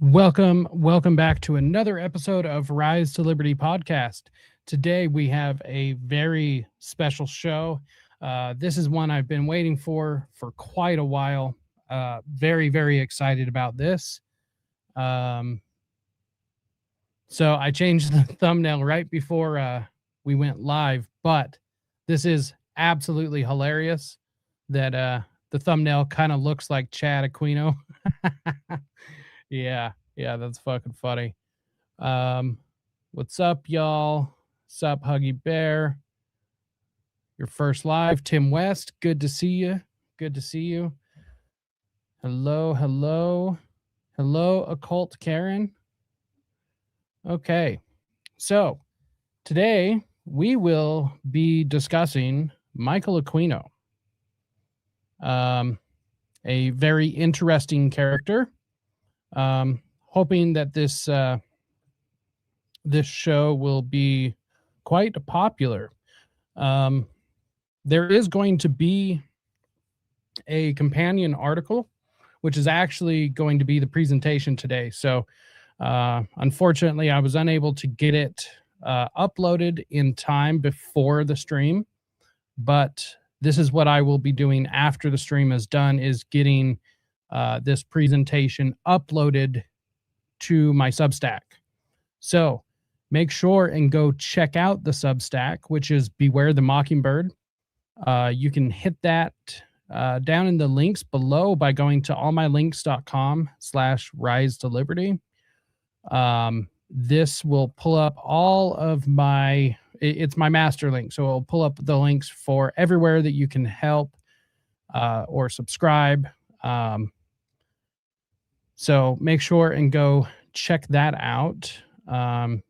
Welcome back to another episode of Rise to Liberty podcast. Today we have a very special show. This is one I've been waiting for quite a while. Very excited about this. So I changed the thumbnail right before we went live, but this is absolutely hilarious that the thumbnail kind of looks like Chad Aquino. Yeah, that's fucking funny. What's up, y'all? What's up, Huggy Bear? Your first live, Tim West. Good to see you. Hello, Occult Karen. Okay, so today we will be discussing Michael Aquino. A very interesting character. Hoping that this show will be quite popular. There is going to be a companion article, which is actually going to be the presentation today. So, unfortunately, I was unable to get it uploaded in time before the stream, but this is what I will be doing after the stream is done, is getting this presentation uploaded to my Substack. So make sure and go check out the Substack, which is Beware the Mockingbird. You can hit that down in the links below by going to allmylinks.com/rise to liberty. This will pull up all of my, it's my master link. So it'll pull up the links for everywhere that you can help or subscribe. So make sure and go check that out.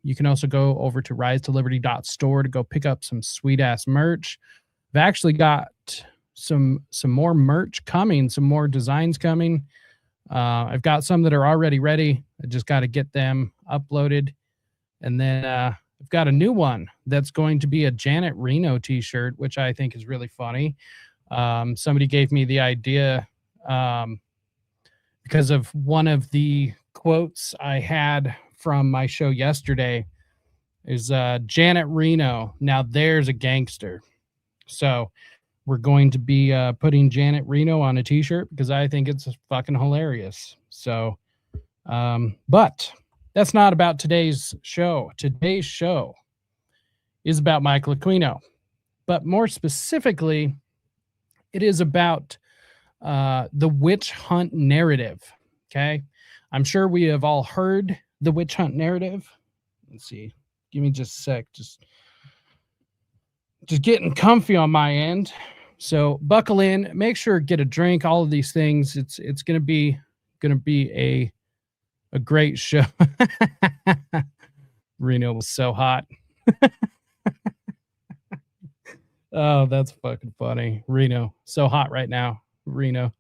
You can also go over to risetoliberty.store to go pick up some sweet ass merch. I've actually got some more merch coming, some more designs coming. I've got some that are already ready. I just got to get them uploaded. And then I've got a new one that's going to be a Janet Reno t-shirt, which I think is really funny. Somebody gave me the idea because of one of the quotes I had from my show yesterday is Janet Reno. Now there's a gangster. So we're going to be putting Janet Reno on a t-shirt because I think it's fucking hilarious. So, but that's not about today's show. Today's show is about Michael Aquino, but more specifically, it is about the witch hunt narrative. Okay. I'm sure we have all heard the witch hunt narrative. Let's see. Give me just a sec. Just getting comfy on my end. So buckle in, make sure get a drink, all of these things. It's going to be a great show. Reno was so hot. Oh, that's fucking funny. Reno, so hot right now. Reno.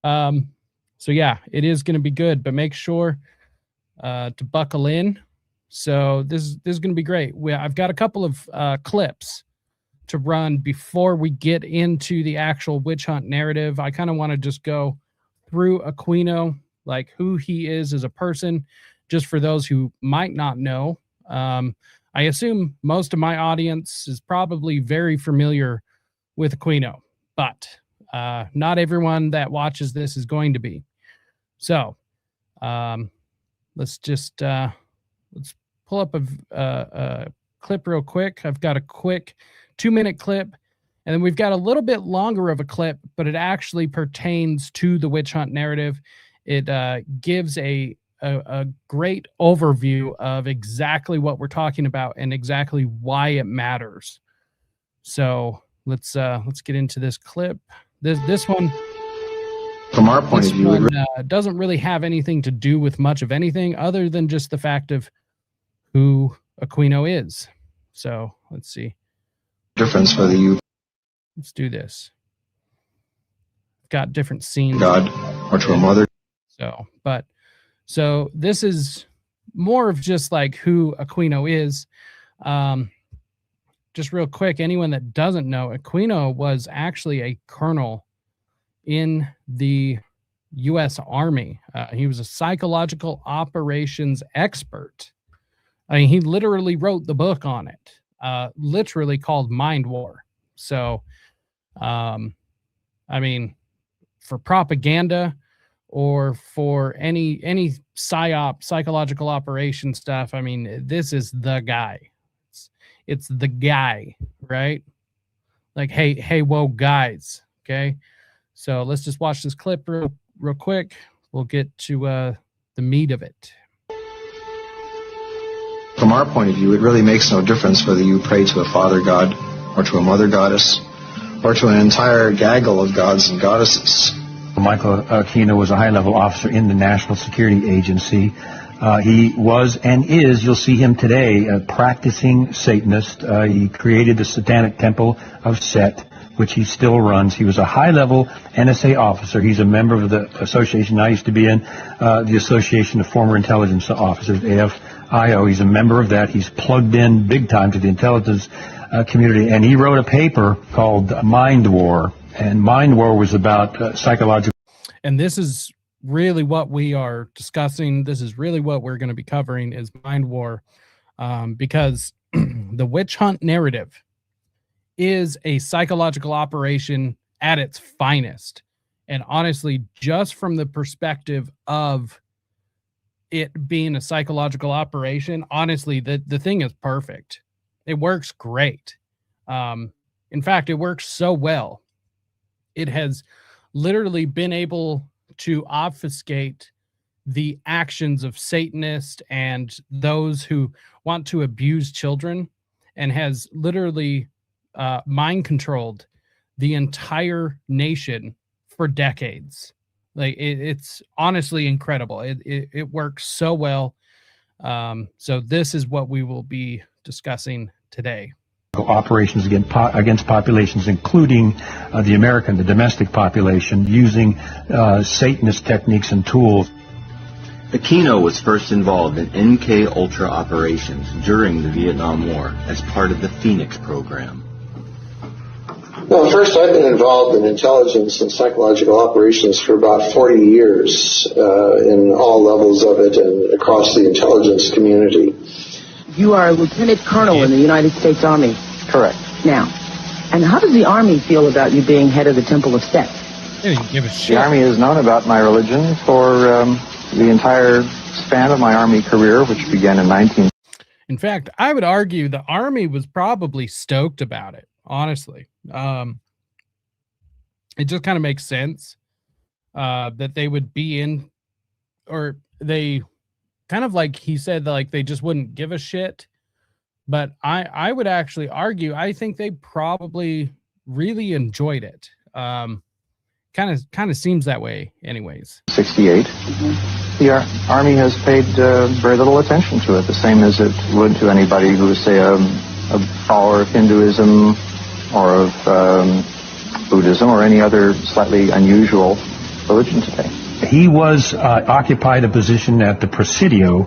So yeah, it is going to be good, but make sure to buckle in. So this is going to be great. I've got a couple of clips to run before we get into the actual witch hunt narrative. I kind of want to just go through Aquino, like who he is as a person, just for those who might not know. I assume most of my audience is probably very familiar with Aquino, but not everyone that watches this is going to be. So let's just let's pull up a clip real quick. I've got a quick 2-minute clip, and then we've got a little bit longer of a clip, but it actually pertains to the witch hunt narrative. It gives a great overview of exactly what we're talking about and exactly why it matters. So let's get into this clip. This one, from our point of view, doesn't really have anything to do with much of anything other than just the fact of who Aquino is. So let's see. Difference whether you Let's do this. Got different scenes. God or to a mother. So this is more of just like who Aquino is. Just real quick, anyone that doesn't know, Aquino was actually a colonel in the U.S. Army. He was a psychological operations expert. I mean, he literally wrote the book on it, literally called Mind War. So, I mean, for propaganda or for any psyop, psychological operation stuff, I mean, this is the guy. It's the guy, right? Like, hey, whoa, guys. Okay. So let's just watch this clip real quick. We'll get to the meat of it. From our point of view, it really makes no difference whether you pray to a father god or to a mother goddess or to an entire gaggle of gods and goddesses. Michael Aquino was a high-level officer in the National Security Agency. He was and is, you'll see him today, a practicing Satanist. He created the Satanic Temple of Set, which he still runs. He was a high-level NSA officer. He's a member of the association I used to be in, the Association of Former Intelligence Officers, AFIO. He's a member of that. He's plugged in big time to the intelligence community, and he wrote a paper called Mind War, and Mind War was about psychological. And this is really what we are discussing. This is really what we're going to be covering is Mind War, because the witch hunt narrative is a psychological operation at its finest. And honestly, just from the perspective of it being a psychological operation, honestly, the thing is perfect. It works great. In fact, it works so well. It has literally been able to obfuscate the actions of Satanists and those who want to abuse children, and has literally mind controlled the entire nation for decades. Like it's honestly incredible. It works so well. So this is what we will be discussing today. Operations against populations, including the American, the domestic population, using Satanist techniques and tools. Aquino was first involved in MK Ultra operations during the Vietnam War as part of the Phoenix program. Well, first, I've been involved in intelligence and psychological operations for about 40 years in all levels of it and across the intelligence community. You are a lieutenant colonel in the United States Army. Correct. Now, and how does the Army feel about you being head of the Temple of Set? They didn't give a shit. The Army has known about my religion for the entire span of my Army career, which began in 19... In fact, I would argue the Army was probably stoked about it, honestly. It just kind of makes sense that they would be in, or they kind of, like he said, like they just wouldn't give a shit. But I would actually argue, I think they probably really enjoyed it. Kind of seems that way anyways. 68. The Army has paid very little attention to it, the same as it would to anybody who is, say, a follower of Hinduism or of Buddhism or any other slightly unusual religion today. He was occupied a position at the Presidio,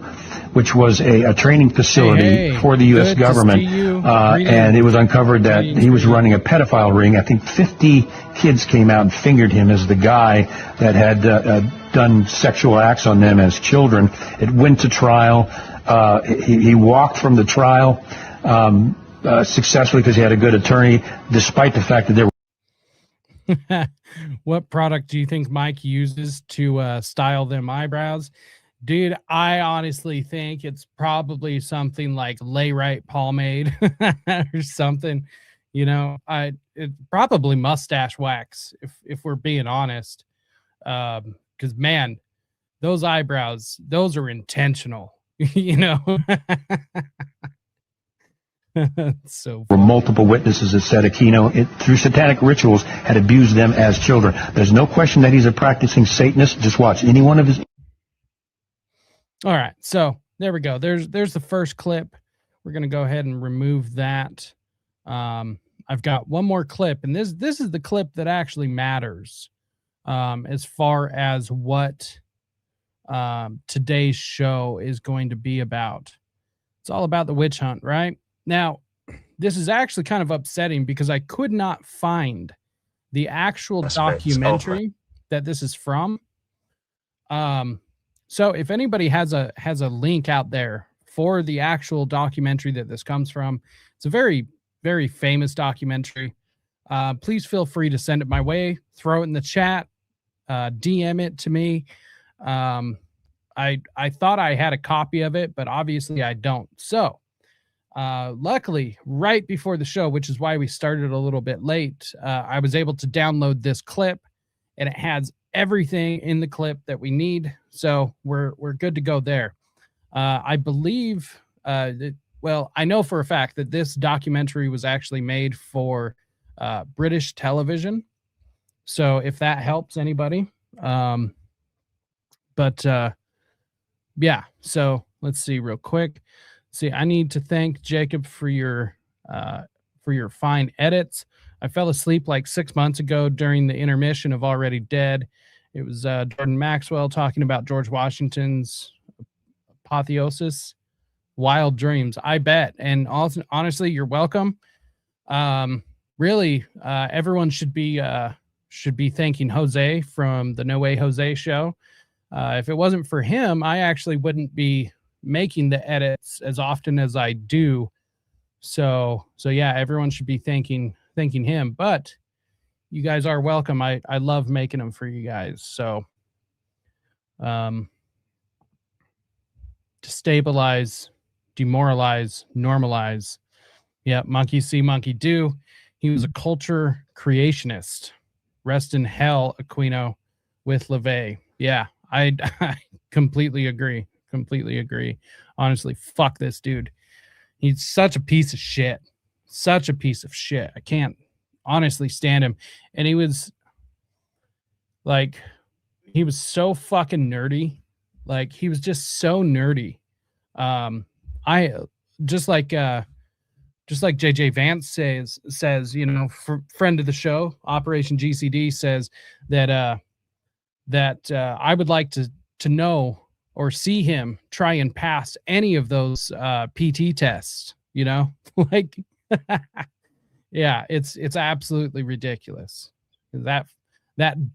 which was a training facility for the U.S. government, and it was uncovered that he was running a pedophile ring. I think 50 kids came out and fingered him as the guy that had done sexual acts on them as children. It went to trial. He walked from the trial successfully because he had a good attorney, despite the fact that there were... What product do you think Mike uses to style them eyebrows? Dude, I honestly think it's probably something like Lay Right pomade or something. You know, it's probably mustache wax if we're being honest. Because man, those eyebrows, those are intentional. You know. So there were multiple witnesses that said Aquino, through satanic rituals, had abused them as children. There's no question that he's a practicing Satanist. Just watch any one of his... All right, so there we go. There's the first clip. We're going to go ahead and remove that. I've got one more clip, and this is the clip that actually matters as far as what today's show is going to be about. It's all about the witch hunt, right? Now, this is actually kind of upsetting because I could not find the actual documentary that this is from. So if anybody has a link out there for the actual documentary that this comes from, it's a very, very famous documentary. Please feel free to send it my way, throw it in the chat, DM it to me. I thought I had a copy of it, but obviously I don't. So luckily, right before the show, which is why we started a little bit late, I was able to download this clip, and it has everything in the clip that we need. So we're good to go there. I believe, well, I know for a fact that this documentary was actually made for British television. So if that helps anybody, yeah, so let's see real quick. See, I need to thank Jacob for your fine edits. I fell asleep like 6 months ago during the intermission of Already Dead. It was Jordan Maxwell talking about George Washington's apotheosis, wild dreams. I bet. And also, honestly, you're welcome. Really, everyone should be thanking Jose from the No Way Jose show. If it wasn't for him, I actually wouldn't be making the edits as often as I do. So yeah, everyone should be thanking him. But you guys are welcome. I love making them for you guys. So, destabilize, demoralize, normalize. Yeah, monkey see, monkey do. He was a culture creationist. Rest in hell, Aquino, with LaVey. Yeah, I completely agree. Completely agree. Honestly, fuck this dude. He's such a piece of shit. Such a piece of shit. I can't honestly stand him. And he was so fucking nerdy. Like, he was just so nerdy. I just like JJ Vance says, you know, friend of the show, Operation GCD, says that I would like to know or see him try and pass any of those PT tests, you know? Like, yeah, it's absolutely ridiculous. That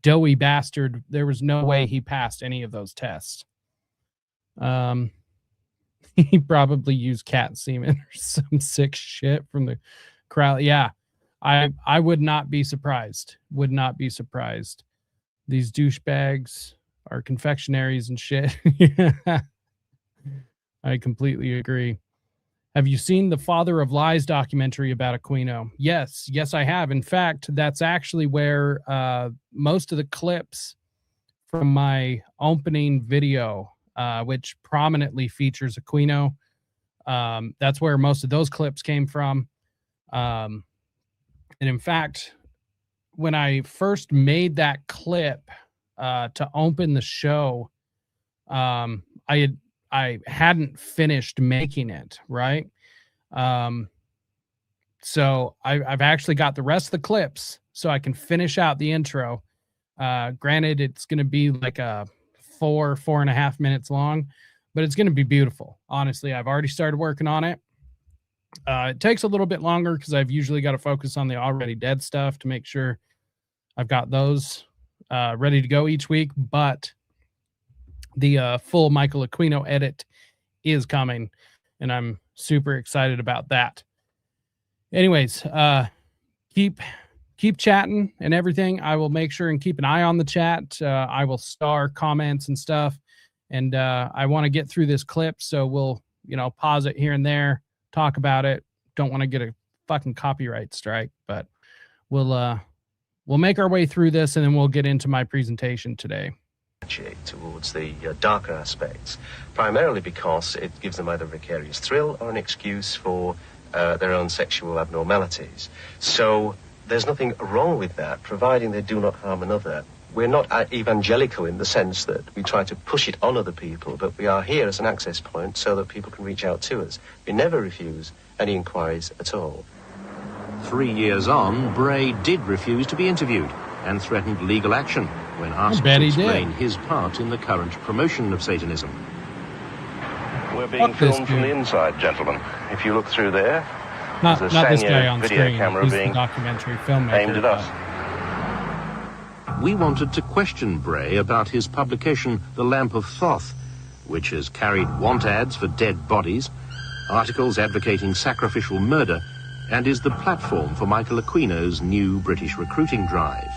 doughy bastard, there was no way he passed any of those tests. He probably used cat semen or some sick shit from the crowd. Yeah, I would not be surprised. Would not be surprised. These douchebags are confectionaries and shit. I completely agree. Have you seen the Father of Lies documentary about Aquino? Yes, I have. In fact, that's actually where most of the clips from my opening video, which prominently features Aquino, that's where most of those clips came from. And in fact, when I first made that clip to open the show, I hadn't finished making it, right? So I've actually got the rest of the clips so I can finish out the intro. Granted, it's going to be like a 4.5 minutes long, but it's going to be beautiful. Honestly, I've already started working on it. It takes a little bit longer because I've usually got to focus on the Already Dead stuff to make sure I've got those ready to go each week, but the full Michael Aquino edit is coming, and I'm super excited about that. Anyways, keep chatting and everything. I will make sure and keep an eye on the chat. I will star comments and stuff, and I want to get through this clip, so we'll, you know, pause it here and there, talk about it. Don't want to get a fucking copyright strike, but we'll make our way through this, and then we'll get into my presentation today. Towards the darker aspects, primarily because it gives them either a vicarious thrill or an excuse for their own sexual abnormalities. So there's nothing wrong with that, providing they do not harm another. We're not evangelical in the sense that we try to push it on other people, but we are here as an access point so that people can reach out to us. We never refuse any inquiries at all. 3 years on, Bray did refuse to be interviewed and threatened legal action when asked to explain his part in the current promotion of Satanism. We're being filmed from the inside, gentlemen. If you look through there, not there's this a guy on video screen. camera He's being the documentary filmmaker, aimed at us. We wanted to question Bray about his publication, The Lamp of Thoth, which has carried want ads for dead bodies, articles advocating sacrificial murder, and is the platform for Michael Aquino's new British recruiting drive.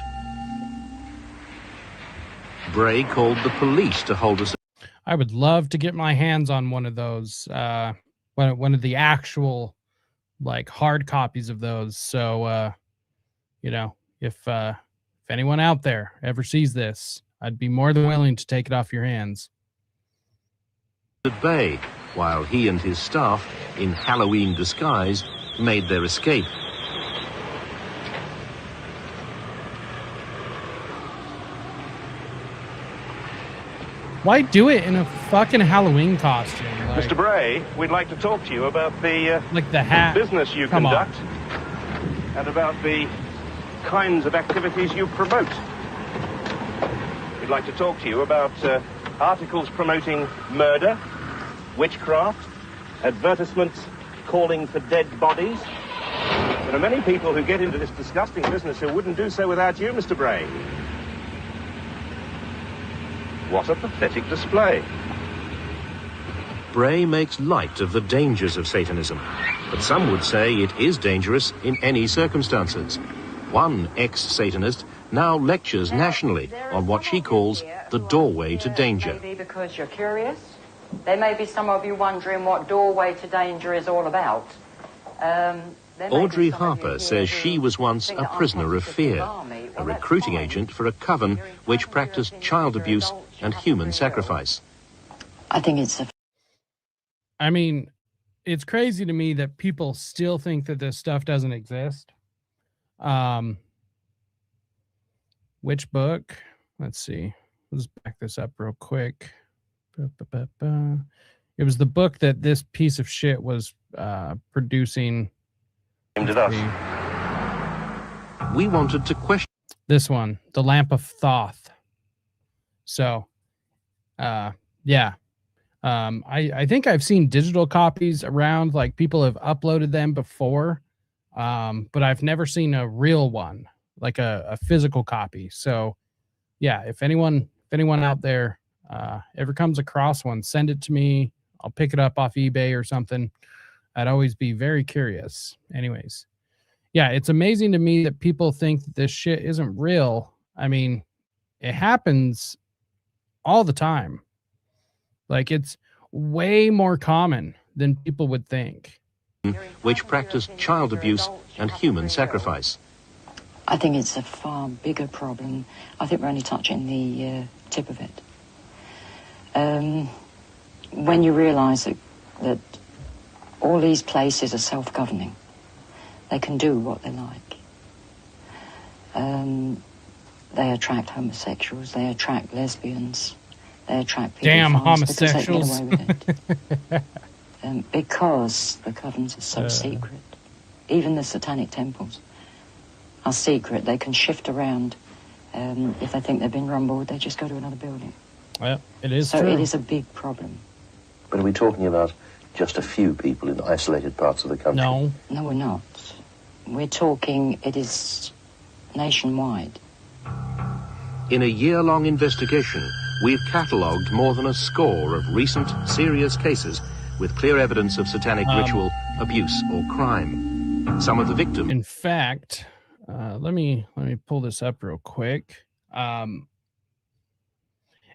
Bray called the police to hold us. I would love to get my hands on one of those, one of the actual, like, hard copies of those. So, you know, if anyone out there ever sees this, I'd be more than willing to take it off your hands. At bay, while he and his staff, in Halloween disguise, made their escape. Why do it in a fucking Halloween costume? Like, Mr. Bray, we'd like to talk to you about the like the hat business you conduct and about the kinds of activities you promote. We'd like to talk to you about articles promoting murder, witchcraft, advertisements calling for dead bodies. There are many people who get into this disgusting business who wouldn't do so without you, Mr. Bray. What a pathetic display. Bray makes light of the dangers of Satanism, but some would say it is dangerous in any circumstances. One ex-Satanist now lectures nationally on what she calls the doorway to danger. Maybe because you're curious. There may be some of you wondering what doorway to danger is all about. Audrey Harper says she was once a prisoner of fear, a recruiting agent for a coven which practiced child abuse and human sacrifice. I think it's I mean, it's crazy to me that people still think that this stuff doesn't exist. Which book? Let's see. Let's back this up real quick. It was the book that this piece of shit was producing. We wanted to question this one, The Lamp of Thoth. So, yeah. I think I've seen digital copies around, like people have uploaded them before, but I've never seen a real one, like a physical copy. So, yeah, if anyone out there ever comes across one, send it to me. I'll pick it up off eBay or something. I'd always be very curious. Anyways, yeah, it's amazing to me that people think that this shit isn't real. I mean, it happens all the time. Like, it's way more common than people would think. Which practiced child abuse and human sacrifice. I think it's a far bigger problem. I think we're only touching the tip of it. When you realize that all these places are self-governing, they can do what they like. They attract homosexuals, they attract lesbians, they attract people. Damn homosexuals. Because they get away with it. Because the covens are so secret. Even the satanic temples are secret. They can shift around. If they think they've been rumbled, they just go to another building. Well, it is so true. It is a big problem. But are we talking about just a few people in isolated parts of the country? No. No, we're not. We're talking, it is nationwide. In a year-long investigation, we've catalogued more than a score of recent serious cases with clear evidence of satanic ritual, abuse, or crime. Some of the victims. In fact, let me pull this up real quick.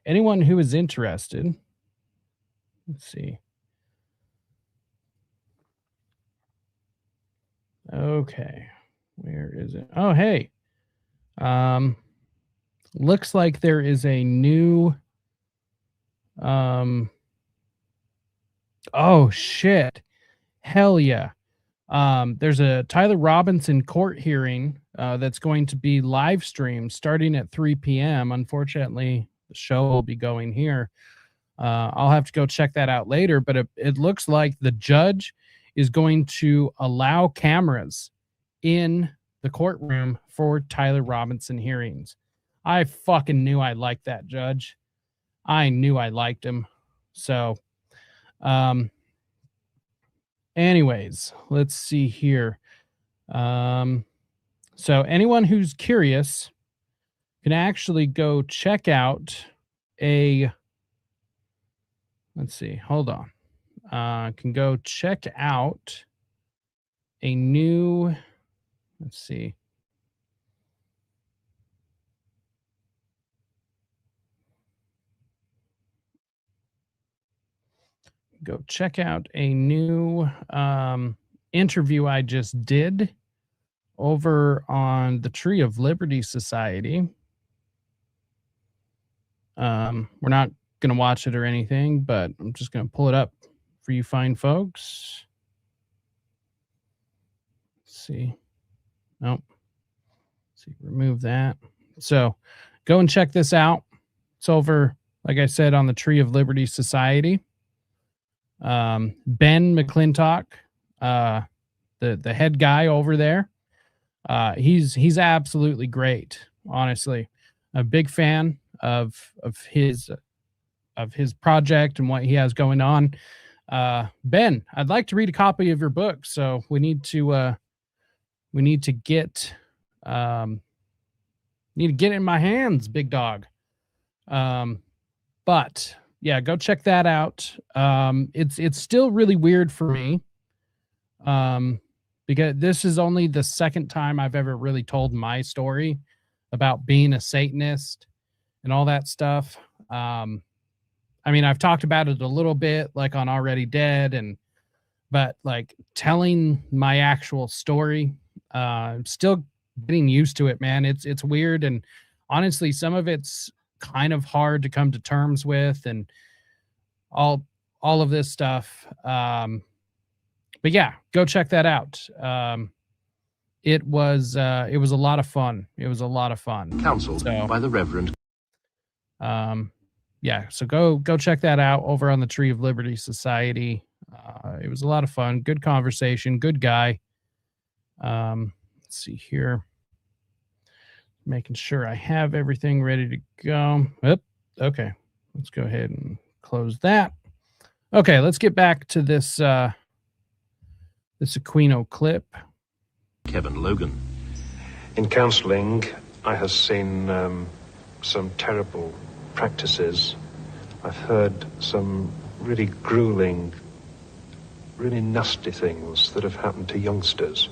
Anyone who is interested, let's see. Okay, where is it? Oh, hey. Looks like there is a new oh shit. Hell yeah. There's a Tyler Robinson court hearing that's going to be live streamed starting at 3 p.m. Unfortunately, the show will be going here. I'll have to go check that out later, but it looks like the judge is going to allow cameras in the courtroom for Tyler Robinson hearings. I fucking knew I liked that judge. I knew I liked him. So, anyways, let's see here. So anyone who's curious can actually go check out let's see, hold on. Can go check out a new, let's see. Go check out a new interview I just did over on the Tree of Liberty Society. We're not going to watch it or anything, but I'm just going to pull it up for you fine folks. Let's see. Nope. Let's see, remove that. So go and check this out. It's over, like I said, on the Tree of Liberty Society. Ben McClintock, the head guy over there. He's absolutely great, honestly. A big fan of his project and what he has going on. Ben, I'd like to read a copy of your book, so we need to get it in my hands, big dog. But yeah, go check that out. It's still really weird for me, because this is only the second time I've ever really told my story about being a Satanist and all that stuff. I mean, I've talked about it a little bit, like on Already Dead, but like telling my actual story, I'm still getting used to it, man. It's weird, and honestly, some of it's kind of hard to come to terms with, and all of this stuff. But yeah, go check that out. It was a lot of fun. It was a lot of fun. Counseled by the Reverend. Yeah, so go check that out over on the Tree of Liberty Society. It was a lot of fun. Good conversation. Good guy. Let's see here. Making sure I have everything ready to go. Oop, okay. Let's go ahead and close that. Okay, let's get back to this this Aquino clip. Kevin Logan. In counseling, I have seen some terrible practices. I've heard some really grueling, really nasty things that have happened to youngsters,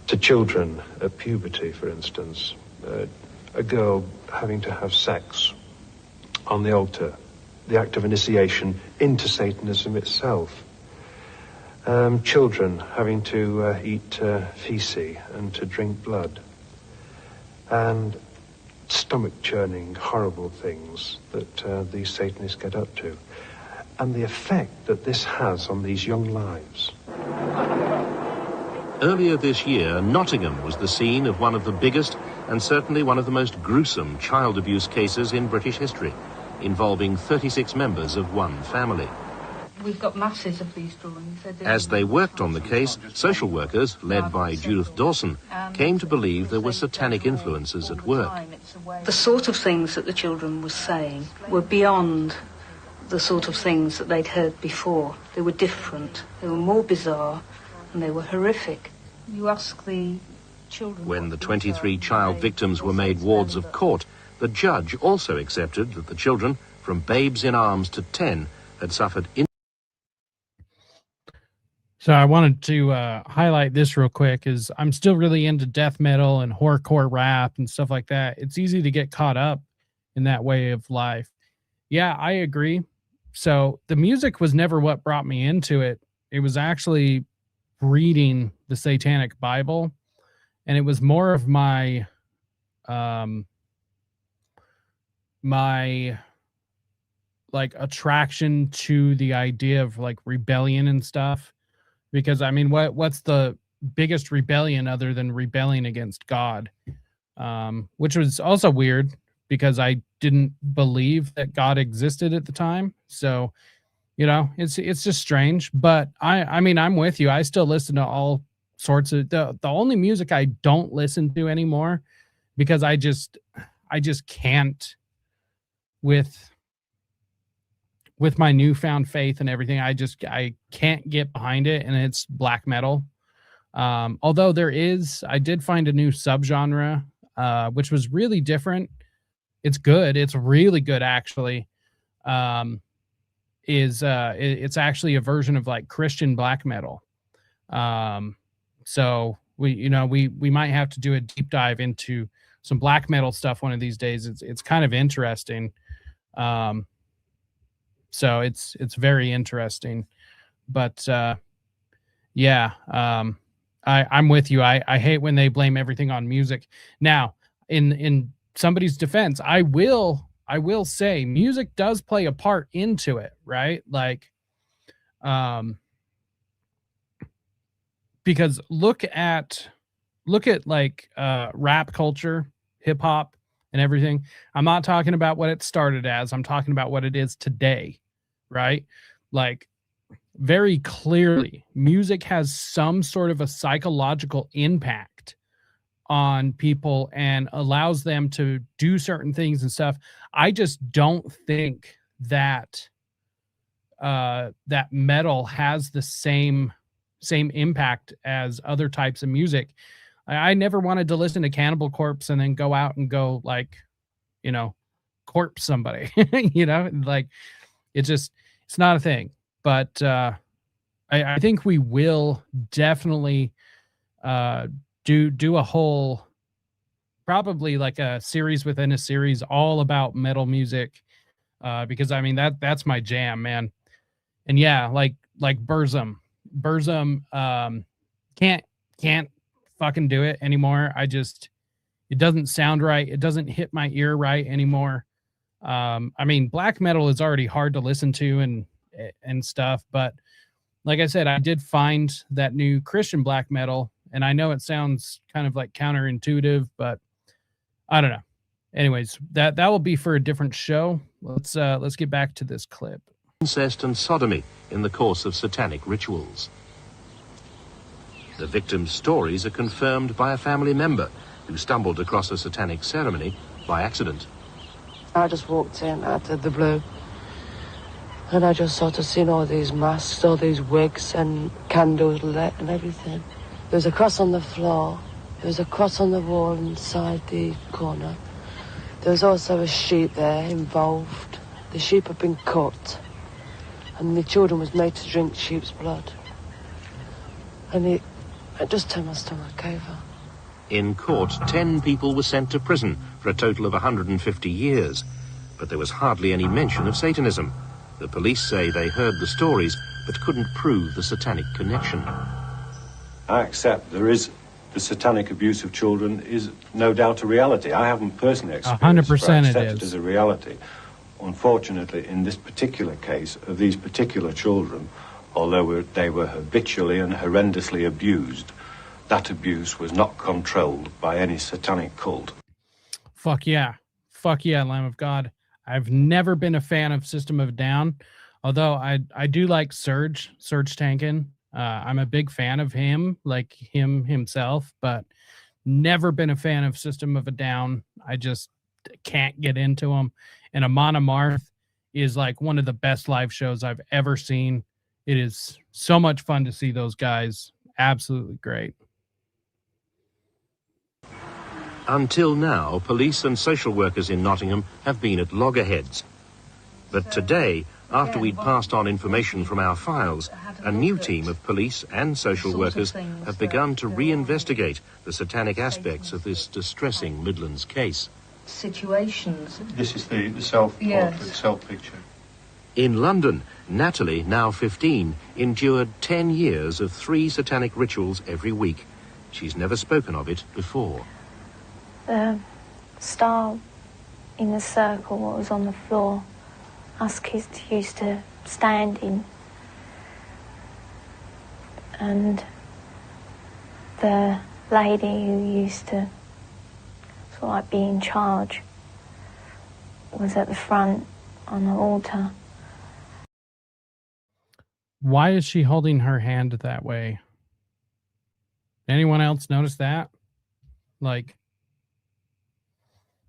to children at puberty, for instance. A girl having to have sex on the altar, the act of initiation into Satanism itself. Children having to eat feces and to drink blood. And stomach-churning, horrible things that these Satanists get up to. And the effect that this has on these young lives. Earlier this year, Nottingham was the scene of one of the biggest and certainly one of the most gruesome child abuse cases in British history, involving 36 members of one family. We've got masses of these drawings. As they worked on the case, social workers, led by Judith Dawson, came to believe there were satanic influences at work. The sort of things that the children were saying were beyond the sort of things that they'd heard before. They were different, they were more bizarre, and they were horrific. You ask the children... When the 23 child victims were made wards of court, the judge also accepted that the children, from babes in arms to 10, had suffered... So I wanted to highlight this real quick, is I'm still really into death metal and horrorcore rap and stuff like that. It's easy to get caught up in that way of life. Yeah, I agree. So the music was never what brought me into it. It was actually reading the Satanic Bible, and it was more of my my like attraction to the idea of like rebellion and stuff. Because I mean, what's the biggest rebellion other than rebelling against God? Which was also weird because I didn't believe that God existed at the time. So, you know, it's just strange. But I mean, I'm with you. I still listen to all sorts of the only music I don't listen to anymore, because I just can't with my newfound faith and everything. I can't get behind it, and it's black metal. Although I did find a new subgenre which was really different. It's good. It's really good, actually. It's actually a version of like Christian black metal. So we might have to do a deep dive into some black metal stuff one of these days. It's kind of interesting. So it's very interesting, but yeah, I'm with you. I hate when they blame everything on music. Now, in somebody's defense, I will say music does play a part into it, right? Like, because look at like rap culture, hip hop, and everything. I'm not talking about what it started as. I'm talking about what it is today, right? Like, very clearly, music has some sort of a psychological impact on people and allows them to do certain things and stuff. I just don't think that that metal has the same impact as other types of music. I never wanted to listen to Cannibal Corpse and then go out and go like, corpse somebody, like it's not a thing. But I think we will definitely do a whole, probably like a series within a series all about metal music, because I mean that's my jam, man. And yeah, like Burzum can't fucking do it anymore. It doesn't sound right. It doesn't hit my ear right anymore. I mean, black metal is already hard to listen to and stuff, but like I said, I did find that new Christian black metal, and I know it sounds kind of like counterintuitive, but I don't know. Anyways, that will be for a different show. Let's get back to this clip. Incest and sodomy in the course of satanic rituals. The victims' stories are confirmed by a family member who stumbled across a satanic ceremony by accident. I just walked in out of the blue, and I just sort of seen all these masks, all these wigs and candles lit and everything. There was a cross on the floor. There was a cross on the wall inside the corner. There was also a sheep there involved. The sheep had been cut, and the children was made to drink sheep's blood. And it just turned my stomach over. In court, 10 people were sent to prison for a total of 150 years, but there was hardly any mention of Satanism. The police say they heard the stories, but couldn't prove the satanic connection. I accept there is the satanic abuse of children is no doubt a reality. I haven't personally experienced it, but I accept it as a reality. Unfortunately, in this particular case of these particular children, although they were habitually and horrendously abused, that abuse was not controlled by any satanic cult. Fuck yeah, Lamb of God. I've never been a fan of System of a Down, although I do like Serge Tankin. I'm a big fan of him, like himself, but never been a fan of System of a Down. I just can't get into him. And Amon Amarth is like one of the best live shows I've ever seen. It is so much fun to see those guys. Absolutely great. Until now, police and social workers in Nottingham have been at loggerheads. But today, after we'd passed on information from our files, a new team of police and social workers have begun to reinvestigate the satanic aspects of this distressing Midlands case. Situations. This is the self-portrait, self-picture. In London, Natalie, now 15, endured 10 years of 3 satanic rituals every week. She's never spoken of it before. The star in the circle, what was on the floor, us kids used to stand in. And the lady who used to sort of like be in charge was at the front on the altar. Why is she holding her hand that way? Anyone else notice that? Like,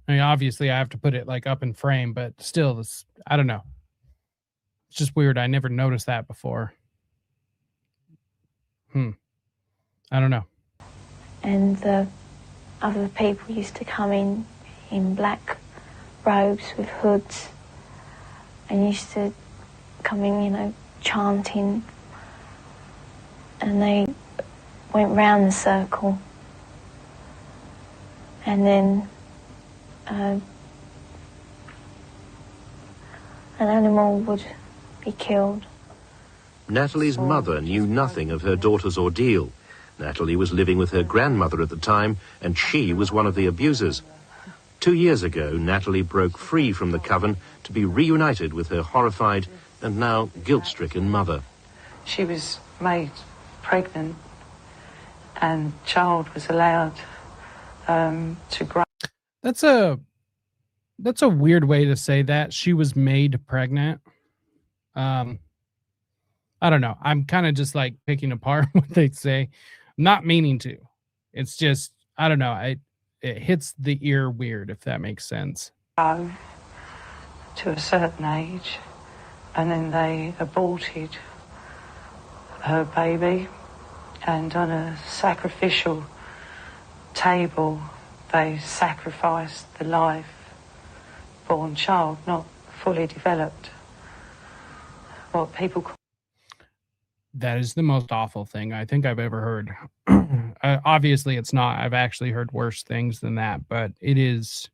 I mean, obviously I have to put it like up in frame, but still, this, I don't know. It's just weird. I never noticed that before. I don't know. And the other people used to come in black robes with hoods and used to come in, you know, chanting, and they went round the circle, and then an animal would be killed. Natalie's mother knew nothing of her daughter's ordeal. Natalie was living with her grandmother at the time, and she was one of the abusers. 2 years ago, Natalie broke free from the coven to be reunited with her horrified and now guilt-stricken mother. She was made pregnant, and child was allowed to grow. That's a weird way to say that. She was made pregnant. I don't know. I'm kind of just like picking apart what they say. Not meaning to. It's just, I don't know. It hits the ear weird, if that makes sense. To a certain age, and then they aborted her baby, and on a sacrificial table they sacrificed the life-born child, not fully developed. What people call... That is the most awful thing I think I've ever heard. Obviously, it's not. I've actually heard worse things than that, but it is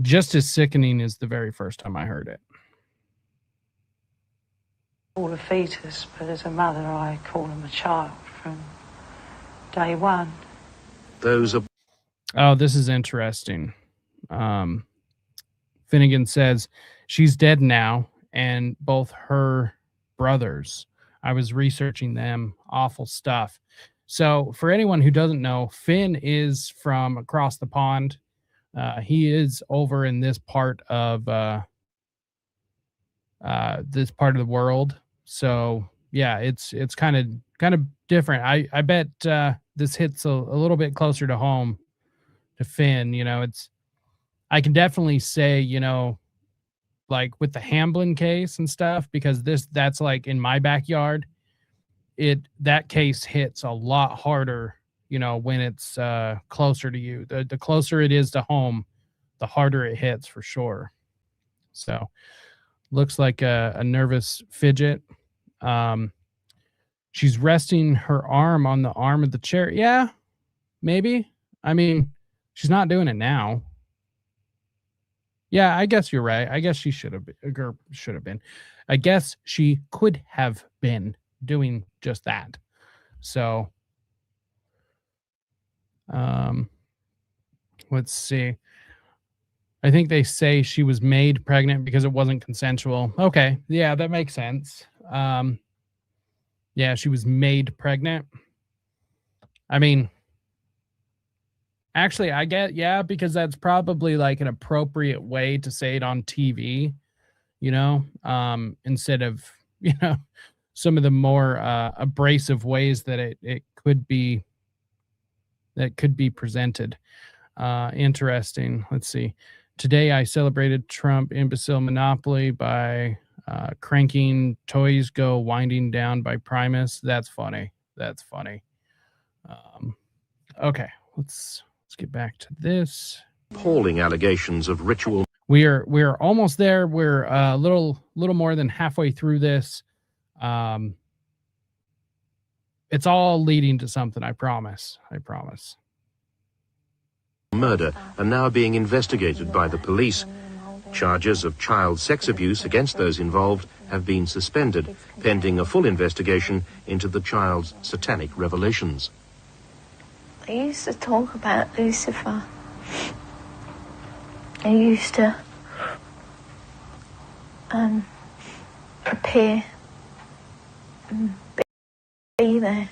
just as sickening as the very first time I heard it. Call a fetus, but as a mother, I call him a child from day one. Those are... Oh, this is interesting. Finnegan says she's dead now, and both her brothers. I was researching them. Awful stuff. So for anyone who doesn't know, Finn is from across the pond. He is over in this part of the world. So yeah, it's kind of different. I bet this hits a little bit closer to home to Finn. You know, I can definitely say, you know, like with the Hamblin case and stuff, because that's like in my backyard. That case hits a lot harder, you know, when it's closer to you. The closer it is to home, the harder it hits for sure. So looks like a nervous fidget. She's resting her arm on the arm of the chair. Yeah, maybe. I mean, she's not doing it now. Yeah, I guess you're right. I guess she should have been. I guess she could have been doing just that. So, let's see. I think they say she was made pregnant because it wasn't consensual. Okay, yeah, that makes sense. Yeah, she was made pregnant. I mean, actually, I get, yeah, because that's probably like an appropriate way to say it on TV, you know, instead of, you know, some of the more abrasive ways that it could be presented. Interesting. Let's see. Today I celebrated Trump imbecile monopoly by cranking Toys Go Winding Down by Primus. That's funny. That's funny. Okay, let's get back to this. Appalling allegations of ritual. We're almost there. We're a little more than halfway through this. It's all leading to something. I promise. Murder are now being investigated by the police. Charges of child sex abuse against those involved have been suspended, pending a full investigation into the child's satanic revelations. They used to talk about Lucifer. They used to appear and be there.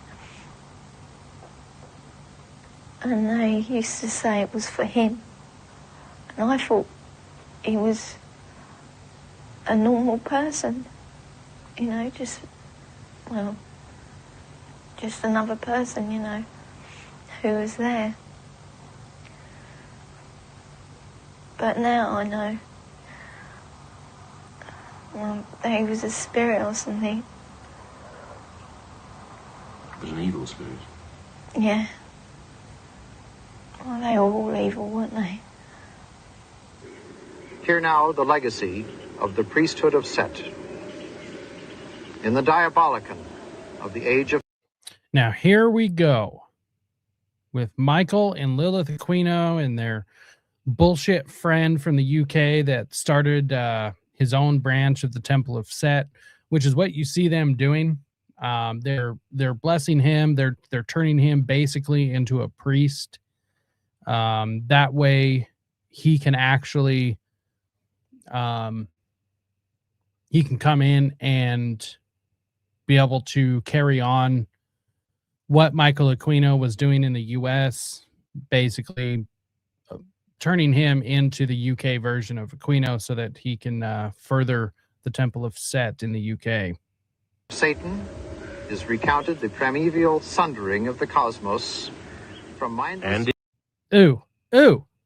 And they used to say it was for him. And I thought he was a normal person. You know, just another person, you know, who was there. But now I know that he was a spirit or something. It was an evil spirit. Yeah. Well, they were all evil, weren't they? Hear now the legacy of the priesthood of Set. In the diabolicon of the age of... Now, here we go with Michael and Lilith Aquino and their bullshit friend from the UK that started his own branch of the Temple of Set, which is what you see them doing. They're blessing him. They're turning him basically into a priest. That way he can actually he can come in and be able to carry on what Michael Aquino was doing in the US, basically turning him into the UK version of Aquino so that he can further the Temple of Set in the UK. Satan is recounted the primeval sundering of the cosmos from mindless... Ooh,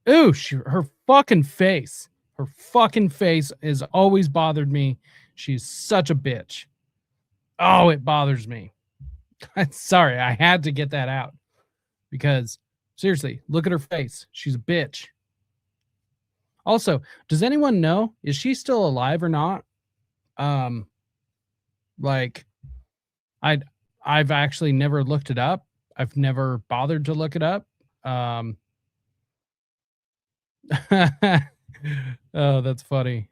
her fucking face. Her fucking face has always bothered me. She's such a bitch. Oh, it bothers me. Sorry, I had to get that out. Because, seriously, look at her face. She's a bitch. Also, does anyone know, is she still alive or not? Like, I've actually never looked it up. I've never bothered to look it up. Oh, that's funny.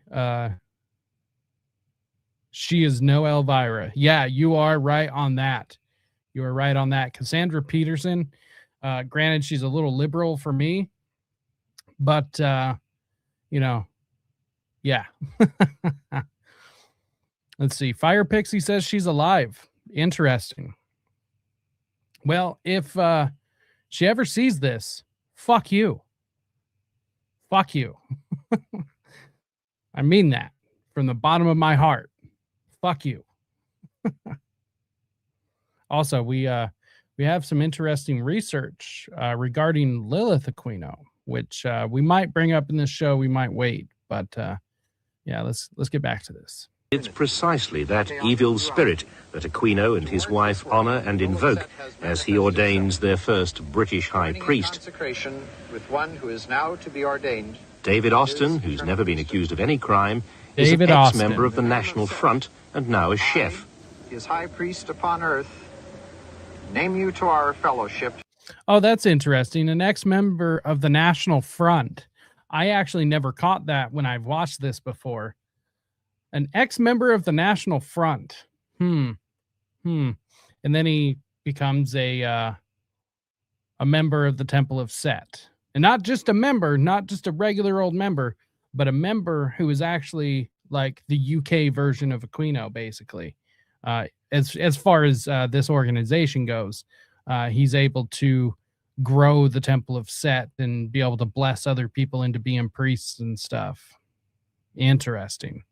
She is no Elvira. Yeah, you are right on that. You are right on that. Cassandra Peterson, granted, she's a little liberal for me, but, you know, yeah. Let's see. Fire Pixie says she's alive. Interesting. Well, if she ever sees this, fuck you. Fuck you. I mean that from the bottom of my heart. Fuck you. Also, we have some interesting research regarding Lilith Aquino, which we might bring up in this show. We might wait, but yeah, let's get back to this. It's precisely that evil spirit that Aquino and his wife honor and invoke as he ordains their first British high priest. Consecration with one who is now to be ordained. David Austin, who's never been accused of any crime, is an ex-member of the National Front and now a chef. His high priest upon earth, name you to our fellowship. Oh, that's interesting. An ex-member of the National Front. I actually never caught that when I've watched this before. An ex-member of the National Front. And then he becomes a member of the Temple of Set. And not just a member, not just a regular old member, but a member who is actually like the UK version of Aquino, basically. As far as this organization goes, he's able to grow the Temple of Set and be able to bless other people into being priests and stuff. Interesting.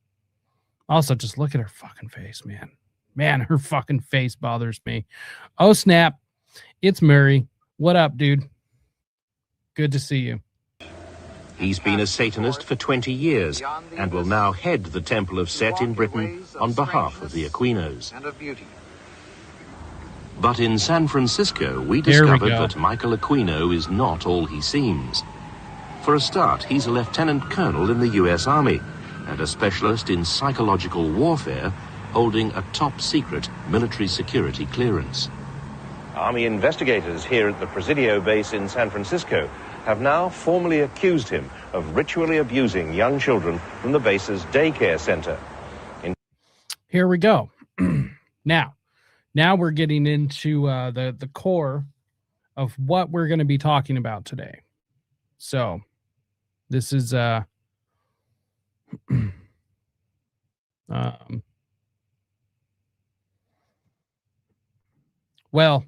Also, just look at her fucking face, man. Man, her fucking face bothers me. Oh, snap. It's Murray. What up, dude? Good to see you. He's been a Satanist for 20 years and will now head the Temple of Set in Britain on behalf of the Aquinos. But in San Francisco, we discovered that Michael Aquino is not all he seems. For a start, he's a lieutenant colonel in the U.S. Army and a specialist in psychological warfare, holding a top-secret military security clearance. Army investigators here at the Presidio base in San Francisco have now formally accused him of ritually abusing young children from the base's daycare center. Here we go. Now we're getting into the core of what we're going to be talking about today. So this is well,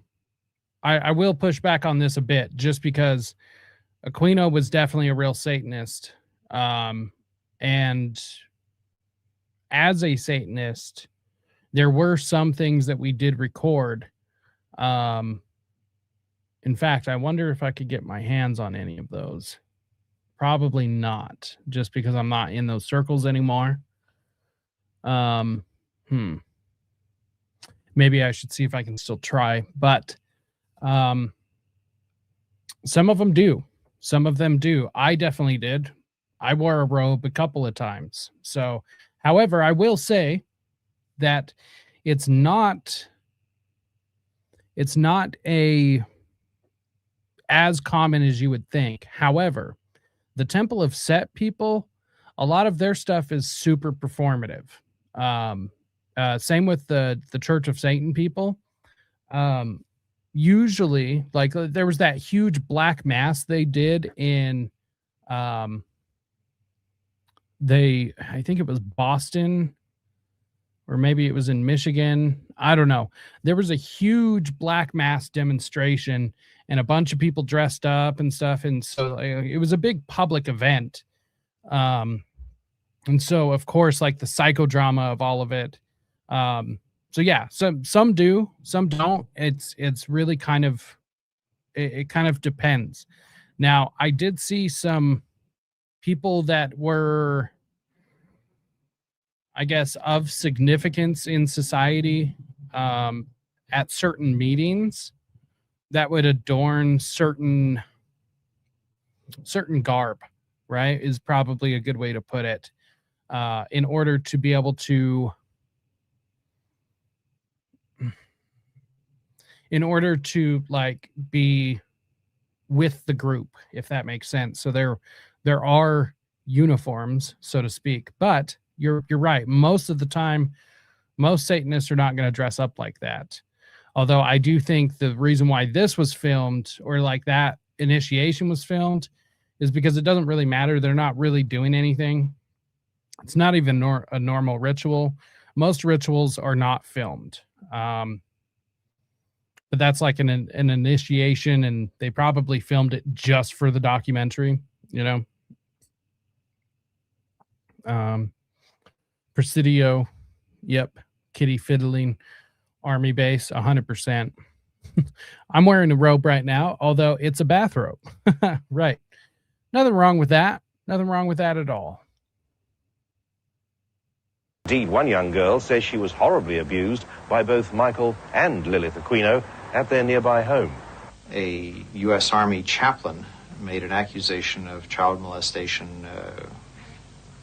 I will push back on this a bit just because Aquino was definitely a real Satanist. And as a Satanist, there were some things that we did record. In fact, I wonder if I could get my hands on any of those. Probably not, just because I'm not in those circles anymore. Maybe I should see if I can still try, but some of them do. Some of them do. I definitely did. I wore a robe a couple of times. So, however, I will say that it's not a as common as you would think. However, the Temple of Set people, a lot of their stuff is super performative. Same with the Church of Satan people. Usually, like there was that huge black mass they did in I think it was Boston, or maybe it was in Michigan. I don't know. There was a huge black mass demonstration and a bunch of people dressed up and stuff. And so it was a big public event. And so, of course, like the psychodrama of all of it. So yeah, some do, some don't. It's really kind of, it kind of depends. Now, I did see some people that were, I guess, of significance in society at certain meetings that would adorn certain garb, right, is probably a good way to put it, in order to be able to like be with the group, if that makes sense. So there are uniforms, so to speak, but you're right. Most of the time, most Satanists are not going to dress up like that. Although I do think the reason why this was filmed, or like that initiation was filmed, is because it doesn't really matter. They're not really doing anything. It's not even a normal ritual. Most rituals are not filmed. But that's like an initiation, and they probably filmed it just for the documentary, you know. Presidio, yep, kitty fiddling, army base, 100%. I'm wearing a robe right now, although it's a bathrobe. Right. Nothing wrong with that. Nothing wrong with that at all. Indeed, one young girl says she was horribly abused by both Michael and Lilith Aquino at their nearby home. A U.S. Army chaplain made an accusation of child molestation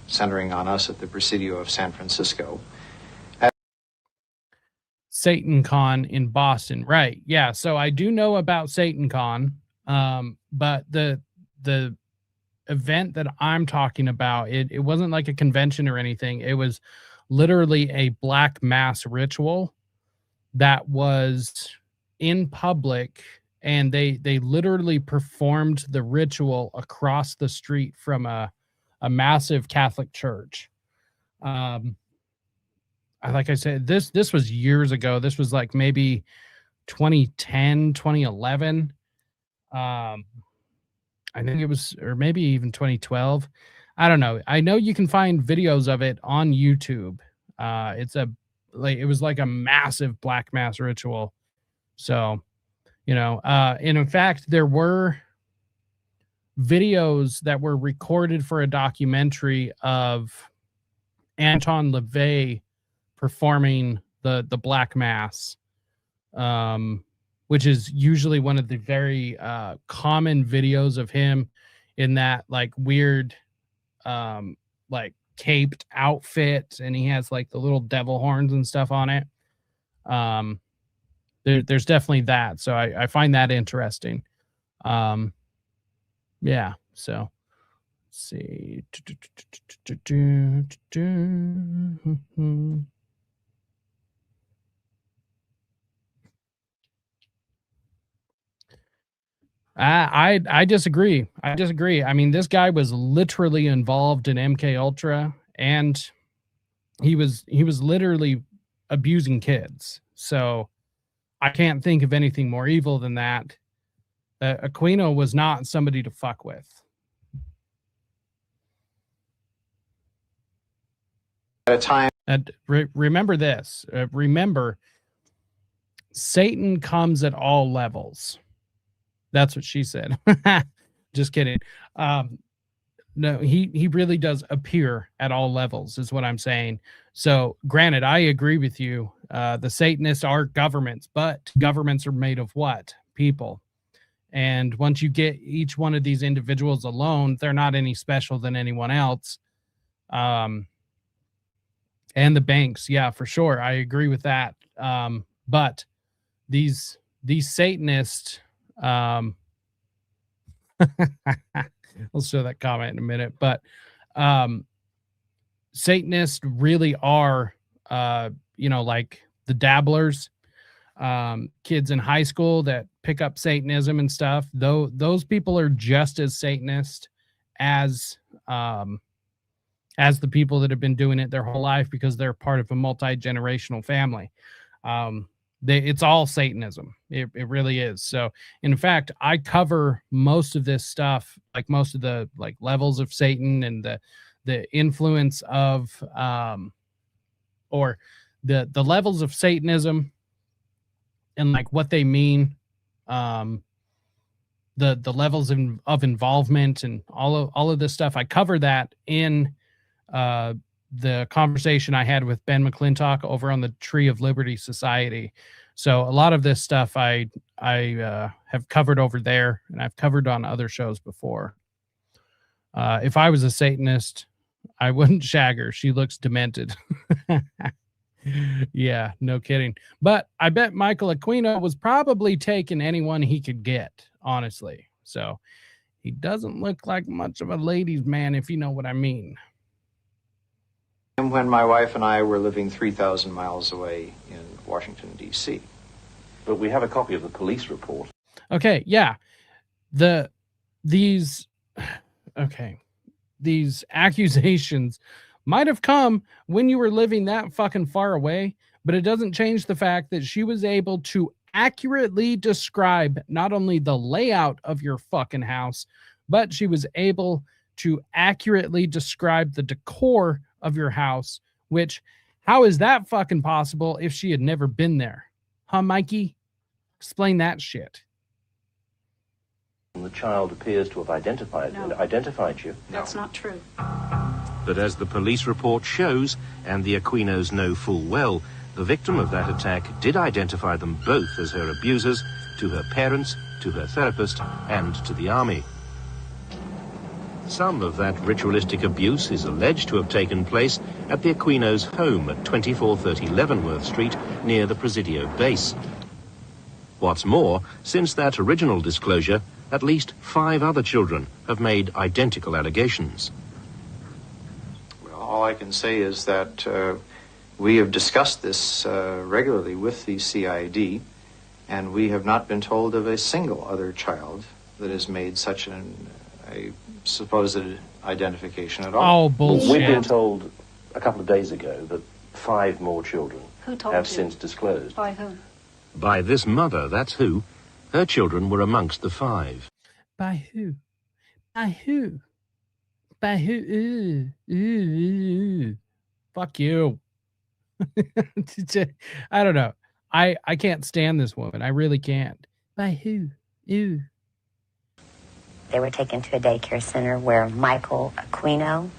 centering on us at the Presidio of San Francisco. Satan Con in Boston, right? Yeah, so I do know about Satan Con, but the event that I'm talking about, it wasn't like a convention or anything. It was literally a black mass ritual that was in public, and they literally performed the ritual across the street from a massive Catholic church. Like I said, this was years ago. This was like maybe 2010, 2011. I think it was, or maybe even 2012. I don't know. I know you can find videos of it on YouTube. It was like a massive black mass ritual. So, you know, and in fact, there were videos that were recorded for a documentary of Anton LaVey performing the black mass, which is usually one of the very common videos of him in that like weird like caped outfit, and he has like the little devil horns and stuff on it. There's definitely that, so I find that interesting. Yeah, so let's see. I disagree. I disagree. I mean, this guy was literally involved in MK Ultra, and he was literally abusing kids. So I can't think of anything more evil than that. Aquino was not somebody to fuck with. At a time. And remember this. Remember, Satan comes at all levels. That's what she said. Just kidding. No, he really does appear at all levels, is what I'm saying. So, granted, I agree with you. The Satanists are governments, but governments are made of what? People. And once you get each one of these individuals alone, they're not any special than anyone else. And the banks, yeah, for sure. I agree with that. But these Satanists, I'll show that comment in a minute, but Satanists really are, like the dabblers, kids in high school that pick up Satanism and stuff. Though those people are just as Satanist as the people that have been doing it their whole life, because they're part of a multi-generational family. It's all Satanism. It really is. So in fact, I cover most of this stuff, like most of the like levels of Satan and the influence of or the levels of Satanism and like what they mean, the levels of involvement and all of this stuff. I cover that in the conversation I had with Ben McClintock over on the Tree of Liberty Society. So a lot of this stuff I have covered over there, and I've covered on other shows before. If I was a Satanist, I wouldn't shag her. She looks demented. Yeah, no kidding. But I bet Michael Aquino was probably taking anyone he could get, honestly. So he doesn't look like much of a ladies' man, if you know what I mean. And when my wife and I were living 3,000 miles away in Washington, D.C. But we have a copy of the police report. Okay, yeah. These accusations might have come when you were living that fucking far away, but it doesn't change the fact that she was able to accurately describe not only the layout of your fucking house, but she was able to accurately describe the decor of your house, which, how is that fucking possible if she had never been there? Huh, Mikey? Explain that shit. The child appears to have identified you. That's not true. But as the police report shows, and the Aquinos know full well, the victim of that attack did identify them both as her abusers, to her parents, to her therapist, and to the army. Some of that ritualistic abuse is alleged to have taken place at the Aquinos' home at 2430 Leavenworth Street, near the Presidio base. What's more, since that original disclosure, at least 5 other children have made identical allegations. Well, all I can say is that we have discussed this regularly with the CID, and we have not been told of a single other child that has made such a supposed identification at all. Oh, bullshit. We've been told a couple of days ago that 5 more children have since disclosed. By whom? By this mother, that's who. Her children were amongst the 5. By who? By who? By who? Ooh. Fuck you. I don't know. I can't stand this woman. I really can't. By who? Ooh. They were taken to a daycare center where Michael Aquino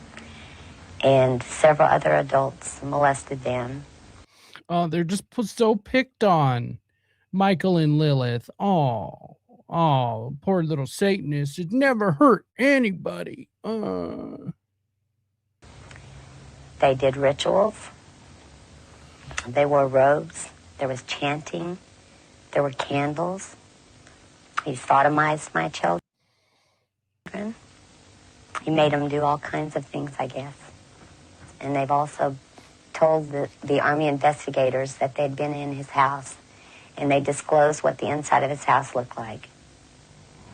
and several other adults molested them. Oh, they're just so picked on. Michael and Lilith. Oh, poor little Satanist. It never hurt anybody. They did rituals. They wore robes. There was chanting. There were candles. He sodomized my children. He made them do all kinds of things, I guess. And they've also told the Army investigators that they'd been in his house, and they disclosed what the inside of his house looked like.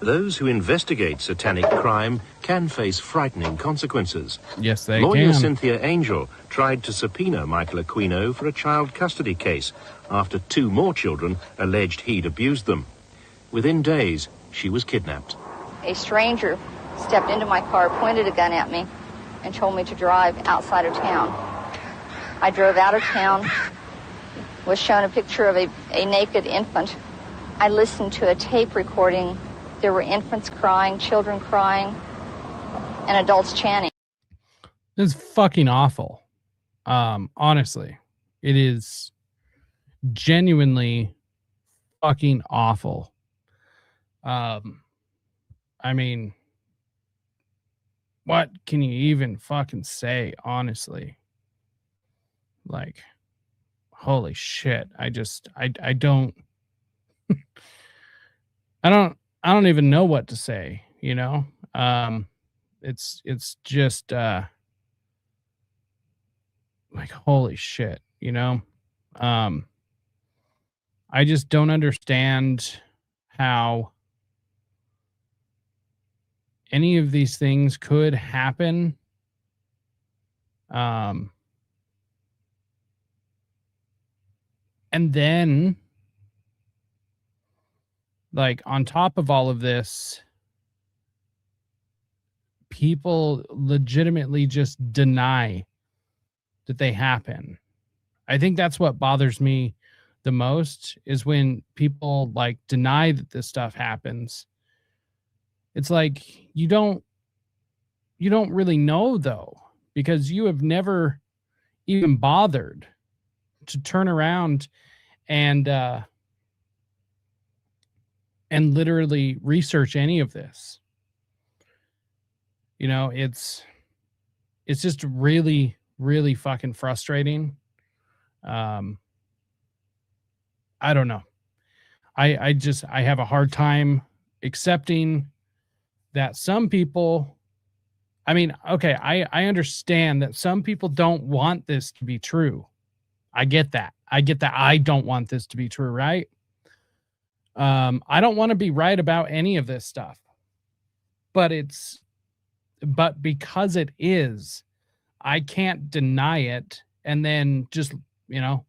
Those who investigate satanic crime can face frightening consequences. Yes, they Lawyer can. Cynthia Angel tried to subpoena Michael Aquino for a child custody case after 2 more children alleged he'd abused them. Within days, she was kidnapped. A stranger stepped into my car, pointed a gun at me, and told me to drive outside of town. I drove out of town, was shown a picture of a naked infant. I listened to a tape recording. There were infants crying, children crying, and adults chanting. It's fucking awful. Honestly, it is genuinely fucking awful. I mean, what can you even fucking say, honestly? Like, holy shit. I don't I don't even know what to say, you know? It's just like, holy shit, you know? I just don't understand how any of these things could happen. And then, like, on top of all of this, people legitimately just deny that they happen. I think that's what bothers me the most, is when people like deny that this stuff happens. It's like you don't really know, though, because you have never even bothered to turn around and literally research any of this. You know, it's just really, really fucking frustrating. I don't know. I have a hard time accepting that some people, I mean, okay, I understand that some people don't want this to be true. I get that. I don't want this to be true, right? I don't want to be right about any of this stuff. But because it is, I can't deny it and then just, you know,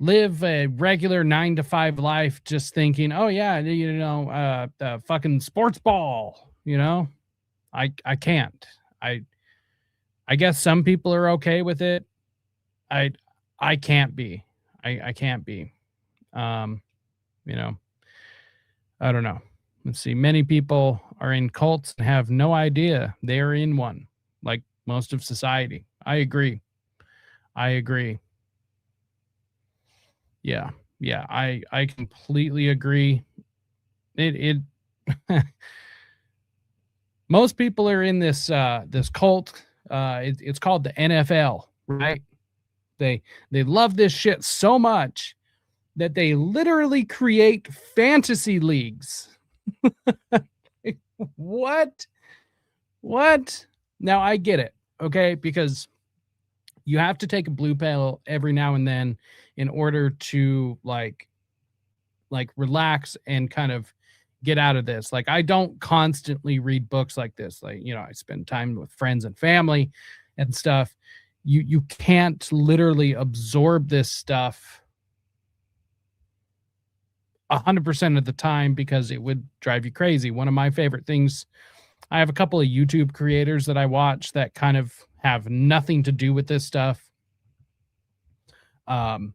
live a regular 9-to-5 life just thinking, oh yeah, you know, the fucking sports ball, you know. I can't. I guess some people are okay with it. I can't be. I can't be. You know, I don't know. Let's see. Many people are in cults and have no idea they are in one, like most of society. I agree. Yeah. I completely agree. It most people are in this this cult. It's called the NFL, right? They love this shit so much that they literally create fantasy leagues. What? Now I get it, okay? Because you have to take a blue pill every now and then in order to like relax and kind of get out of this. Like, I don't constantly read books like this. Like, you know, I spend time with friends and family and stuff. You can't literally absorb this stuff 100% of the time because it would drive you crazy. One of my favorite things, I have a couple of YouTube creators that I watch that kind of have nothing to do with this stuff. Like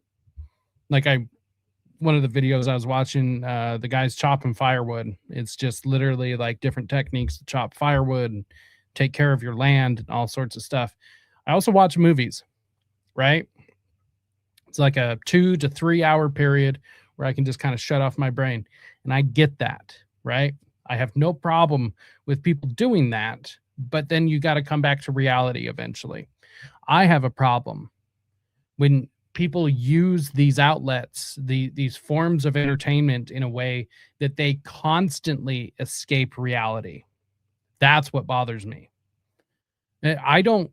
one of the videos I was watching, the guy's chopping firewood. It's just literally like different techniques to chop firewood and take care of your land and all sorts of stuff. I also watch movies, right? It's like a 2 to 3 hour period where I can just kind of shut off my brain. And I get that, right? I have no problem with people doing that, but then you got to come back to reality eventually. I have a problem when people use these outlets, these forms of entertainment, in a way that they constantly escape reality. That's what bothers me. I don't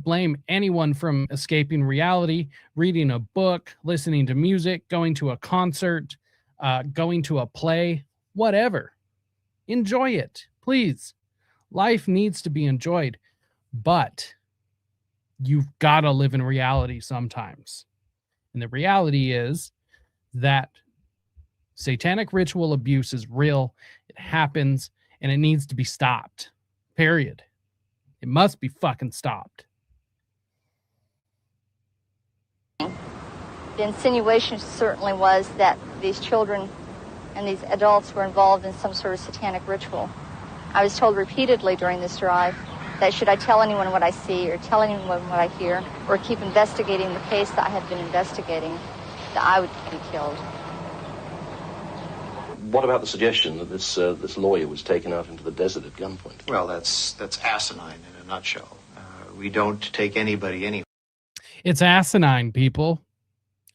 blame anyone from escaping reality, reading a book, listening to music, going to a concert, going to a play, whatever. Enjoy it, please. Life needs to be enjoyed, but you've got to live in reality sometimes. And the reality is that satanic ritual abuse is real. It happens, and it needs to be stopped. Period. It must be fucking stopped. The insinuation certainly was that these children and these adults were involved in some sort of satanic ritual. I was told repeatedly during this drive that should I tell anyone what I see or tell anyone what I hear or keep investigating the case that I had been investigating, that I would be killed. what about the suggestion that this lawyer was taken out into the desert at gunpoint? Well, that's asinine in a nutshell. We don't take anybody anywhere. It's asinine, people.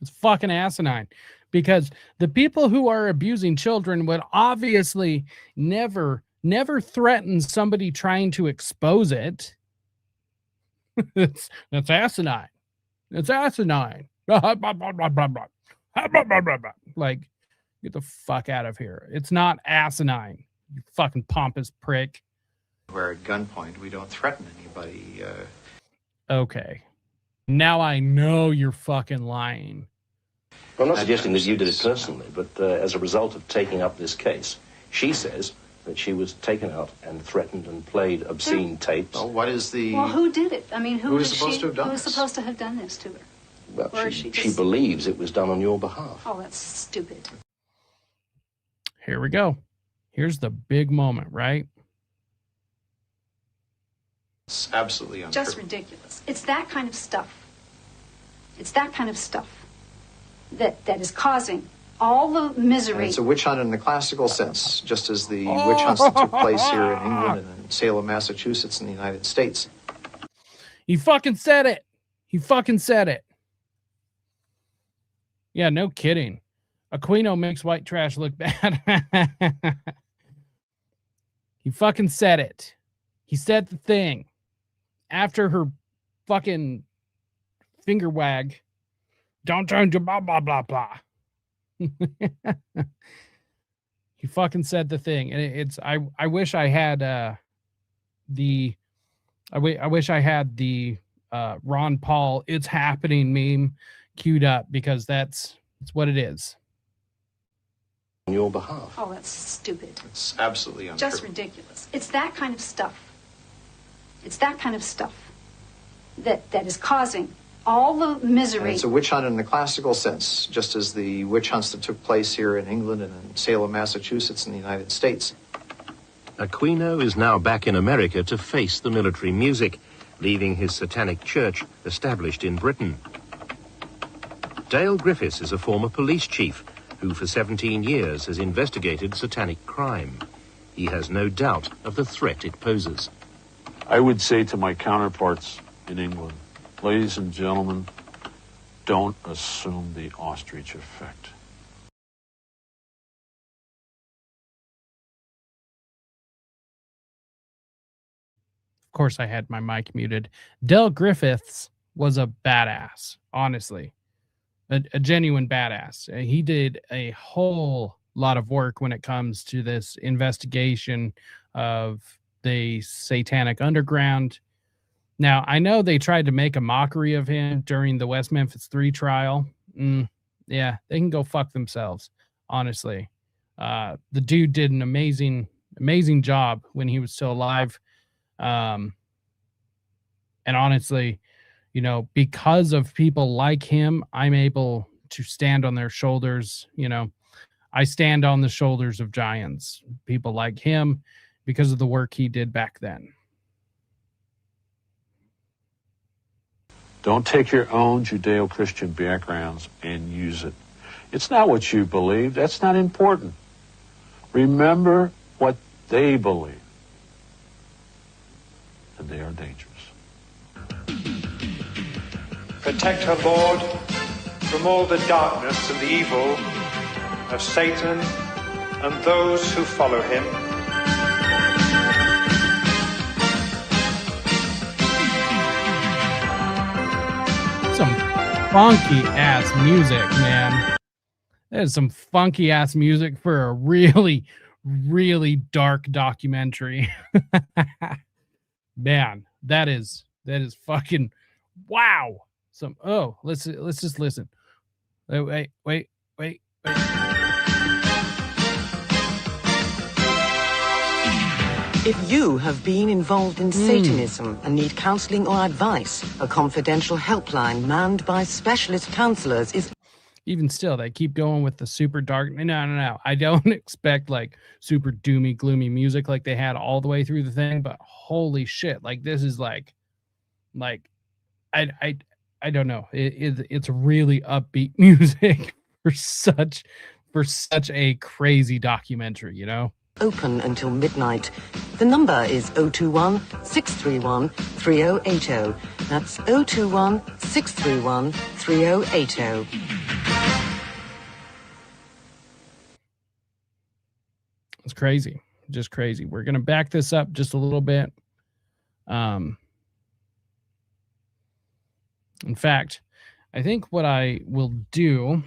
It's fucking asinine. Because the people who are abusing children would obviously never threaten somebody trying to expose it. That's asinine. It's asinine. Like, get the fuck out of here. It's not asinine, you fucking pompous prick. Where at gunpoint, we don't threaten anybody. Okay. Now I know you're fucking lying. Well, I'm not suggesting that you did it personally, but as a result of taking up this case, she says that she was taken out and threatened and played obscene tapes. Well, what is the... Well, who did it? I mean, who is supposed to have done Who was this? supposed to have done this to her? Well, Or she just... believes it was done on your behalf. Oh, that's stupid. Here we go. Here's the big moment, right? It's absolutely untrue. Just ridiculous. It's that kind of stuff. It's that kind of stuff that is causing all the misery. And it's a witch hunt in the classical sense, just as the witch hunts that took place here in England and in Salem, Massachusetts in the United States. He fucking said it. He fucking said it. Yeah, no kidding. Aquino makes white trash look bad. He fucking said it. He said the thing. After her fucking finger wag. Don't turn to blah, blah, blah, blah. He fucking said the thing. And I wish I had I wish I had the Ron Paul "It's Happening" meme queued up, because it's what it is. On your behalf. Oh, that's stupid. It's absolutely untrue. Just ridiculous. It's that kind of stuff. It's that kind of stuff that is causing all the misery. And it's a witch hunt in the classical sense, just as the witch hunts that took place here in England and in Salem, Massachusetts in the United States. Aquino is now back in America to face the military music, leaving his satanic church established in Britain. Dale Griffiths is a former police chief who for 17 years has investigated satanic crime. He has no doubt of the threat it poses. I would say to my counterparts in England, ladies and gentlemen, don't assume the ostrich effect. Of course, I had my mic muted. Dale Griffiths was a badass, honestly. A genuine badass. He did a whole lot of work when it comes to this investigation of the Satanic Underground. Now, I know they tried to make a mockery of him during the West Memphis 3 trial. Yeah, they can go fuck themselves, honestly. The dude did an amazing job when he was still alive. And honestly, you know, because of people like him, I'm able to stand on their shoulders. You know, I stand on the shoulders of giants, people like him, because of the work he did back then. Don't take your own Judeo-Christian backgrounds and use it. It's not what you believe. That's not important. Remember what they believe. And they are dangerous. Protect her, Lord, from all the darkness and the evil of Satan and those who follow him. Some funky ass music, man. That is some funky ass music for a really, really dark documentary. Man, that is fucking wow. Let's just listen. Wait. If you have been involved in Satanism and need counseling or advice, a confidential helpline manned by specialist counselors is... Even still, they keep going with the super dark. No. I don't expect like super doomy, gloomy music like they had all the way through the thing, but holy shit, like this is like I don't know. It's really upbeat music for such for such a crazy documentary, you know? Open until midnight. The number is 021-631-3080. That's 021-631-3080. It's crazy. Just crazy. We're going to back this up just a little bit. In fact, I think what I will do,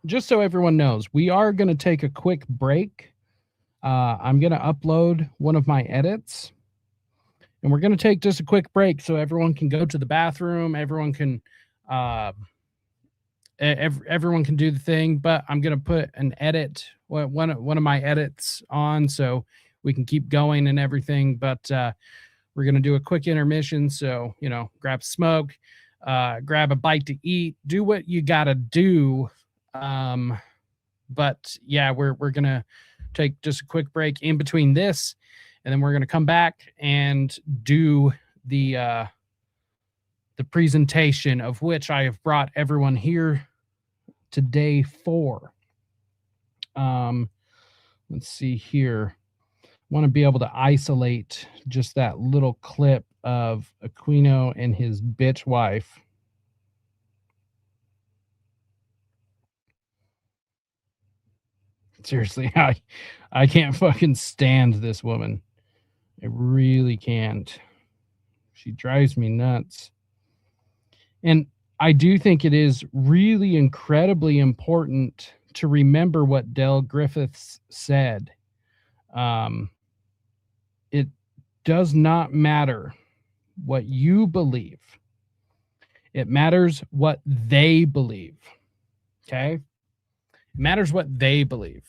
just so everyone knows, we are going to take a quick break. I'm going to upload one of my edits, and we're going to take just a quick break so everyone can go to the bathroom. Everyone can, everyone can do the thing, but I'm going to put an edit, one of my edits on so we can keep going and everything. But we're going to do a quick intermission. So, you know, grab smoke, grab a bite to eat, do what you got to do. But yeah, we're going to take just a quick break in between this, and then we're going to come back and do the presentation, of which I have brought everyone here today for. Let's see here. I want to be able to isolate just that little clip of Aquino and his bitch wife. Seriously, I can't fucking stand this woman. I really can't. She drives me nuts. And I do think it is really incredibly important to remember what Del Griffiths said. It does not matter what you believe. It matters what they believe. Okay? It matters what they believe.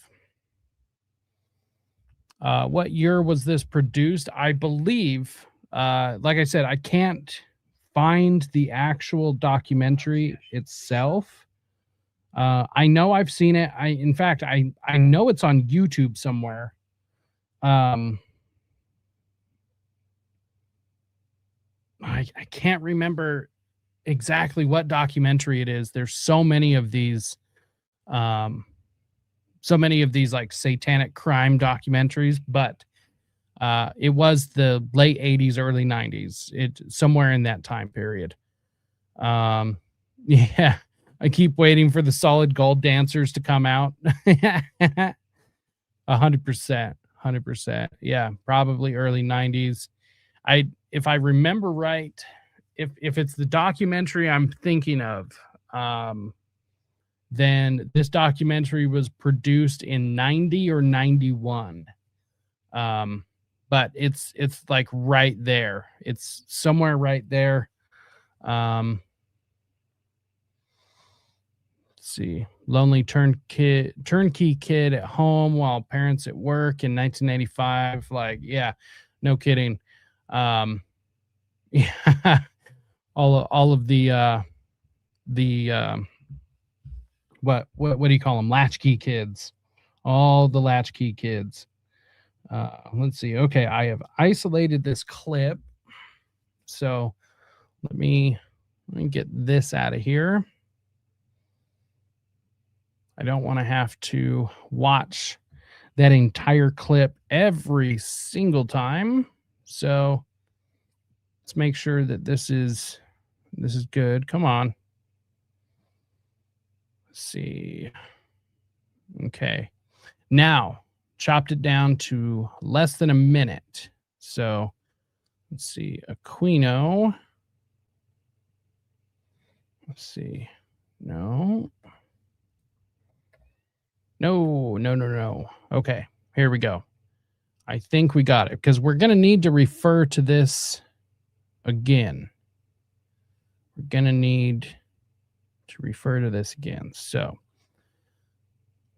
What year was this produced? I believe, like I said, I can't find the actual documentary itself. I know I've seen it. In fact, I know it's on YouTube somewhere. I can't remember exactly what documentary it is. There's so many of these like satanic crime documentaries, but it was the late 80s, early 90s. It somewhere in that time period. Yeah, I keep waiting for the Solid Gold Dancers to come out. 100%. Yeah, probably early 90s. If I remember right, if it's the documentary I'm thinking of, then this documentary was produced in 90 or 91. But it's like right there. It's somewhere right there. Let's see. Lonely turnkey kid at home while parents at work in 1985. Like, yeah, no kidding. Yeah, all of the what do you call them? Latchkey kids. All the latchkey kids. Let's see. Okay, I have isolated this clip. So let me get this out of here. I don't want to have to watch that entire clip every single time. So let's make sure that this is good. Come on. Let's see. Okay. Now, chopped it down to less than a minute. So let's see. Aquino. Let's see. No. Okay, here we go. I think we got it, because we're going to need to refer to this again. We're going to need to refer to this again. So,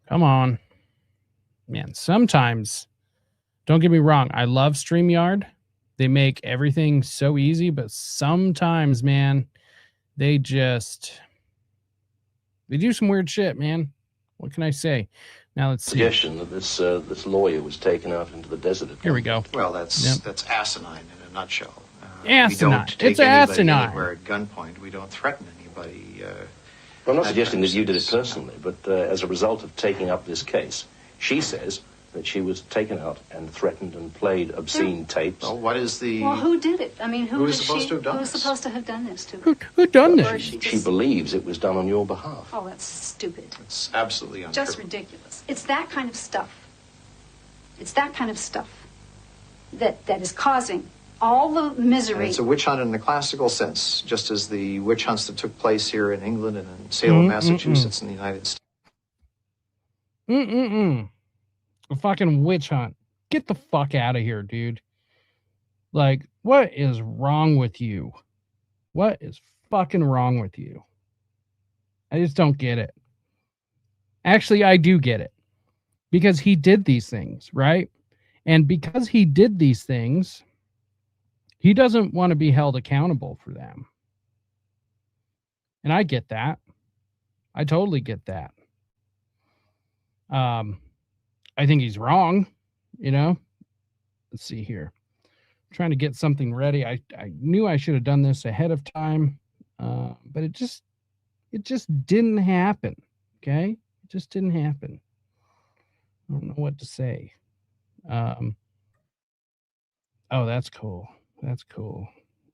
come on. Man, sometimes, don't get me wrong, I love StreamYard. They make everything so easy, but sometimes, man, they do some weird shit, man. What can I say? Now let's see. Suggestion that this lawyer was taken out into the desert. Here we go. Well, that's asinine in a nutshell. Asinine. We don't take it's anybody asinine. anywhere at gunpoint. We don't threaten anybody Well, I'm not suggesting that you did it personally, but as a result of taking up this case, she says that she was taken out and threatened and played obscene tapes. Well, what is the... Well, who did it? I mean, who is supposed to have done Who's this? supposed to have done this to her? Who done Or this? She believes it was done on your behalf. Oh, that's stupid. It's absolutely untrue. Just ridiculous. It's that kind of stuff. It's that kind of stuff that is causing all the misery. And it's a witch hunt in the classical sense, just as the witch hunts that took place here in England and in Salem, Massachusetts, in the United States. A fucking witch hunt. Get the fuck out of here, dude. Like, what is wrong with you? What is fucking wrong with you? I just don't get it. Actually, I do get it. Because he did these things, right? And because he did these things, he doesn't want to be held accountable for them. And I get that. I totally get that. I think he's wrong, you know. Let's see here. I'm trying to get something ready. I knew I should have done this ahead of time, but it just didn't happen. Okay, it just didn't happen. I don't know what to say. Oh, that's cool. That's cool.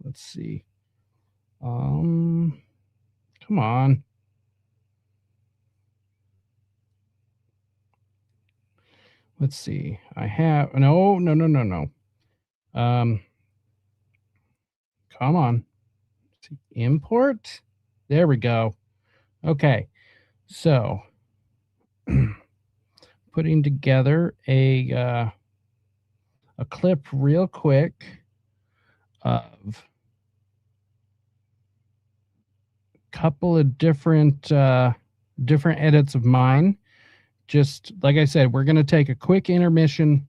Let's see. Come on. Let's see. I have no. Come on. Import. There we go. Okay. So putting together a clip real quick of a couple of different edits of mine. Just like I said, we're going to take a quick intermission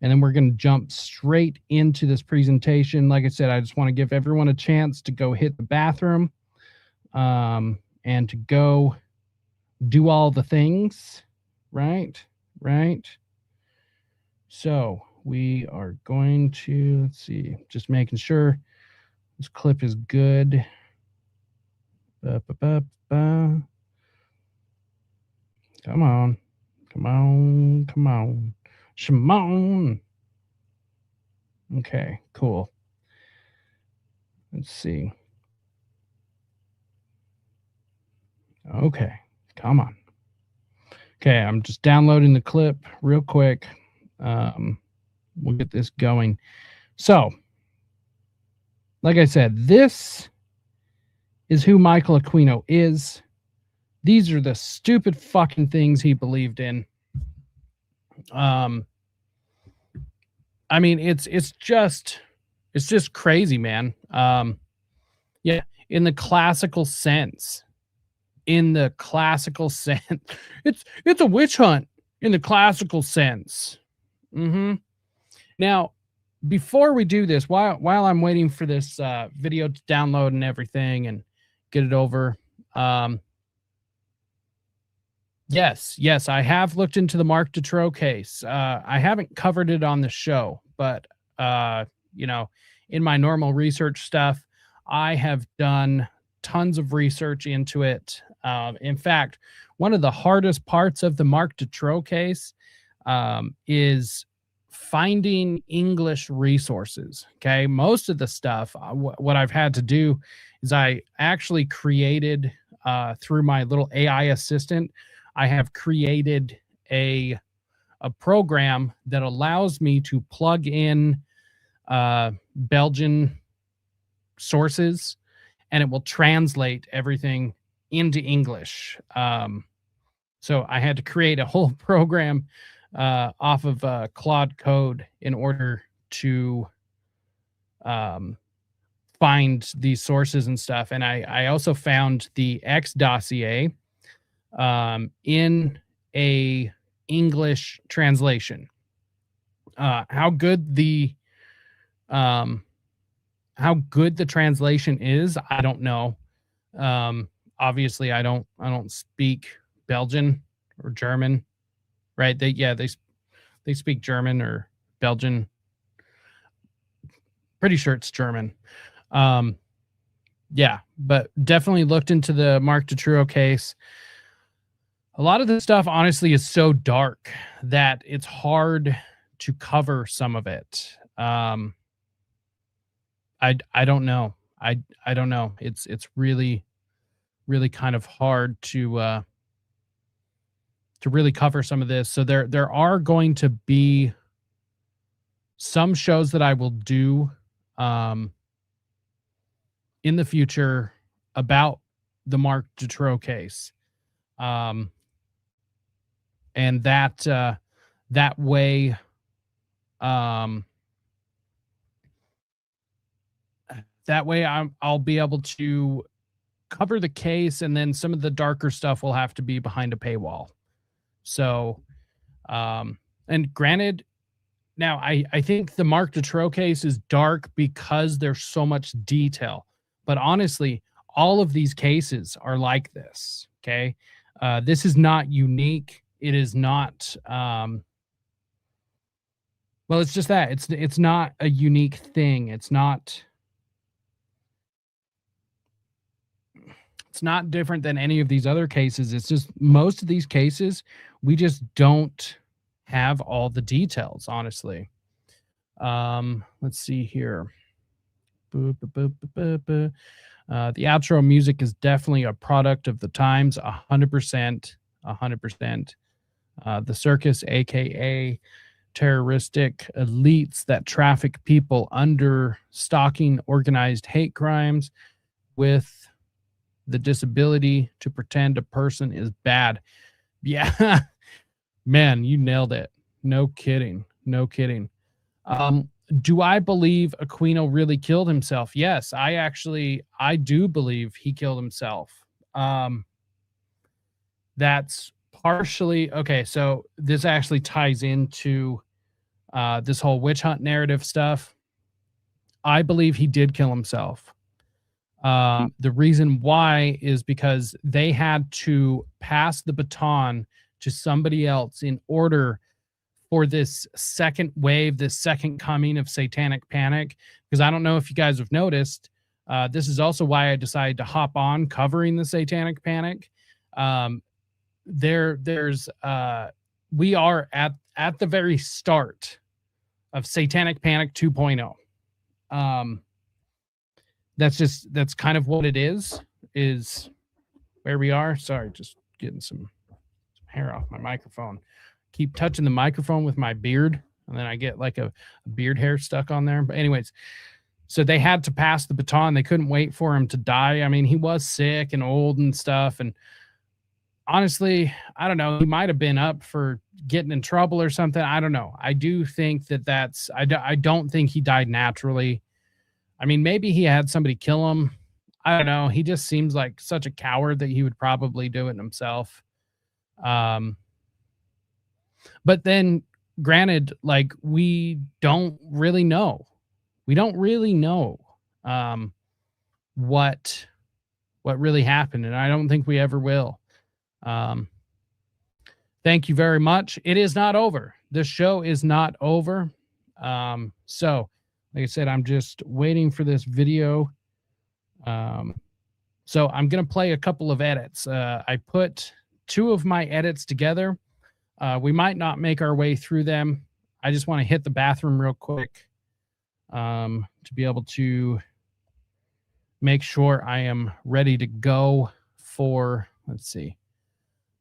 and then we're going to jump straight into this presentation. Like I said, I just want to give everyone a chance to go hit the bathroom and to go do all the things. Right. So we are going to, let's see, just making sure this clip is good. Come on. Shimon. Okay, cool. Let's see. Okay, come on. Okay, I'm just downloading the clip real quick. We'll get this going. So, like I said, this is who Michael Aquino is. These are the stupid fucking things he believed in. I mean, it's just crazy, man. Yeah, in the classical sense. It's a witch hunt in the classical sense. Now, before we do this, while I'm waiting for this video to download and everything and get it over, yes, I have looked into the Mark Dutroux case. I haven't covered it on the show, but you know, in my normal research stuff, I have done tons of research into it. In fact, one of the hardest parts of the Mark Dutroux case is finding English resources. Okay, most of the stuff, what I've had to do is I actually created through my little AI assistant, I have created a program that allows me to plug in Belgian sources, and it will translate everything into English. So I had to create a whole program off of Claude Code in order to find these sources and stuff. And I also found the X dossier in a English translation. How good the translation is, I don't know. Obviously I don't speak Belgian or German, right? They speak German or Belgian. Pretty sure it's German. yeah, but definitely looked into the Mark DeTruo case. A lot of this stuff, honestly, is so dark that it's hard to cover some of it. I don't know. I don't know. It's really kind of hard to really cover some of this. So there are going to be some shows that I will do in the future about the Mark DeTruo case. And that way, I'll be able to cover the case, and then some of the darker stuff will have to be behind a paywall. So, and granted, now I think the Mark DeTruo case is dark because there's so much detail, but honestly, all of these cases are like this. Okay. This is not unique. It is not, well, it's just that it's not a unique thing. It's not different than any of these other cases. It's just most of these cases, we just don't have all the details, honestly. Let's see here. The outro music is definitely a product of the times, 100%. The circus, aka terroristic elites that traffic people under stalking organized hate crimes with the disability to pretend a person is bad. Yeah. Man, you nailed it. No kidding. Do I believe Aquino really killed himself? Yes, I do believe he killed himself. That's partially okay. So this actually ties into this whole witch hunt narrative stuff. I believe he did kill himself. The reason why is because they had to pass the baton to somebody else in order for this second wave, this second coming of Satanic Panic. Because I don't know if you guys have noticed, this is also why I decided to hop on covering the Satanic Panic. We are at the very start of Satanic Panic 2.0. That's kind of what it is where we are. Sorry, just getting some hair off my microphone. Keep touching the microphone with my beard, and then I get like a beard hair stuck on there. But anyways, so they had to pass the baton. They couldn't wait for him to die. I mean, he was sick and old and stuff. And honestly, I don't know. He might have been up for getting in trouble or something. I don't know. I do think I don't think he died naturally. I mean, maybe he had somebody kill him. I don't know. He just seems like such a coward that he would probably do it himself. But then granted, like we don't really know. What really happened. And I don't think we ever will. Thank you very much. It is not over. This show is not over. So like I said, I'm just waiting for this video. So I'm going to play a couple of edits. I put 2 of my edits together. We might not make our way through them. I just want to hit the bathroom real quick to be able to make sure I am ready to go for, let's see.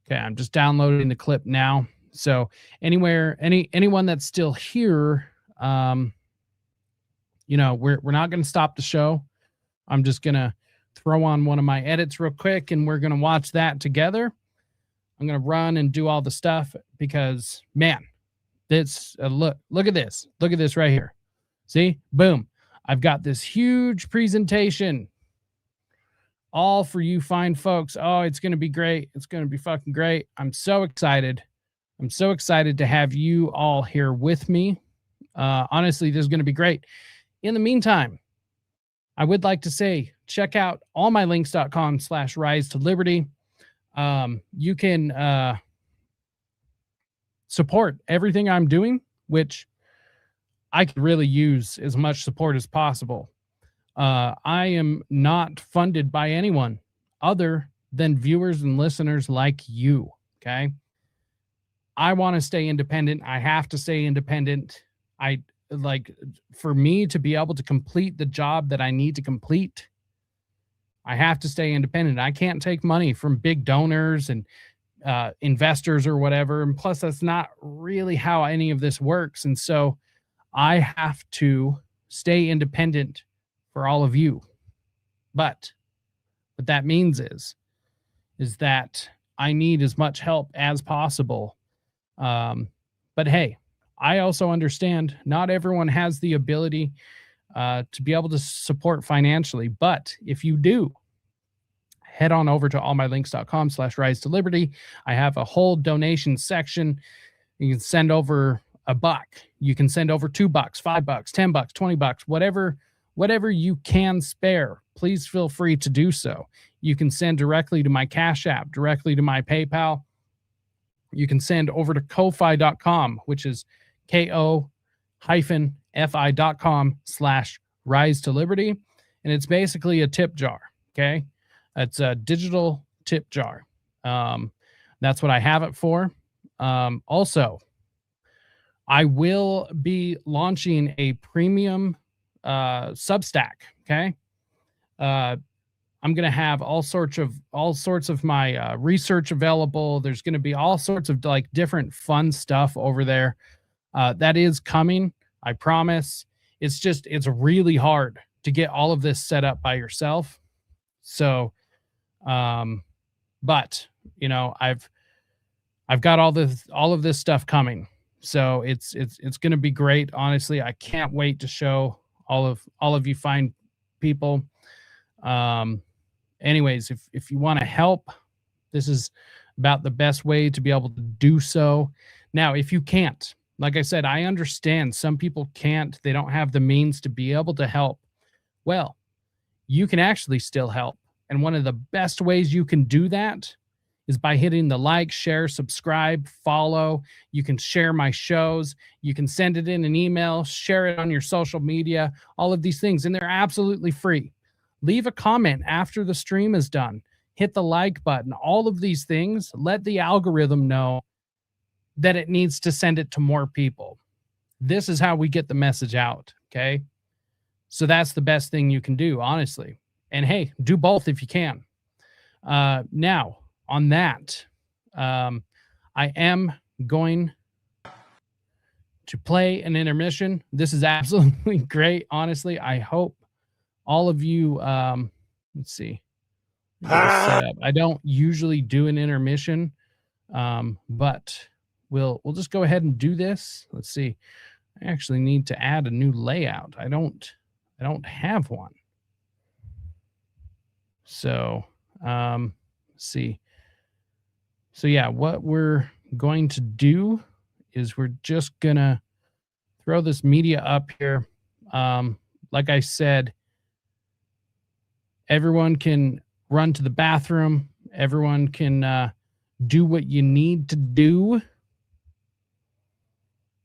Okay, I'm just downloading the clip now. So anyone that's still here, we're not going to stop the show. I'm just going to throw on one of my edits real quick, and we're going to watch that together. I'm going to run and do all the stuff because, man, this look at this. Look at this right here. See? Boom. I've got this huge presentation all for you fine folks. Oh, it's going to be great. It's going to be fucking great. I'm so excited. I'm so excited to have you all here with me. Honestly, this is going to be great. In the meantime, I would like to say, check out allmylinks.com/rise to liberty. You can support everything I'm doing, which I could really use as much support as possible. I am not funded by anyone other than viewers and listeners like you. Okay. I want to stay independent. I have to stay independent. For me to be able to complete the job that I need to complete, I have to stay independent. I can't take money from big donors and investors or whatever. And plus, that's not really how any of this works. And so I have to stay independent for all of you. But what that means is that I need as much help as possible. But hey, I also understand not everyone has the ability to be able to support financially. But if you do, head on over to allmylinks.com/rise to liberty. I have a whole donation section. You can send over $1. You can send over $2, $5, $10, $20, whatever you can spare. Please feel free to do so. You can send directly to my Cash App, directly to my PayPal. You can send over to ko-fi.com, which is ko-fi.com/rise to liberty. And it's basically a tip jar. Okay. It's a digital tip jar. That's what I have it for. Also, I will be launching a premium Substack. Okay. I'm going to have all sorts of my research available. There's going to be all sorts of like different fun stuff over there. That is coming. I promise. It's really hard to get all of this set up by yourself. So, but you know, I've got all of this stuff coming. So it's going to be great. Honestly, I can't wait to show all of you fine people. Anyways, if you want to help, this is about the best way to be able to do so. Now, if you can't, like I said, I understand some people can't, they don't have the means to be able to help. Well, you can actually still help. And one of the best ways you can do that is by hitting the like, share, subscribe, follow. You can share my shows. You can send it in an email, share it on your social media, all of these things. And they're absolutely free. Leave a comment after the stream is done. Hit the like button. All of these things, let the algorithm know that it needs to send it to more people. This is how we get the message out, okay? So that's the best thing you can do, honestly. And hey, do both if you can. Now, on that, I am going to play an intermission. This is absolutely great, honestly. I hope all of you, let's see. I don't usually do an intermission, but we'll just go ahead and do this. Let's see. I actually need to add a new layout. I don't have one. So, let's see. So yeah, what we're going to do is we're just gonna throw this media up here. Like I said, everyone can run to the bathroom. Everyone can do what you need to do.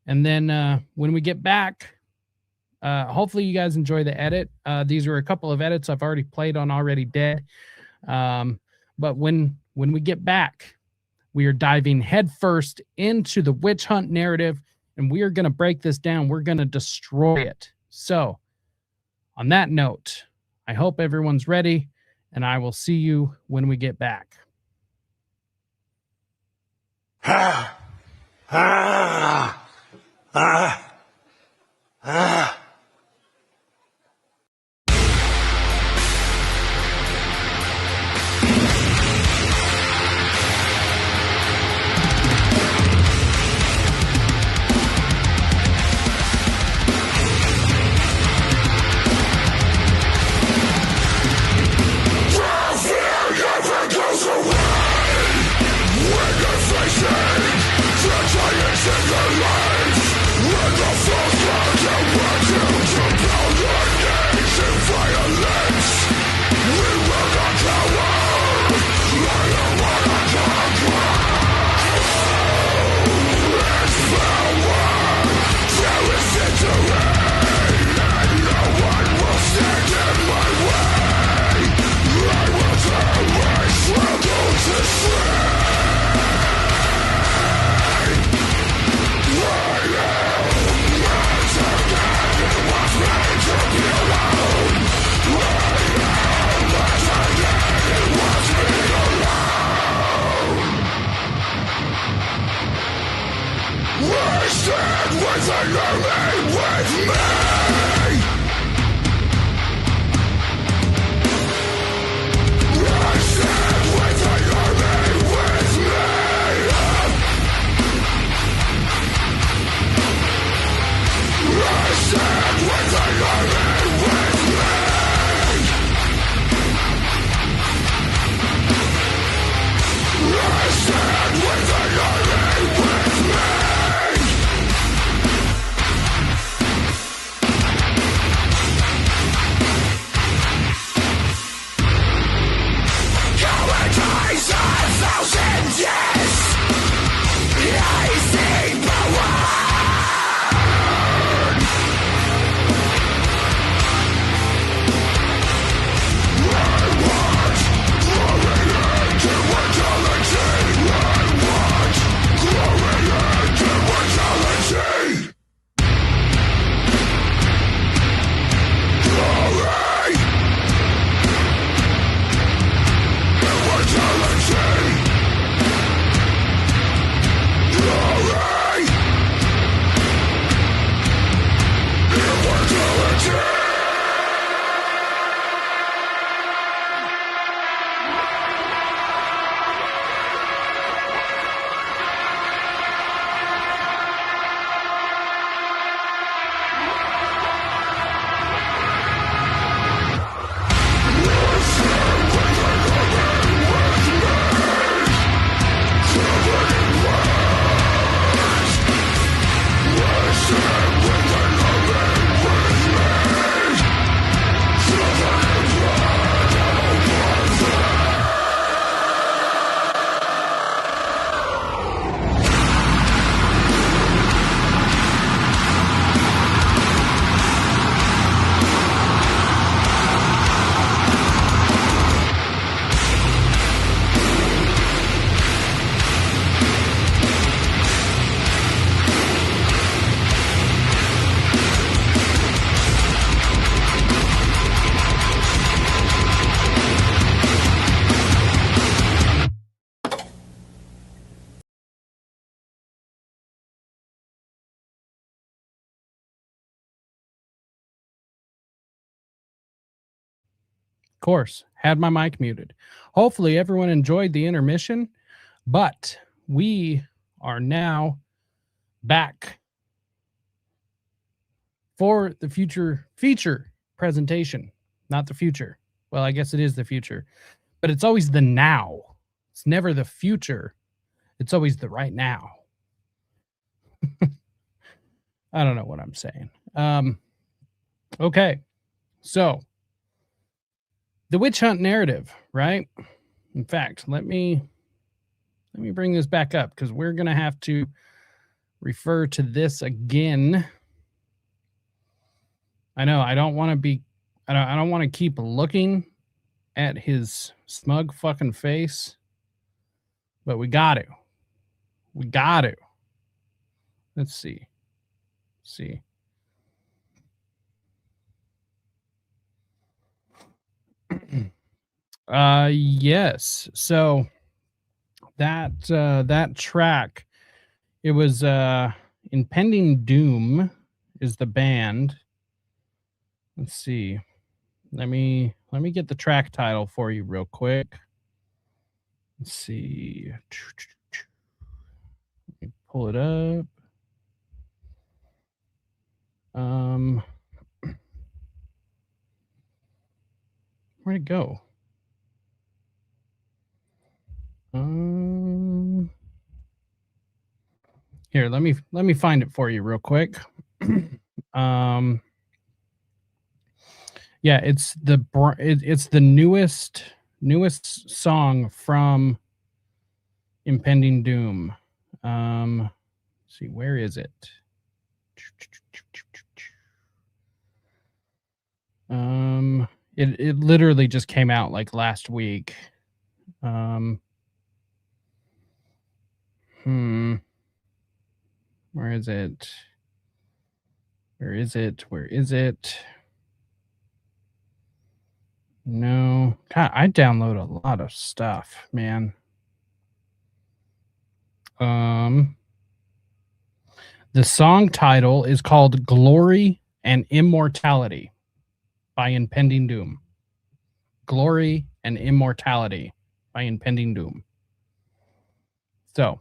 And then when we get back, hopefully you guys enjoy the edit. These are a couple of edits I've already played on Already Dead. But when we get back, we are diving headfirst into the witch hunt narrative, and we are going to break this down. We're going to destroy it. So on that note, I hope everyone's ready, and I will see you when we get back. There is victory, and no one will stand in Course, had my mic muted. Hopefully everyone enjoyed the intermission, but we are now back for the future feature presentation. Not the future. Well, I guess it is the future, but it's always the now. It's never the future. It's always the right now. I don't know what I'm saying. Okay. So the witch hunt narrative, right? In fact, let me bring this back up because we're going to have to refer to this again. I know I don't want to keep looking at his smug fucking face, but we got to. We got to. Let's see. Yes. So that track, it was Impending Doom is the band. Let's see. Let me get the track title for you real quick. Let's see. Let me pull it up. Where'd it go? Here, let me find it for you real quick. Yeah, it's the newest song from Impending Doom. Let's see, where is it? It literally just came out like last week. Where is it? Where is it? No. God, I download a lot of stuff, man. The song title is called Glory and Immortality by Impending Doom. Glory and Immortality by Impending Doom. So,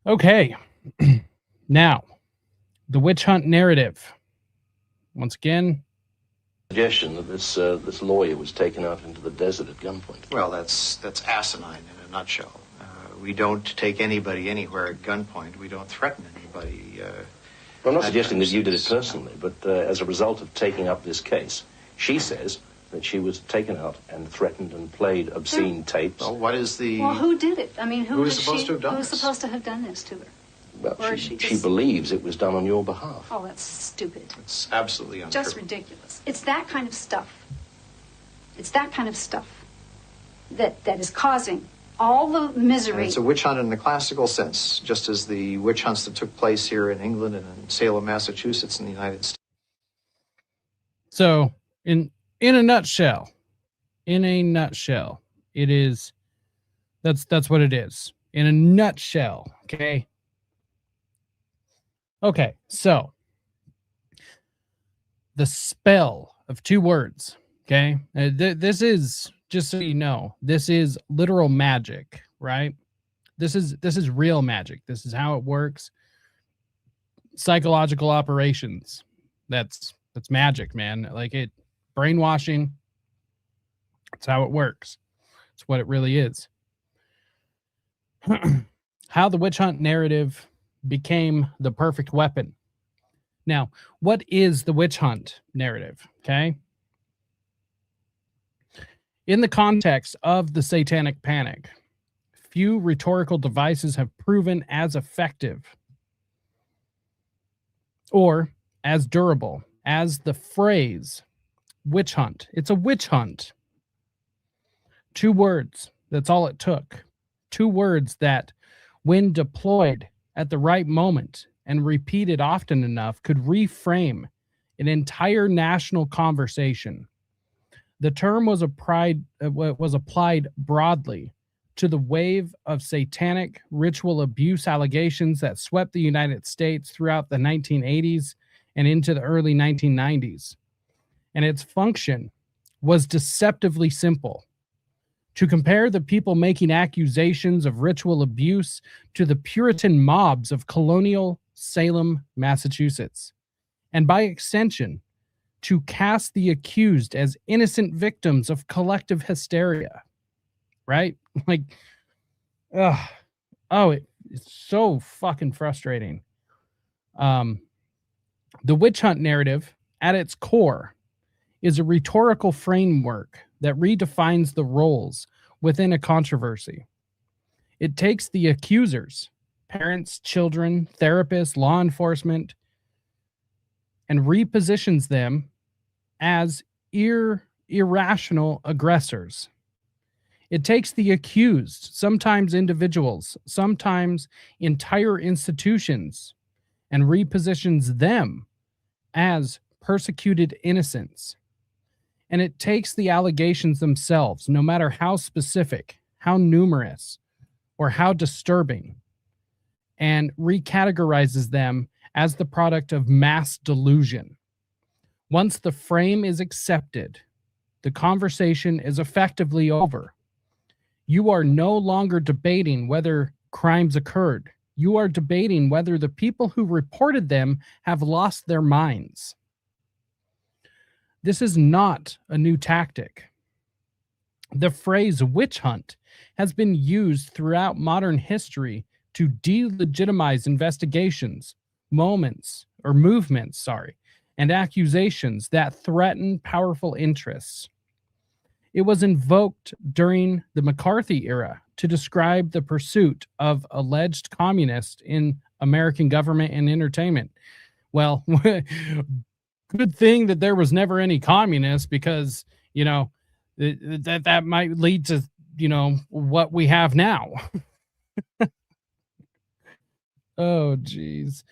okay. Now, the witch hunt narrative. Once again, suggestion that this lawyer was taken out into the desert at gunpoint. Well, that's asinine in a nutshell. We don't take anybody anywhere at gunpoint. We don't threaten anybody. I'm not suggesting that you did it personally, but as a result of taking up this case, she says that she was taken out and threatened and played obscene tapes. Well, what is the... Well, who did it? I mean, who is supposed to have done Who's this? supposed to have done this to her? Well, Or she just... believes it was done on your behalf. Oh, that's stupid. It's absolutely untrue. Just ridiculous. It's that kind of stuff. It's that kind of stuff that is causing all the misery. And it's a witch hunt in the classical sense, just as the witch hunts that took place here in England and in Salem, Massachusetts in the United States. So, in a nutshell, it is, that's what it is. In a nutshell, okay? Okay, so, the spell of 2 words, okay? This is, just so you know, this is literal magic, right? This is real magic. This is how it works. Psychological operations. That's magic, man. Like it, brainwashing. That's how it works. It's what it really is. How the witch hunt narrative became the perfect weapon. Now, what is the witch hunt narrative? Okay. In the context of the Satanic Panic, few rhetorical devices have proven as effective or as durable as the phrase witch hunt. It's a witch hunt. 2 words. That's all it took. 2 words that, when deployed at the right moment and repeated often enough, could reframe an entire national conversation. The term was applied broadly to the wave of satanic ritual abuse allegations that swept the United States throughout the 1980s and into the early 1990s. And its function was deceptively simple: to compare the people making accusations of ritual abuse to the Puritan mobs of colonial Salem, Massachusetts, and by extension, to cast the accused as innocent victims of collective hysteria. Right? Like, it's so fucking frustrating. The witch hunt narrative, at its core, is a rhetorical framework that redefines the roles within a controversy. It takes the accusers, parents, children, therapists, law enforcement, and repositions them as irrational aggressors. It takes the accused, sometimes individuals, sometimes entire institutions, and repositions them as persecuted innocents. And it takes the allegations themselves, no matter how specific, how numerous, or how disturbing, and recategorizes them as the product of mass delusion. Once the frame is accepted, the conversation is effectively over. You are no longer debating whether crimes occurred. You are debating whether the people who reported them have lost their minds. This is not a new tactic. The phrase witch hunt has been used throughout modern history to delegitimize investigations, movements, and accusations that threaten powerful interests. It was invoked during the McCarthy era to describe the pursuit of alleged communists in American government and entertainment. Well, good thing that there was never any communists, because, you know, that might lead to, you know, what we have now. Oh, geez.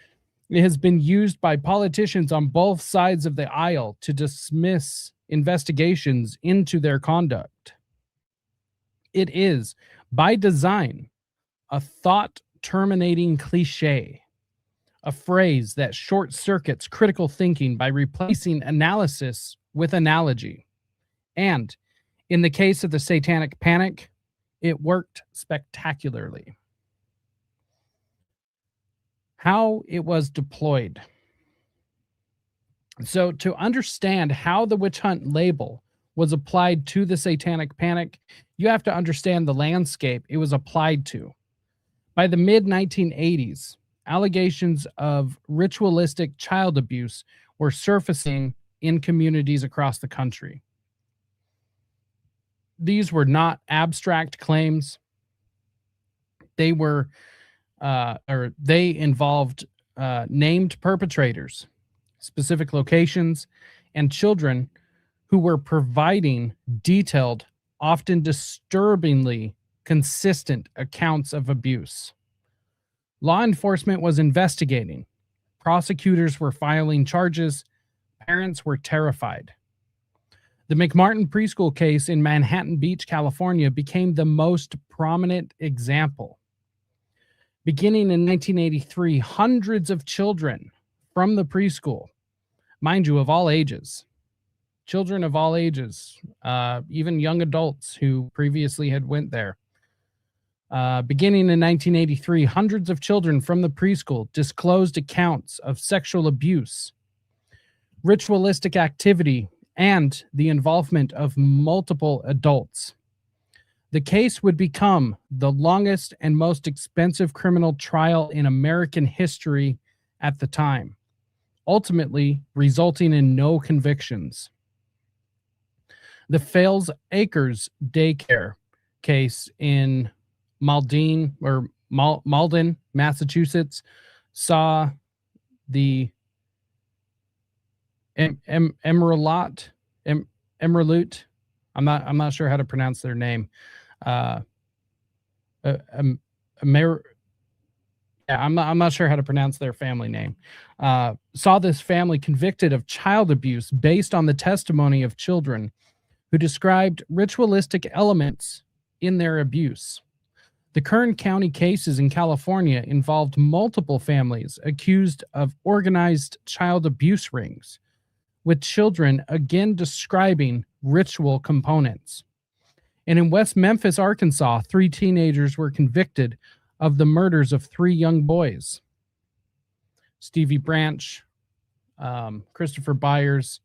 It has been used by politicians on both sides of the aisle to dismiss investigations into their conduct. It is, by design, a thought-terminating cliche, a phrase that short-circuits critical thinking by replacing analysis with analogy. And, in the case of the Satanic Panic, it worked spectacularly. How it was deployed. So, to understand how the witch hunt label was applied to the Satanic Panic, you have to understand the landscape it was applied to. By the mid-1980s, allegations of ritualistic child abuse were surfacing in communities across the country. these were not abstract claims. They were, or they involved named perpetrators, specific locations, and children who were providing detailed, often disturbingly consistent accounts of abuse. Law enforcement was investigating. Prosecutors were filing charges. Parents were terrified. The McMartin preschool case in Manhattan Beach, California, became the most prominent example. Beginning in 1983, hundreds of children from the preschool, mind you, of all ages, children of all ages, even young adults who previously had went there. Beginning in 1983, hundreds of children from the preschool disclosed accounts of sexual abuse, ritualistic activity, and the involvement of multiple adults. The case would become the longest and most expensive criminal trial in American history at the time, ultimately resulting in no convictions. The Fales Acres daycare case in Malden, Massachusetts, saw the Emeralute. I'm not sure how to pronounce their name. I'm not sure how to pronounce their family name. Saw this family convicted of child abuse based on the testimony of children who described ritualistic elements in their abuse. The Kern County cases in California involved multiple families accused of organized child abuse rings, with children again describing ritual components. And in West Memphis, Arkansas, 3 teenagers were convicted of the murders of 3 young boys. Stevie Branch, Christopher Byers,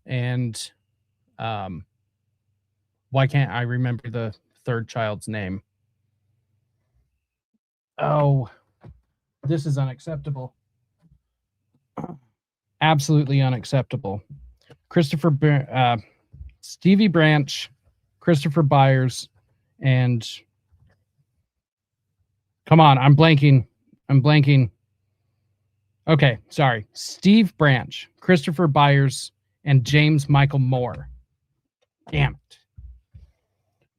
and why can't I remember the third child's name? Oh, this is unacceptable. Absolutely unacceptable. Stevie Branch, Christopher Byers, and come on, I'm blanking. Okay, sorry. Steve Branch, Christopher Byers, and James Michael Moore. Damn it.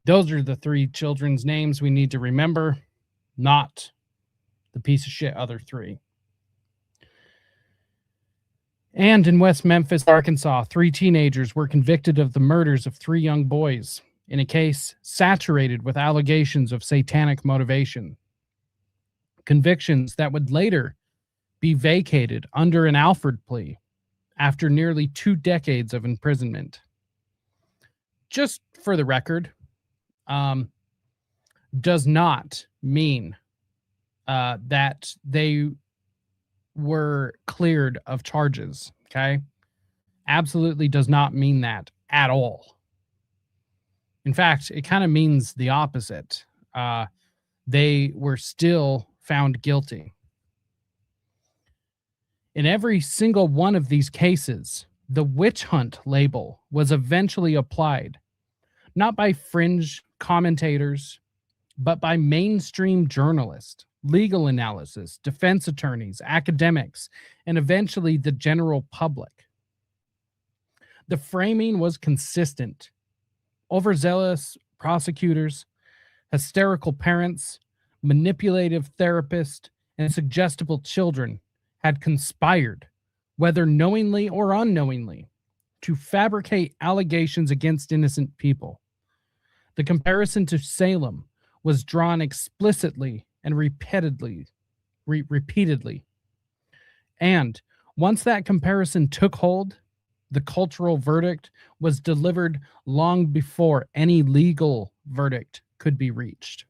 Those are the 3 children's names we need to remember, not the piece of shit other 3. And in West Memphis, Arkansas, 3 teenagers were convicted of the murders of 3 young boys in a case saturated with allegations of satanic motivation. Convictions that would later be vacated under an Alford plea after nearly 2 decades of imprisonment. Just for the record, does not mean that they were cleared of charges, okay? Absolutely does not mean that at all. In fact, it kind of means the opposite. They were still found guilty. In every single one of these cases, the witch hunt label was eventually applied, not by fringe commentators, but by mainstream journalists, legal analysis, defense attorneys, academics, and eventually the general public. The framing was consistent. Overzealous prosecutors, hysterical parents, manipulative therapists, and suggestible children had conspired, whether knowingly or unknowingly, to fabricate allegations against innocent people. The comparison to Salem was drawn explicitly and repeatedly. And once that comparison took hold, the cultural verdict was delivered long before any legal verdict could be reached.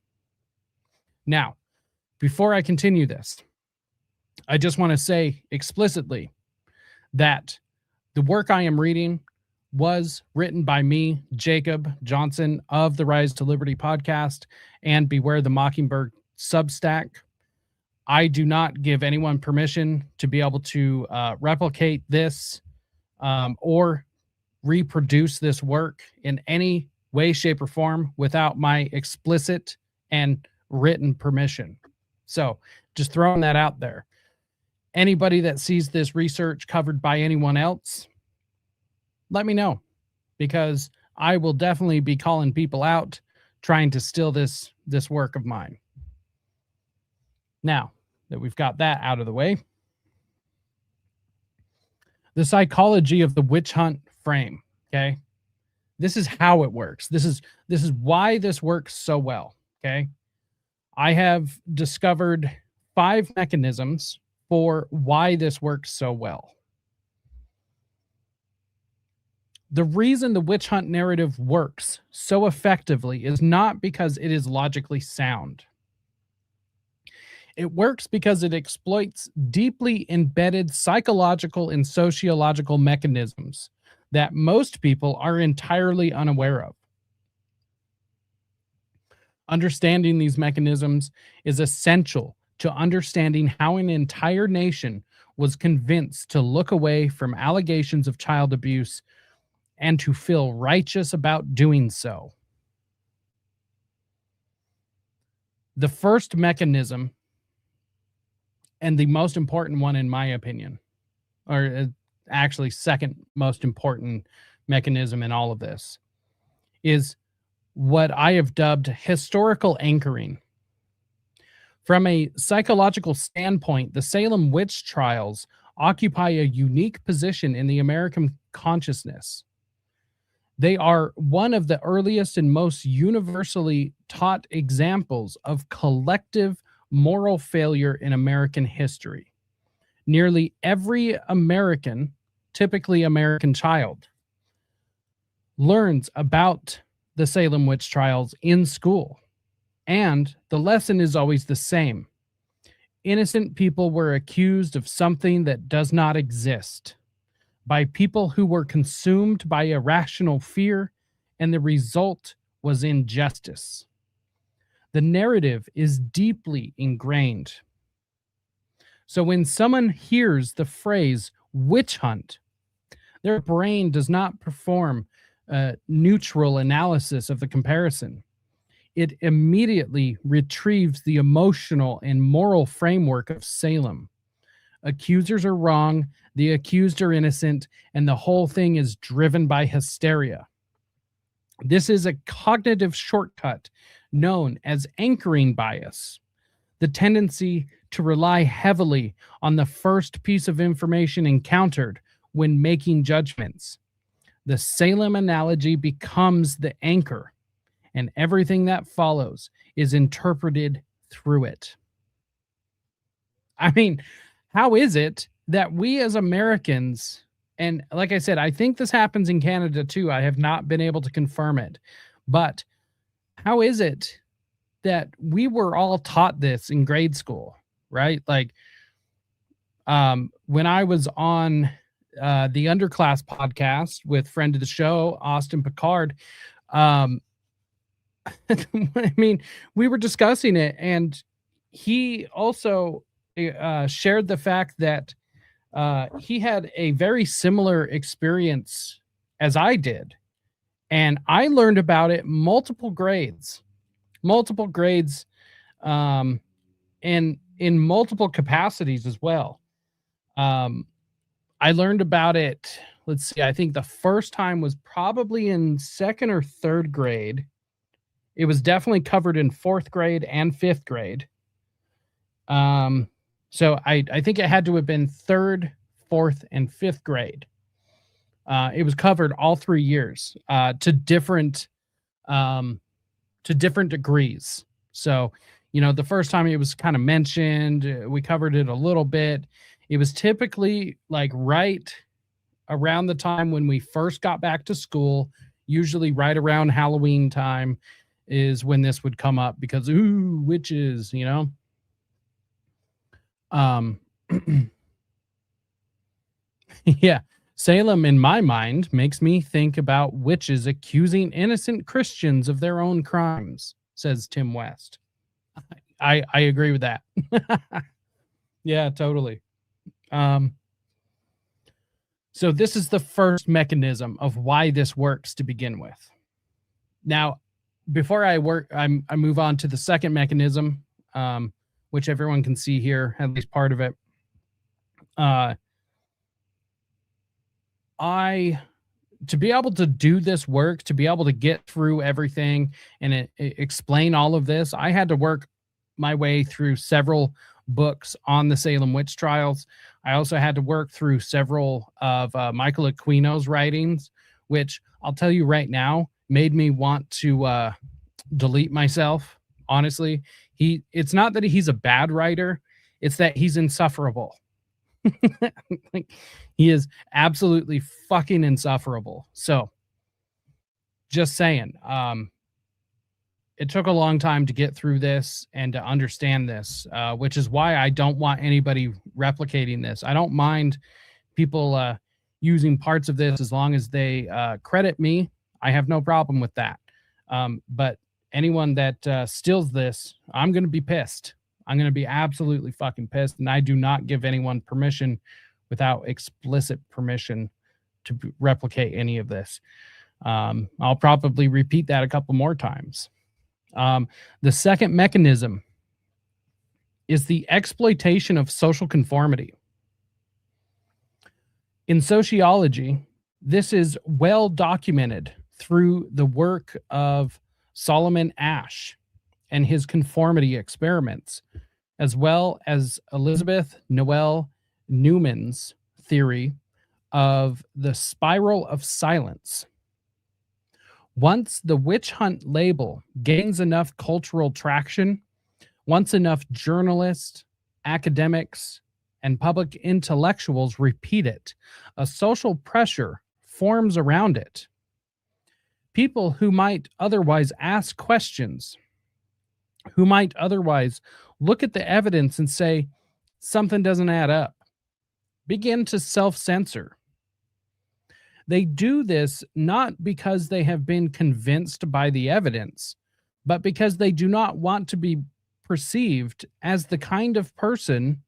Now, before I continue this, I just want to say explicitly that the work I am reading was written by me, Jacob Johnson of the Rise to Liberty podcast and Beware the Mockingbird Substack. I do not give anyone permission to be able to replicate this or reproduce this work in any way, shape, or form without my explicit and written permission. So just throwing that out there. Anybody that sees this research covered by anyone else, let me know, because I will definitely be calling people out trying to steal this work of mine. Now that we've got that out of the way, the psychology of the witch hunt frame, okay? This is how it works. This is why this works so well, okay? I have discovered 5 mechanisms for why this works so well. The reason the witch hunt narrative works so effectively is not because it is logically sound. It works because it exploits deeply embedded psychological and sociological mechanisms that most people are entirely unaware of. Understanding these mechanisms is essential to understanding how an entire nation was convinced to look away from allegations of child abuse and to feel righteous about doing so. The first mechanism, and the most important one in my opinion, or actually second most important mechanism in all of this, is what I have dubbed historical anchoring. From a psychological standpoint, the Salem witch trials occupy a unique position in the American consciousness. They are one of the earliest and most universally taught examples of collective moral failure in American history. Nearly every American, typically American child, learns about the Salem witch trials in school, and the lesson is always the same. Innocent people were accused of something that does not exist by people who were consumed by irrational fear, and the result was injustice. The narrative is deeply ingrained. So when someone hears the phrase witch hunt, their brain does not perform a neutral analysis of the comparison. It immediately retrieves the emotional and moral framework of Salem. Accusers are wrong, the accused are innocent, and the whole thing is driven by hysteria. This is a cognitive shortcut known as anchoring bias, the tendency to rely heavily on the first piece of information encountered when making judgments. The Salem analogy becomes the anchor, and everything that follows is interpreted through it. I mean, how is it that we as Americans, and like I said, I think this happens in Canada too. I have not been able to confirm it, but how is it that we were all taught this in grade school, right? Like, when I was on the Underclass podcast with friend of the show, Austin Picard, I mean, we were discussing it, and he also shared the fact that he had a very similar experience as I did. And I learned about it multiple grades, and in multiple capacities as well. I learned about it, let's see, I think the first time was probably in 2nd or 3rd grade. It was definitely covered in 4th grade and 5th grade. So I think it had to have been 3rd, 4th, and 5th grade. It was covered all 3 years to different degrees. So, you know, the first time it was kind of mentioned, we covered it a little bit. It was typically like right around the time when we first got back to school, usually right around Halloween time is when this would come up because, ooh, witches, you know? Yeah. Salem, in my mind, makes me think about witches accusing innocent Christians of their own crimes, says Tim West. I agree with that. Yeah, totally. So this is the first mechanism of why this works to begin with. Now, before I move on to the second mechanism, which everyone can see here, at least part of it. To be able to do this work, to be able to get through everything and explain all of this, I had to work my way through several books on the Salem witch trials. I also had to work through several of Michael Aquino's writings, which I'll tell you right now made me want to delete myself. Honestly, it's not that he's a bad writer, it's that he's insufferable. Like, he is absolutely fucking insufferable. So just saying, it took a long time to get through this and to understand this, which is why I don't want anybody replicating this. I don't mind people using parts of this as long as they credit me. I have no problem with that. But anyone that steals this, I'm going to be pissed. I'm going to be absolutely fucking pissed. And I do not give anyone permission without explicit permission to replicate any of this. I'll probably repeat that a couple more times. The second mechanism is the exploitation of social conformity. In sociology, this is well documented through the work of Solomon Asch and his conformity experiments, as well as Elizabeth Noel Newman's theory of the spiral of silence. Once the witch hunt label gains enough cultural traction, once enough journalists, academics, and public intellectuals repeat it, a social pressure forms around it. People who might otherwise ask questions, who might otherwise look at the evidence and say, something doesn't add up, begin to self-censor. They do this not because they have been convinced by the evidence, but because they do not want to be perceived as the kind of person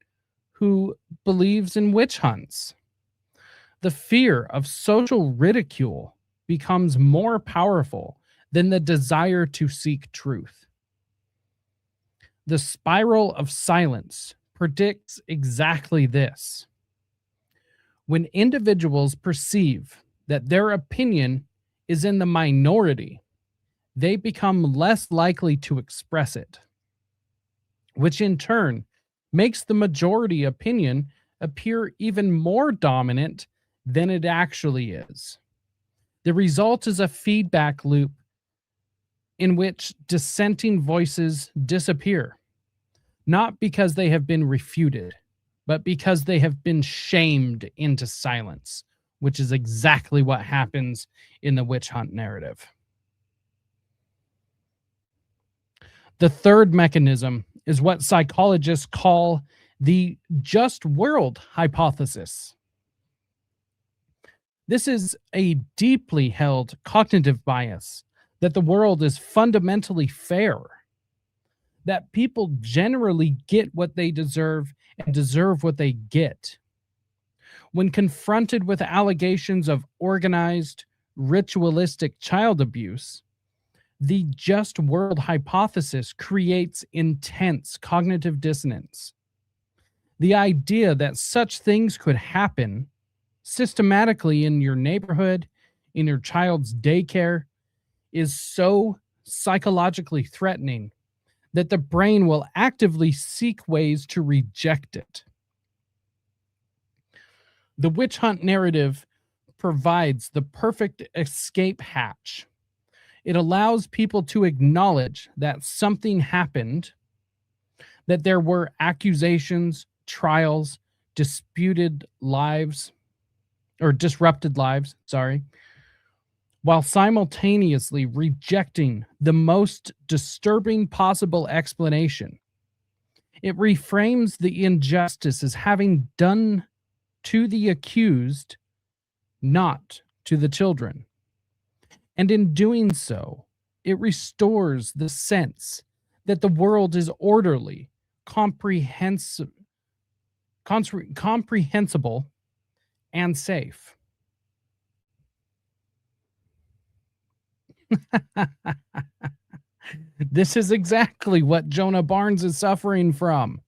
who believes in witch hunts. The fear of social ridicule becomes more powerful than the desire to seek truth. The spiral of silence predicts exactly this. When individuals perceive that their opinion is in the minority, they become less likely to express it, which in turn makes the majority opinion appear even more dominant than it actually is. The result is a feedback loop in which dissenting voices disappear, not because they have been refuted, but because they have been shamed into silence, which is exactly what happens in the witch hunt narrative. The third mechanism is what psychologists call the just world hypothesis. This is a deeply held cognitive bias that the world is fundamentally fair, that people generally get what they deserve and deserve what they get. When confronted with allegations of organized, ritualistic child abuse, the just world hypothesis creates intense cognitive dissonance. The idea that such things could happen systematically in your neighborhood, in your child's daycare, is so psychologically threatening that the brain will actively seek ways to reject it. The witch hunt narrative provides the perfect escape hatch. It allows people to acknowledge that something happened, that there were accusations, trials, disrupted lives, while simultaneously rejecting the most disturbing possible explanation. It reframes the injustice as having done to the accused, not to the children. And in doing so, it restores the sense that the world is orderly, comprehensible, and safe. This is exactly what Jonah Barnes is suffering from.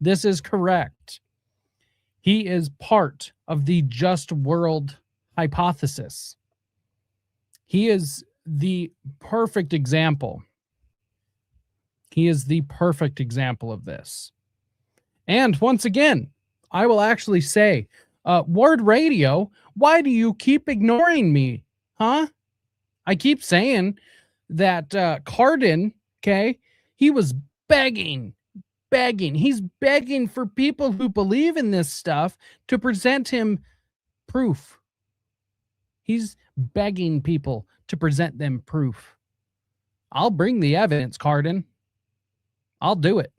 This is correct. He is part of the just world hypothesis. He is the perfect example. He is the perfect example of this. And once again, I will actually say, Ward Radio, why do you keep ignoring me? Huh? I keep saying that Cardin, okay, he was begging. He's begging for people who believe in this stuff to present him proof. He's begging people to present them proof. I'll bring the evidence, Cardin. I'll do it.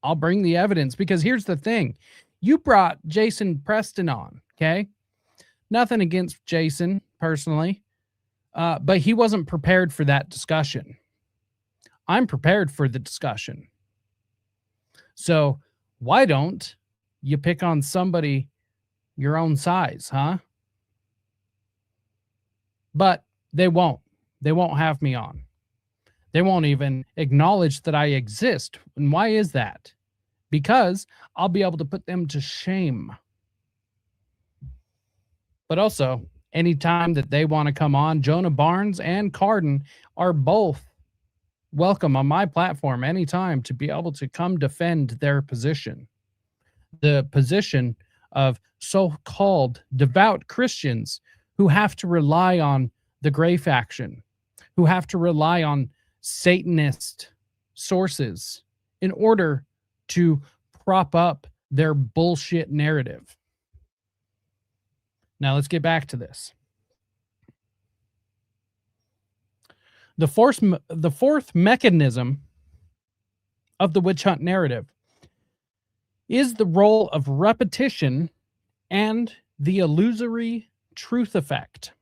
I'll bring the evidence, because here's the thing. You brought Jason Preston on, okay? Nothing against Jason personally, but he wasn't prepared for that discussion. I'm prepared for the discussion. So why don't you pick on somebody your own size, huh? But they won't. They won't have me on. They won't even acknowledge that I exist. And why is that? Because I'll be able to put them to shame. But also, anytime that they want to come on, Jonah Barnes and Cardin are both welcome on my platform anytime to be able to come defend their position. The position of so-called devout Christians who have to rely on the Gray faction, who have to rely on Satanist sources in order to prop up their bullshit narrative. Now let's get back to this. The fourth mechanism of the witch hunt narrative is the role of repetition and the illusory truth effect.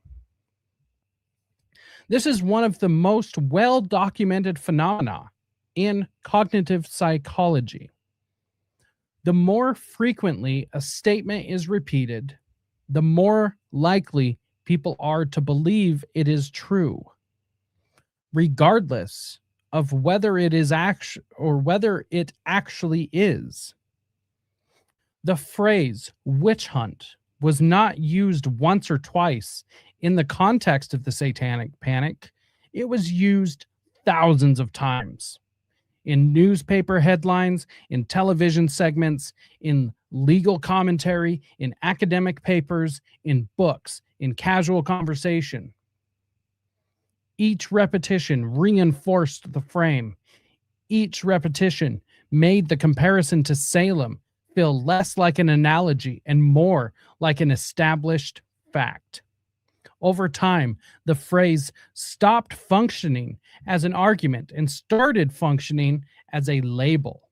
This is one of the most well-documented phenomena in cognitive psychology. The more frequently a statement is repeated, the more likely people are to believe it is true, regardless of whether it is whether it actually is. The phrase witch hunt was not used once or twice in the context of the Satanic Panic. It was used thousands of times in newspaper headlines, in television segments, in legal commentary, in academic papers, in books, in casual conversation. Each repetition reinforced the frame. Each repetition made the comparison to Salem feel less like an analogy and more like an established fact. Over time, the phrase stopped functioning as an argument and started functioning as a label,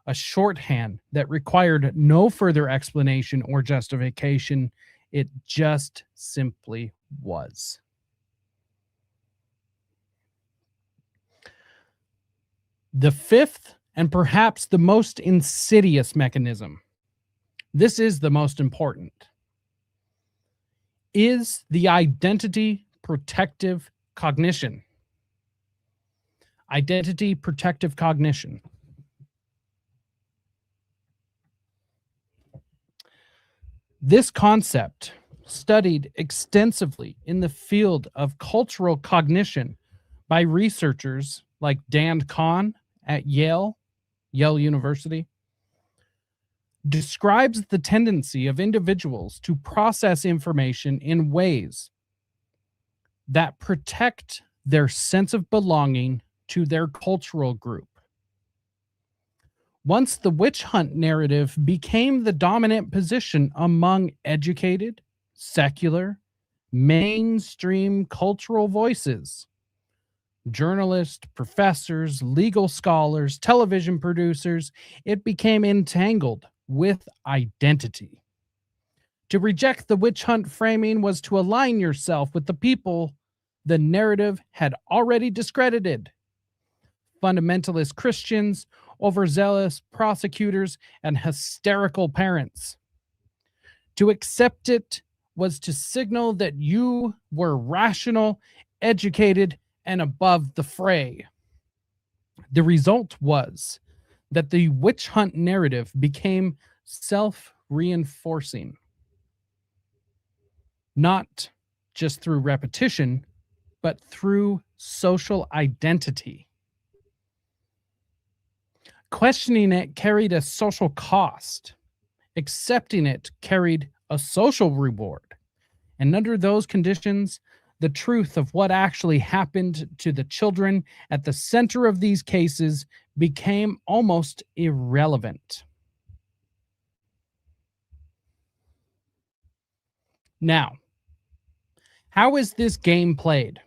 a shorthand that required no further explanation or justification. It just simply was. The fifth, and perhaps the most insidious mechanism, this is the most important, is the identity protective cognition. Identity protective cognition. This concept, studied extensively in the field of cultural cognition by researchers like Dan Kahn at Yale University, describes the tendency of individuals to process information in ways that protect their sense of belonging to their cultural group. Once the witch hunt narrative became the dominant position among educated, secular, mainstream cultural voices, journalists, professors, legal scholars, television producers, it became entangled with identity. To reject the witch hunt framing was to align yourself with the people the narrative had already discredited. Fundamentalist Christians, overzealous prosecutors, and hysterical parents. To accept it was to signal that you were rational, educated, and above the fray. The result was that the witch hunt narrative became self-reinforcing, not just through repetition, but through social identity. Questioning it carried a social cost. Accepting it carried a social reward. And under those conditions, the truth of what actually happened to the children at the center of these cases became almost irrelevant. Now, how is this game played?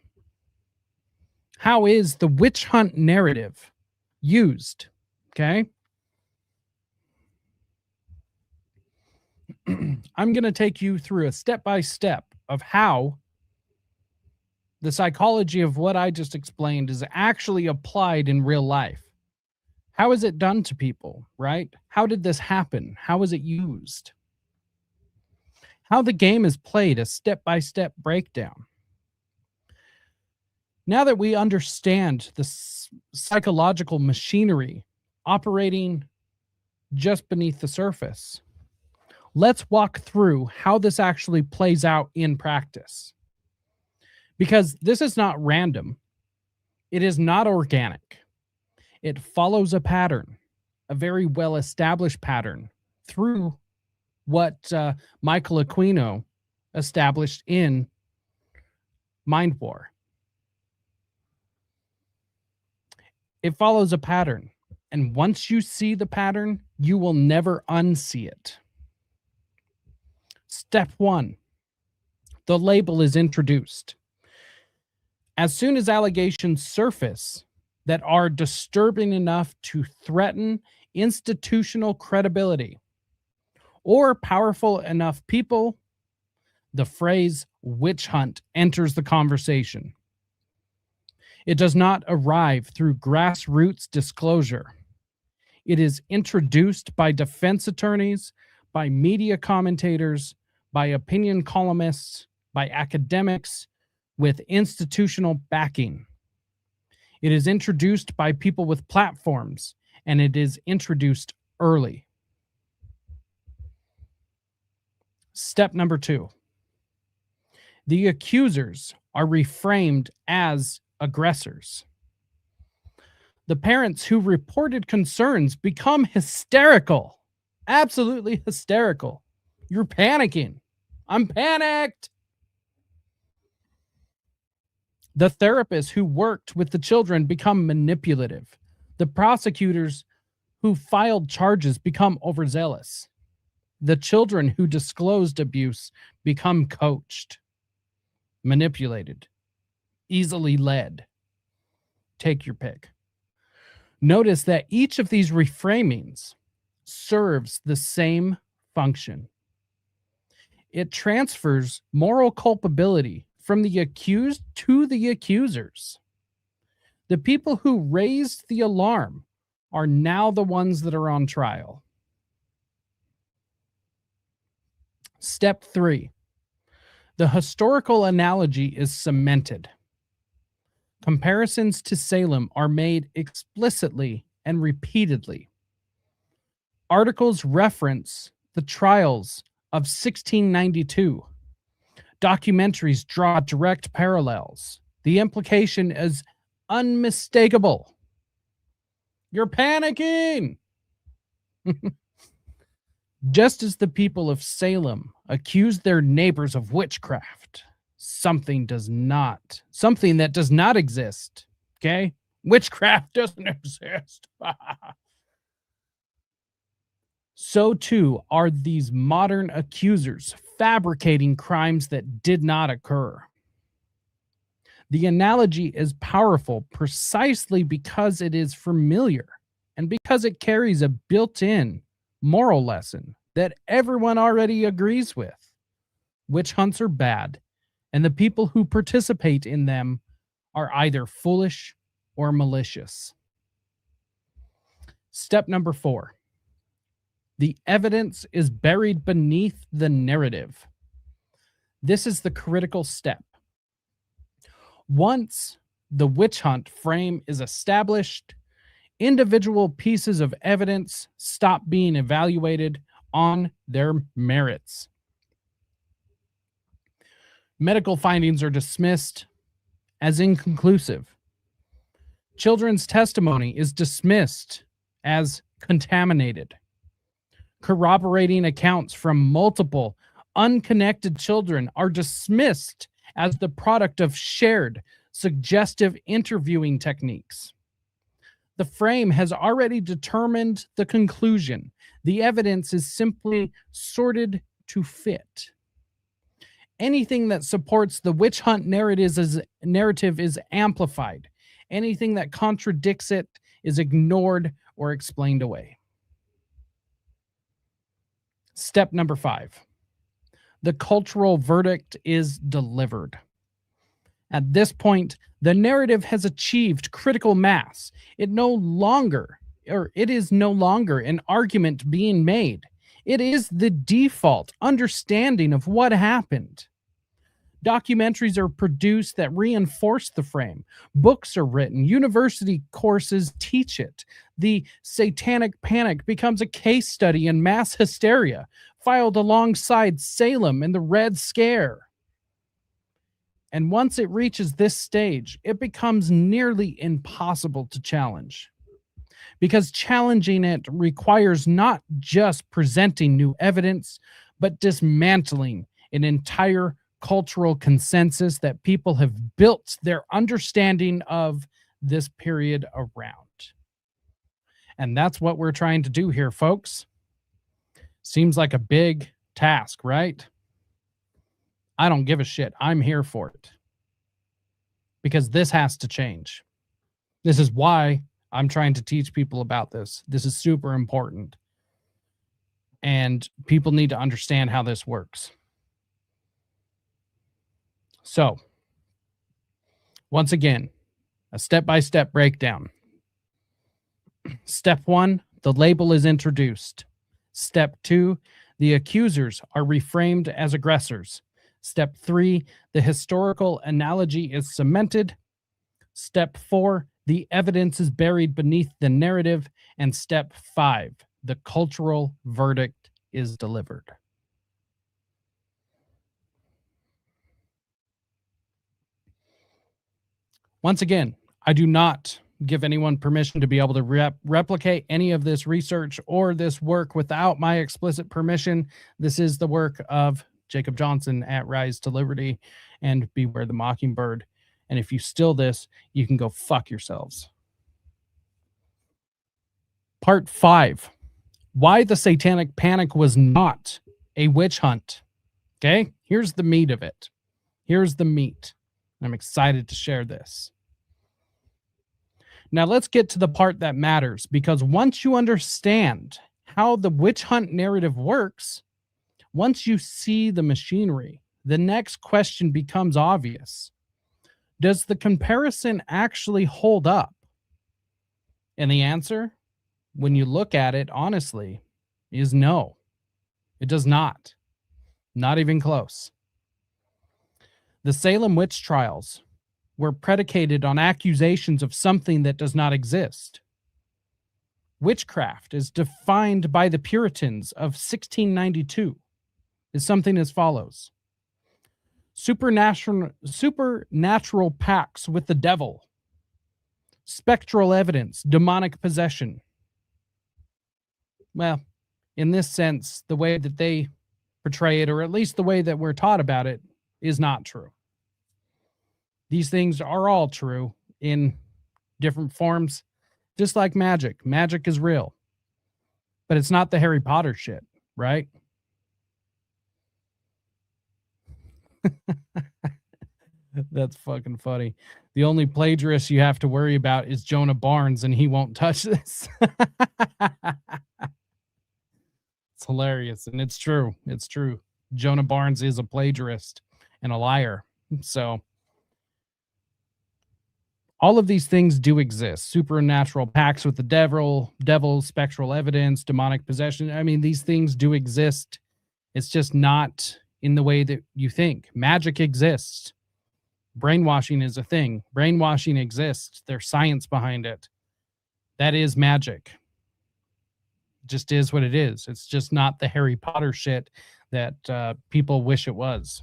How is the witch hunt narrative used? Okay. I'm going to take you through a step-by-step of how the psychology of what I just explained is actually applied in real life. How is it done to people, right? How did this happen? How is it used? How the game is played, a step-by-step breakdown. Now that we understand the psychological machinery operating just beneath the surface, let's walk through how this actually plays out in practice. Because this is not random. It is not organic. It follows a pattern, a very well-established pattern, through what Michael Aquino established in Mind War. It follows a pattern. And once you see the pattern, you will never unsee it. Step 1, the label is introduced. As soon as allegations surface that are disturbing enough to threaten institutional credibility or powerful enough people, the phrase witch hunt enters the conversation. It does not arrive through grassroots disclosure. It is introduced by defense attorneys, by media commentators, by opinion columnists, by academics, with institutional backing. It is introduced by people with platforms, and it is introduced early. Step number 2. The accusers are reframed as aggressors. The parents who reported concerns become hysterical, absolutely hysterical. You're panicking. I'm panicked. The therapists who worked with the children become manipulative. The prosecutors who filed charges become overzealous. The children who disclosed abuse become coached, manipulated, easily led. Take your pick. Notice that each of these reframings serves the same function. It transfers moral culpability from the accused to the accusers. The people who raised the alarm are now the ones that are on trial. Step 3. The historical analogy is cemented. Comparisons to Salem are made explicitly and repeatedly. Articles reference the trials of 1692. Documentaries draw direct parallels. The implication is unmistakable. You're panicking. Just as the people of Salem accused their neighbors of witchcraft, something that does not exist. Okay? Witchcraft doesn't exist. So too are these modern accusers fabricating crimes that did not occur. The analogy is powerful precisely because it is familiar and because it carries a built-in moral lesson that everyone already agrees with. Witch hunts are bad, and the people who participate in them are either foolish or malicious. Step number 4. The evidence is buried beneath the narrative. This is the critical step. Once the witch hunt frame is established, individual pieces of evidence stop being evaluated on their merits. Medical findings are dismissed as inconclusive. Children's testimony is dismissed as contaminated. Corroborating accounts from multiple unconnected children are dismissed as the product of shared suggestive interviewing techniques. The frame has already determined the conclusion. The evidence is simply sorted to fit. Anything that supports the witch hunt narrative is amplified. Anything that contradicts it is ignored or explained away. Step number 5. The cultural verdict is delivered. At this point, the narrative has achieved critical mass. It is no longer an argument being made. It is the default understanding of what happened. Documentaries are produced that reinforce the frame. Books are written. University courses teach it. The Satanic Panic becomes a case study in mass hysteria, filed alongside Salem and the Red Scare. And once it reaches this stage, it becomes nearly impossible to challenge. Because challenging it requires not just presenting new evidence, but dismantling an entire cultural consensus that people have built their understanding of this period around. And that's what we're trying to do here, folks. Seems like a big task, right? I don't give a shit. I'm here for it. Because this has to change. This is why I'm trying to teach people about this. This is super important. And people need to understand how this works. So, once again, a step-by-step breakdown. Step 1, the label is introduced. Step 2, the accusers are reframed as aggressors. Step 3, the historical analogy is cemented. Step 4, the evidence is buried beneath the narrative. And step 5, the cultural verdict is delivered. Once again, I do not give anyone permission to be able to replicate any of this research or this work without my explicit permission. This is the work of Jacob Johnson at Rise to Liberty and Beware the Mockingbird. And if you steal this, you can go fuck yourselves. Part 5. Why the Satanic Panic was not a witch hunt. Okay? Here's the meat of it. Here's the meat. I'm excited to share this. Now let's get to the part that matters, because once you understand how the witch hunt narrative works, once you see the machinery, the next question becomes obvious. Does the comparison actually hold up? And the answer, when you look at it honestly, is no. It does not. Not even close. The Salem witch trials were predicated on accusations of something that does not exist. Witchcraft, as defined by the Puritans of 1692, is something as follows. Supernatural pacts with the devil, spectral evidence, demonic possession. Well, in this sense, the way that they portray it, or at least the way that we're taught about it, is not true. These things are all true in different forms, just like magic. Magic is real, but it's not the Harry Potter shit, right? That's fucking funny. The only plagiarist you have to worry about is Jonah Barnes, and he won't touch this. It's hilarious, and it's true. It's true. Jonah Barnes is a plagiarist and a liar. So all of these things do exist. Supernatural pacts with the devil, spectral evidence, demonic possession. I mean, these things do exist. It's just not in the way that you think. Magic exists. Brainwashing is a thing. Brainwashing exists. There's science behind it. That is magic. It just is what it is. It's just not the Harry Potter shit that people wish it was.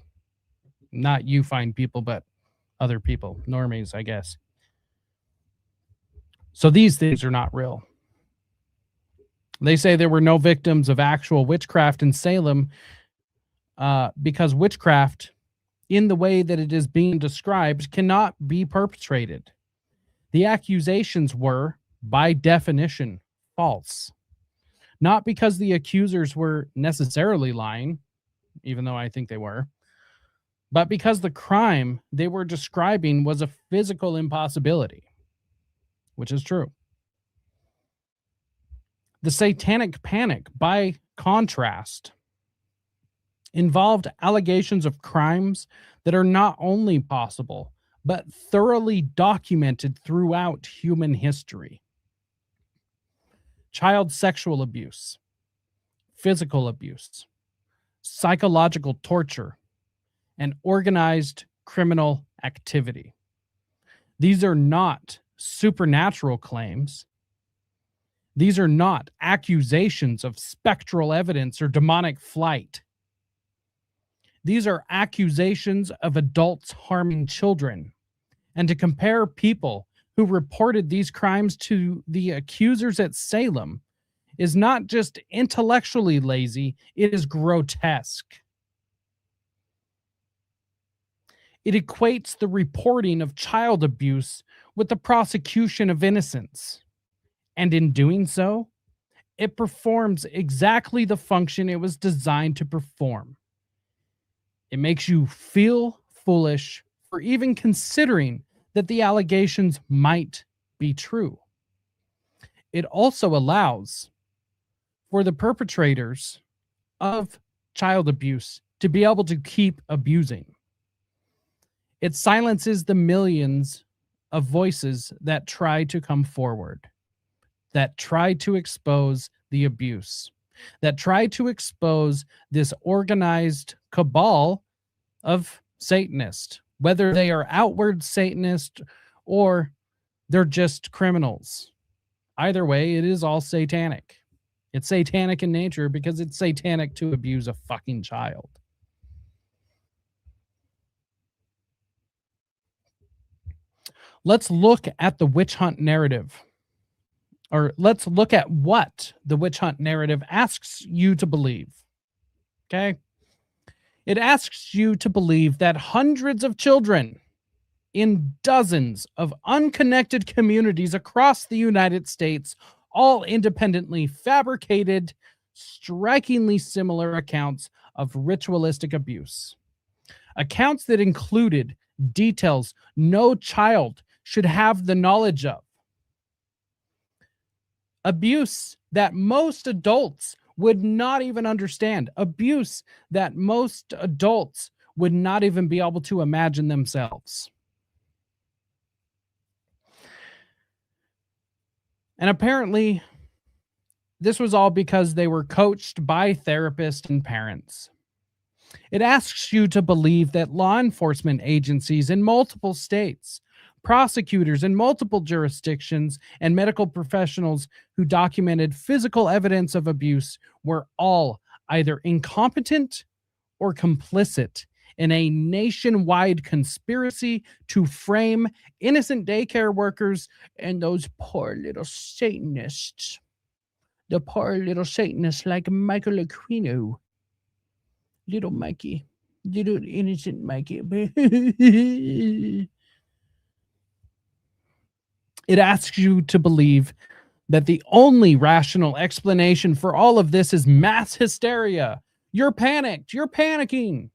Not you fine people, but other people. Normies, I guess. So these things are not real. They say there were no victims of actual witchcraft in Salem because witchcraft, in the way that it is being described, cannot be perpetrated. The accusations were, by definition, false. Not because the accusers were necessarily lying, even though I think they were, but because the crime they were describing was a physical impossibility, which is true. The Satanic Panic, by contrast, involved allegations of crimes that are not only possible, but thoroughly documented throughout human history. Child sexual abuse, physical abuse, psychological torture, and organized criminal activity. These are not supernatural claims. These are not accusations of spectral evidence or demonic flight. These are accusations of adults harming children. And to compare people who reported these crimes to the accusers at Salem is not just intellectually lazy, it is grotesque. It equates the reporting of child abuse with the prosecution of innocence. And in doing so, it performs exactly the function it was designed to perform. It makes you feel foolish for even considering that the allegations might be true. It also allows for the perpetrators of child abuse to be able to keep abusing. It silences the millions of voices that try to come forward, that try to expose the abuse, that try to expose this organized cabal of Satanists, whether they are outward Satanist or they're just criminals. Either way, it is all satanic. It's satanic in nature because it's satanic to abuse a fucking child. Let's look at the witch hunt narrative. Or let's look at what the witch hunt narrative asks you to believe. Okay? It asks you to believe that hundreds of children in dozens of unconnected communities across the United States all independently fabricated, strikingly similar accounts of ritualistic abuse. Accounts that included details no child should have the knowledge of. Abuse that most adults would not even understand. Abuse that most adults would not even be able to imagine themselves. And apparently, this was all because they were coached by therapists and parents. It asks you to believe that law enforcement agencies in multiple states, prosecutors in multiple jurisdictions, and medical professionals who documented physical evidence of abuse were all either incompetent or complicit in a nationwide conspiracy to frame innocent daycare workers and those poor little Satanists. The poor little Satanists like Michael Aquino. Little Mikey. Little innocent Mikey. It asks you to believe that the only rational explanation for all of this is mass hysteria. You're panicked. You're panicking.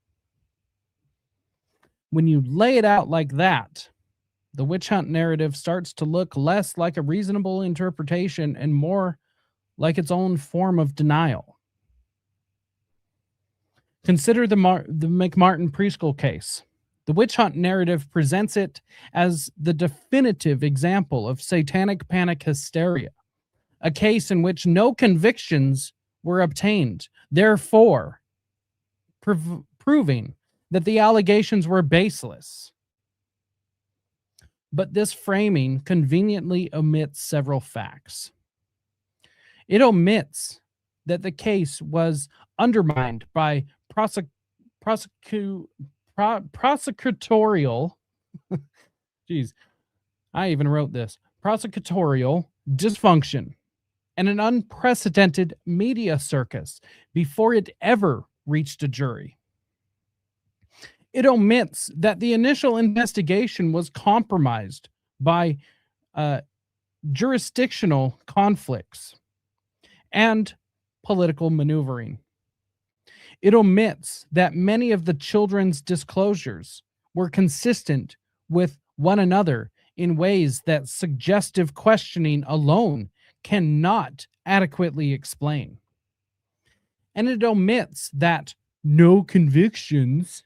When you lay it out like that, the witch hunt narrative starts to look less like a reasonable interpretation and more like its own form of denial. Consider the McMartin preschool case. The witch hunt narrative presents it as the definitive example of satanic panic hysteria, a case in which no convictions were obtained, therefore proving that the allegations were baseless. But this framing conveniently omits several facts. It omits that the case was undermined by prosecutorial, geez, I even wrote this, prosecutorial dysfunction and an unprecedented media circus before it ever reached a jury. It omits that the initial investigation was compromised by jurisdictional conflicts and political maneuvering. It omits that many of the children's disclosures were consistent with one another in ways that suggestive questioning alone cannot adequately explain. And it omits that no convictions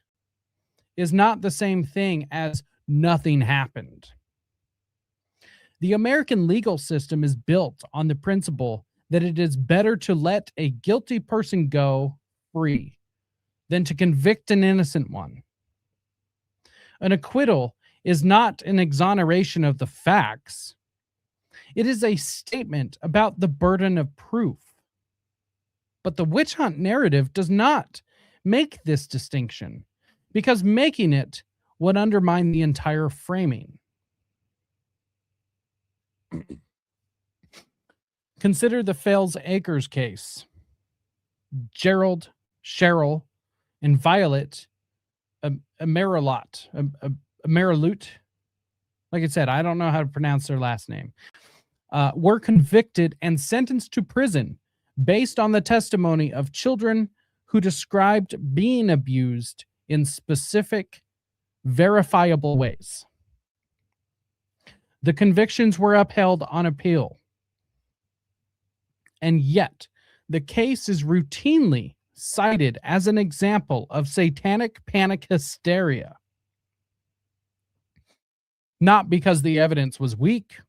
is not the same thing as nothing happened. The American legal system is built on the principle that it is better to let a guilty person go free than to convict an innocent one. An acquittal is not an exoneration of the facts. It is a statement about the burden of proof. But the witch hunt narrative does not make this distinction, because making it would undermine the entire framing. Consider the Fales Acres case. Gerald, Cheryl, and Violet Amaralute. Like I said, I don't know how to pronounce their last name. Were convicted and sentenced to prison based on the testimony of children who described being abused in specific, verifiable ways. The convictions were upheld on appeal. And yet, the case is routinely cited as an example of satanic panic hysteria. Not because the evidence was weak,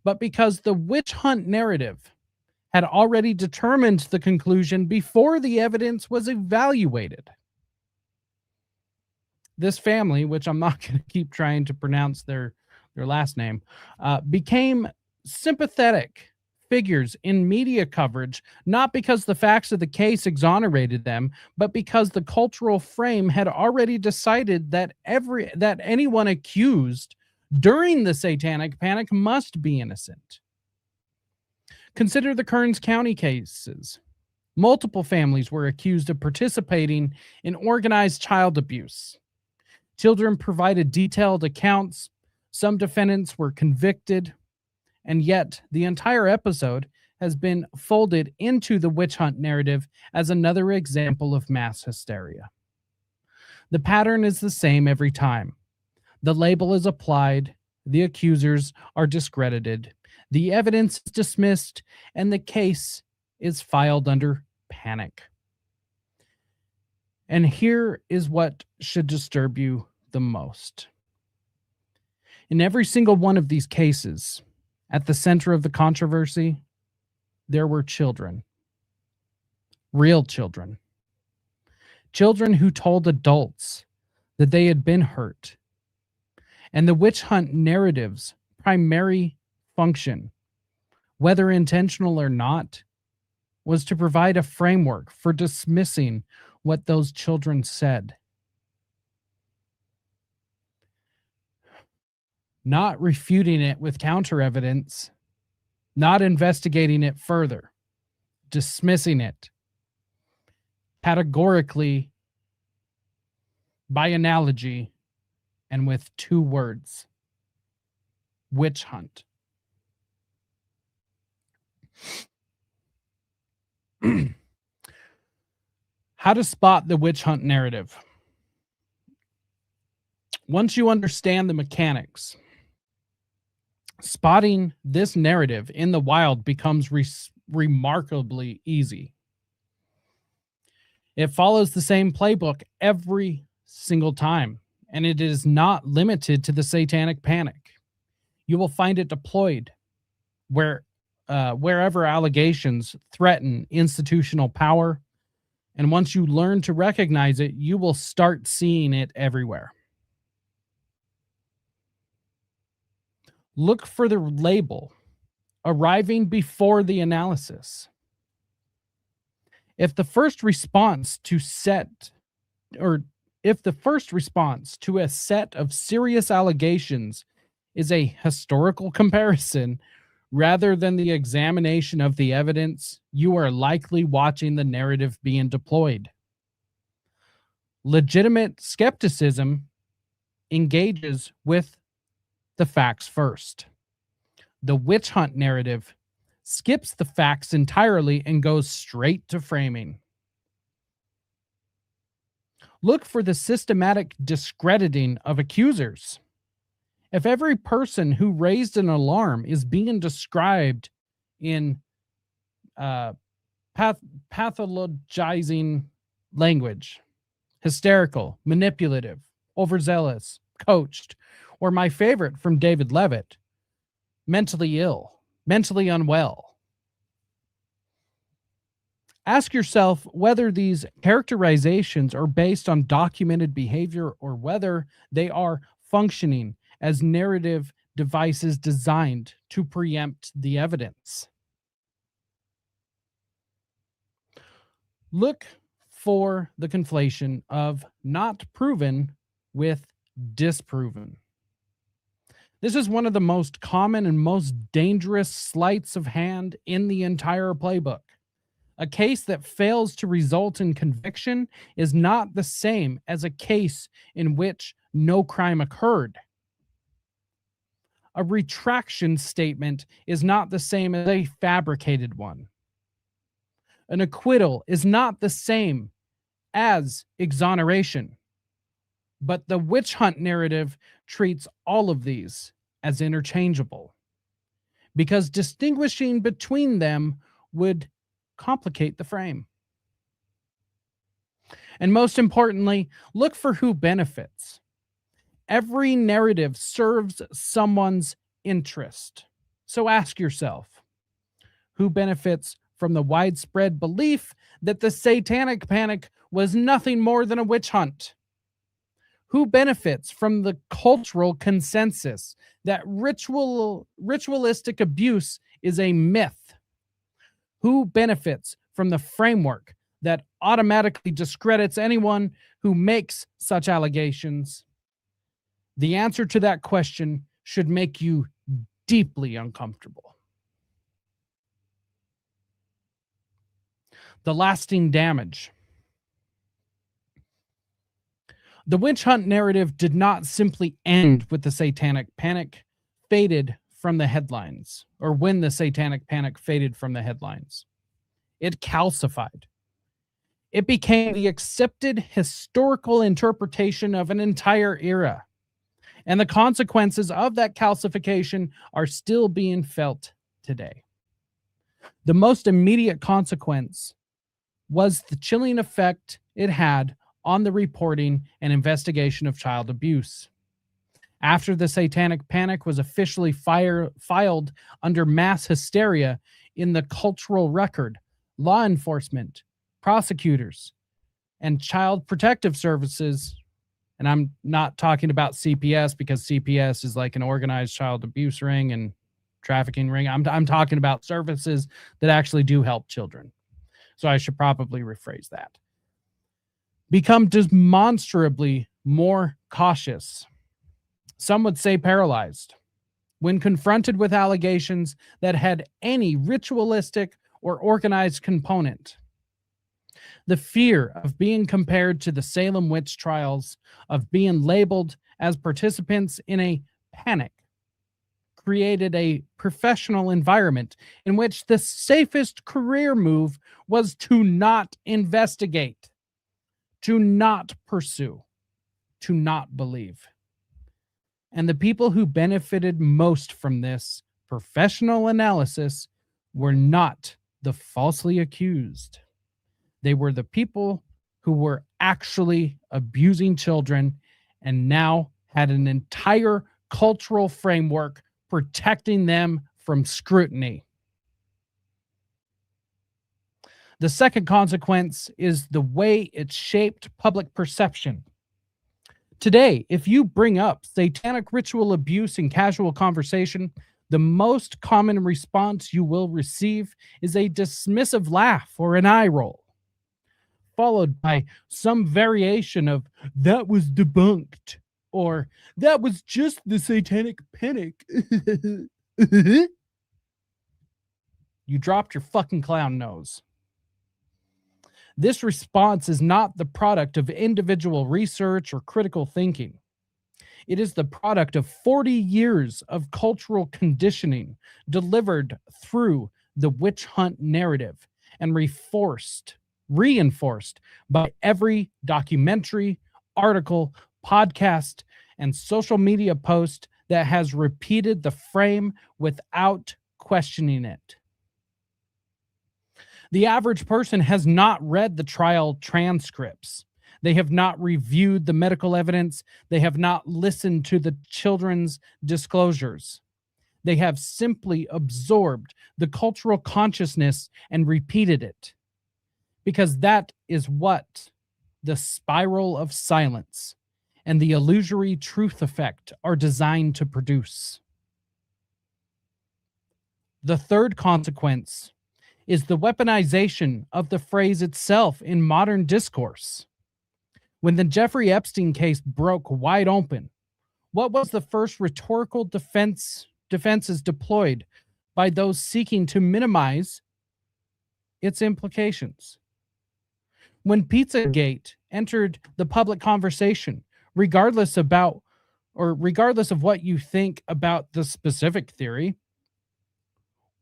but because the witch hunt narrative had already determined the conclusion before the evidence was evaluated. This family, which I'm not going to keep trying to pronounce their last name, became sympathetic figures in media coverage, not because the facts of the case exonerated them, but because the cultural frame had already decided that anyone accused during the Satanic Panic must be innocent. Consider the Kearns County cases. Multiple families were accused of participating in organized child abuse. Children provided detailed accounts. Some defendants were convicted. And yet, the entire episode has been folded into the witch hunt narrative as another example of mass hysteria. The pattern is the same every time. The label is applied, the accusers are discredited, the evidence is dismissed, and the case is filed under panic. And here is what should disturb you the most. In every single one of these cases, at the center of the controversy, there were children. Real children. Children who told adults that they had been hurt. And the witch hunt narrative's primary function, whether intentional or not, was to provide a framework for dismissing what those children said. Not refuting it with counter evidence, not investigating it further, dismissing it categorically by analogy and with two words: witch hunt. How to spot the witch hunt narrative. Once you understand the mechanics, spotting this narrative in the wild becomes remarkably easy. It follows the same playbook every single time, and it is not limited to the Satanic Panic. You will find it deployed wherever allegations threaten institutional power, and once you learn to recognize it, you will start seeing it everywhere. Look for the label arriving before the analysis. If the first response to a set of serious allegations is a historical comparison rather than the examination of the evidence, you are likely watching the narrative being deployed. Legitimate skepticism engages with the facts first. The witch hunt narrative skips the facts entirely and goes straight to framing. Look for the systematic discrediting of accusers. If every person who raised an alarm is being described in pathologizing language, hysterical, manipulative, overzealous, coached, or my favorite from David Levitt, mentally ill, mentally unwell. Ask yourself whether these characterizations are based on documented behavior or whether they are functioning as narrative devices designed to preempt the evidence. Look for the conflation of not proven with disproven. This is one of the most common and most dangerous sleights of hand in the entire playbook. A case that fails to result in conviction is not the same as a case in which no crime occurred. A retraction statement is not the same as a fabricated one. An acquittal is not the same as exoneration. But the witch hunt narrative treats all of these as interchangeable, because distinguishing between them would complicate the frame. And most importantly, look for who benefits. Every narrative serves someone's interest. So ask yourself, who benefits from the widespread belief that the Satanic Panic was nothing more than a witch hunt? Who benefits from the cultural consensus that ritualistic abuse is a myth? Who benefits from the framework that automatically discredits anyone who makes such allegations? The answer to that question should make you deeply uncomfortable. The lasting damage. The witch hunt narrative did not simply end with the Satanic Panic faded from the headlines, or when the Satanic Panic faded from the headlines. It calcified. It became the accepted historical interpretation of an entire era. And the consequences of that calcification are still being felt today. The most immediate consequence was the chilling effect it had on the reporting and investigation of child abuse. After the Satanic Panic was officially filed under mass hysteria in the cultural record, law enforcement, prosecutors, and child protective services, and I'm not talking about CPS because CPS is like an organized child abuse ring and trafficking ring. I'm talking about services that actually do help children. So I should probably rephrase that. Become demonstrably more cautious. Some would say paralyzed. When confronted with allegations that had any ritualistic or organized component. The fear of being compared to the Salem witch trials, of being labeled as participants in a panic, created a professional environment in which the safest career move was to not investigate, to not pursue, to not believe. And the people who benefited most from this professional analysis were not the falsely accused. They were the people who were actually abusing children and now had an entire cultural framework protecting them from scrutiny. The second consequence is the way it shaped public perception. Today, if you bring up satanic ritual abuse in casual conversation, the most common response you will receive is a dismissive laugh or an eye roll, followed by some variation of, "That was debunked," or "That was just the Satanic Panic." You dropped your fucking clown nose. This response is not the product of individual research or critical thinking. It is the product of 40 years of cultural conditioning delivered through the witch hunt narrative and reinforced by every documentary, article, podcast, and social media post that has repeated the frame without questioning it. The average person has not read the trial transcripts. They have not reviewed the medical evidence. They have not listened to the children's disclosures. They have simply absorbed the cultural consciousness and repeated it, because that is what the spiral of silence and the illusory truth effect are designed to produce. The third consequence is the weaponization of the phrase itself in modern discourse. When the Jeffrey Epstein case broke wide open, what was the first rhetorical defenses deployed by those seeking to minimize its implications? When Pizzagate entered the public conversation, regardless of what you think about the specific theory,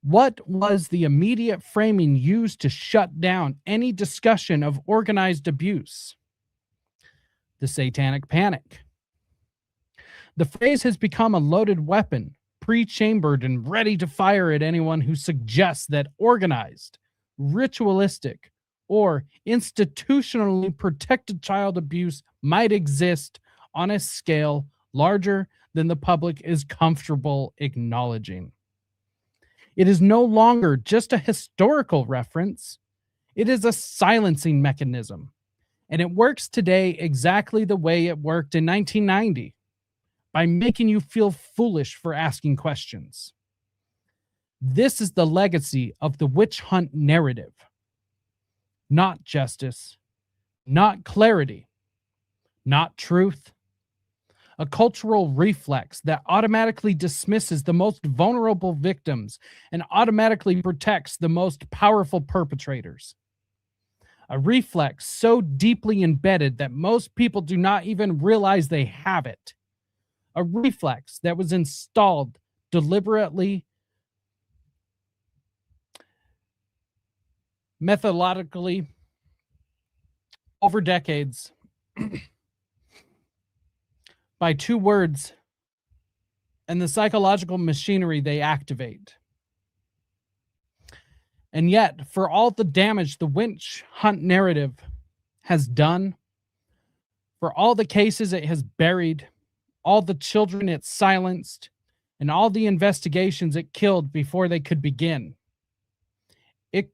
what was the immediate framing used to shut down any discussion of organized abuse? The Satanic Panic. The phrase has become a loaded weapon, pre-chambered and ready to fire at anyone who suggests that organized, ritualistic, or institutionally protected child abuse might exist on a scale larger than the public is comfortable acknowledging. It is no longer just a historical reference. It is a silencing mechanism. And it works today exactly the way it worked in 1990, by making you feel foolish for asking questions. This is the legacy of the witch hunt narrative. Not justice, not clarity, not truth. A cultural reflex that automatically dismisses the most vulnerable victims and automatically protects the most powerful perpetrators. A reflex so deeply embedded that most people do not even realize they have it. A reflex that was installed deliberately, methodologically, over decades, by two words and the psychological machinery they activate. And yet, for all the damage the witch hunt narrative has done, for all the cases it has buried, all the children it silenced, and all the investigations it killed before they could begin, it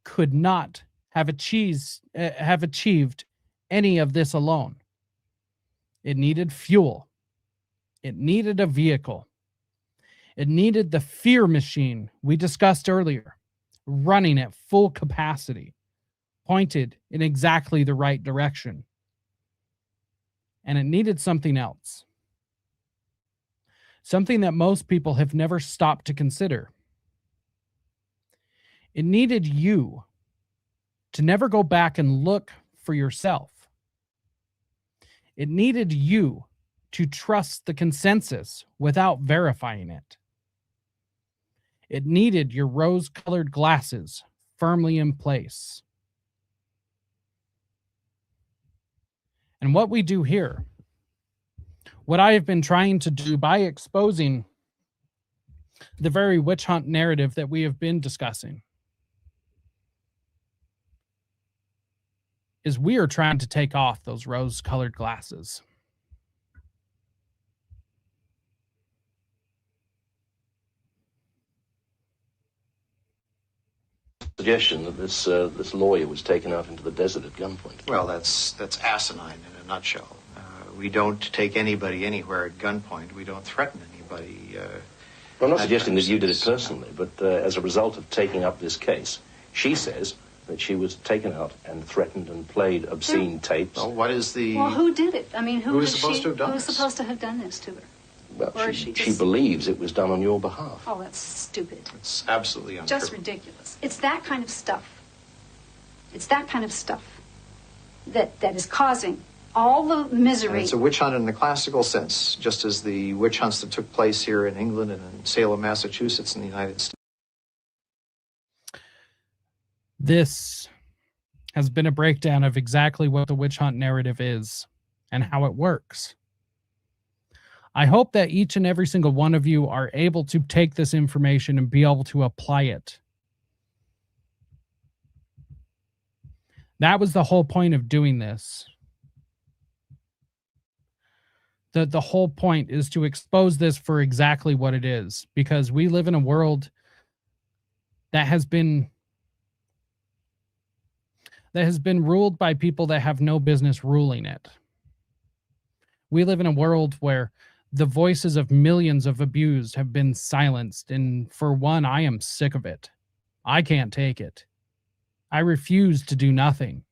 could not have achieved any of this alone. It needed fuel. It needed a vehicle. It needed the fear machine we discussed earlier, running at full capacity, pointed in exactly the right direction. And it needed something else. Something that most people have never stopped to consider. It needed you to never go back and look for yourself. It needed you to trust the consensus without verifying it. It needed your rose-colored glasses firmly in place. And what we do here, what I have been trying to do by exposing the very witch hunt narrative that we have been discussing, is we are trying to take off those rose-colored glasses. Suggestion that this lawyer was taken out into the desert at gunpoint. Well, that's asinine in a nutshell. We don't take anybody anywhere at gunpoint. We don't threaten anybody. I'm not suggesting that you did it personally, but as a result of taking up this case, she says that she was taken out and threatened and played obscene tapes. Well, what is the... Well, who did it? I mean, who is supposed to have done Who's this? supposed to have done this to her? Well, she believes it was done on your behalf. Oh, that's stupid. It's absolutely untrue. Just ridiculous. It's that kind of stuff. It's that kind of stuff that is causing all the misery. And it's a witch hunt in the classical sense, just as the witch hunts that took place here in England and in Salem, Massachusetts in the United States. This has been a breakdown of exactly what the witch hunt narrative is and how it works. I hope that each and every single one of you are able to take this information and be able to apply it. That was the whole point of doing this. The whole point is to expose this for exactly what it is, because we live in a world that has been ruled by people that have no business ruling it. We live in a world where the voices of millions of abused have been silenced, and for one, I am sick of it. I can't take it. I refuse to do nothing.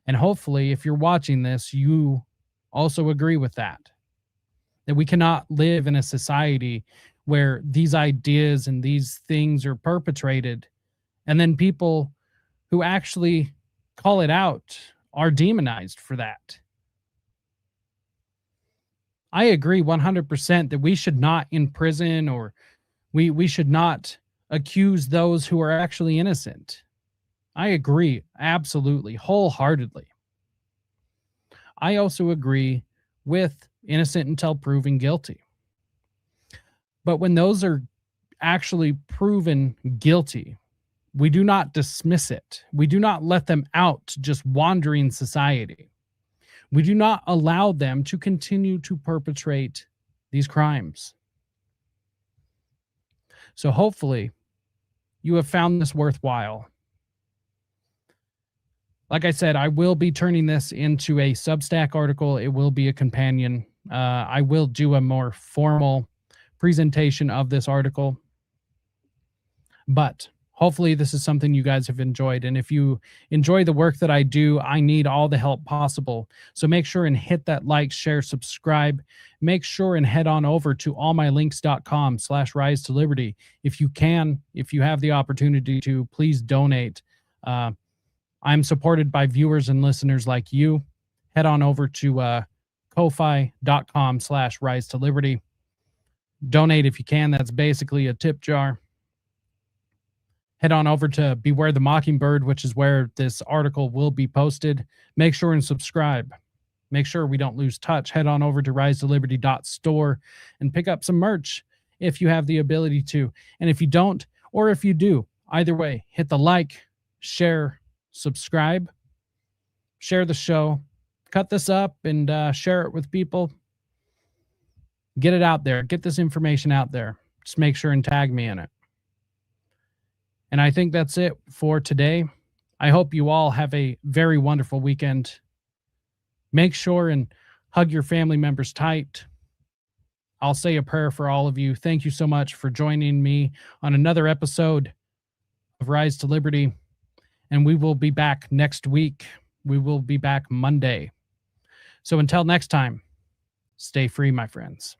And hopefully, if you're watching this, you also agree with that. That we cannot live in a society where these ideas and these things are perpetrated, and then people who actually call it out are demonized for that. I agree 100% that we should not imprison, or we should not accuse those who are actually innocent. I agree absolutely, wholeheartedly. I also agree with innocent until proven guilty. But when those are actually proven guilty, we do not dismiss it. We do not let them out to just wandering society. We do not allow them to continue to perpetrate these crimes. So hopefully you have found this worthwhile. Like I said, I will be turning this into a Substack article. It will be a companion. I will do a more formal presentation of this article. But hopefully this is something you guys have enjoyed. And if you enjoy the work that I do, I need all the help possible. So make sure and hit that like, share, subscribe. Make sure and head on over to allmylinks.com/rise to liberty. If you can, if you have the opportunity to, please donate. I'm supported by viewers and listeners like you. Head on over to ko-fi.com/rise to liberty. Donate if you can. That's basically a tip jar. Head on over to Beware the Mockingbird, which is where this article will be posted. Make sure and subscribe. Make sure we don't lose touch. Head on over to risetoliberty.store and pick up some merch if you have the ability to. And if you don't, or if you do, either way, hit the like, share, subscribe, share the show, cut this up and share it with people. Get it out there. Get this information out there. Just make sure and tag me in it. And I think that's it for today. I hope you all have a very wonderful weekend. Make sure and hug your family members tight. I'll say a prayer for all of you. Thank you so much for joining me on another episode of Rise to Liberty. And we will be back next week. We will be back Monday. So until next time, stay free, my friends.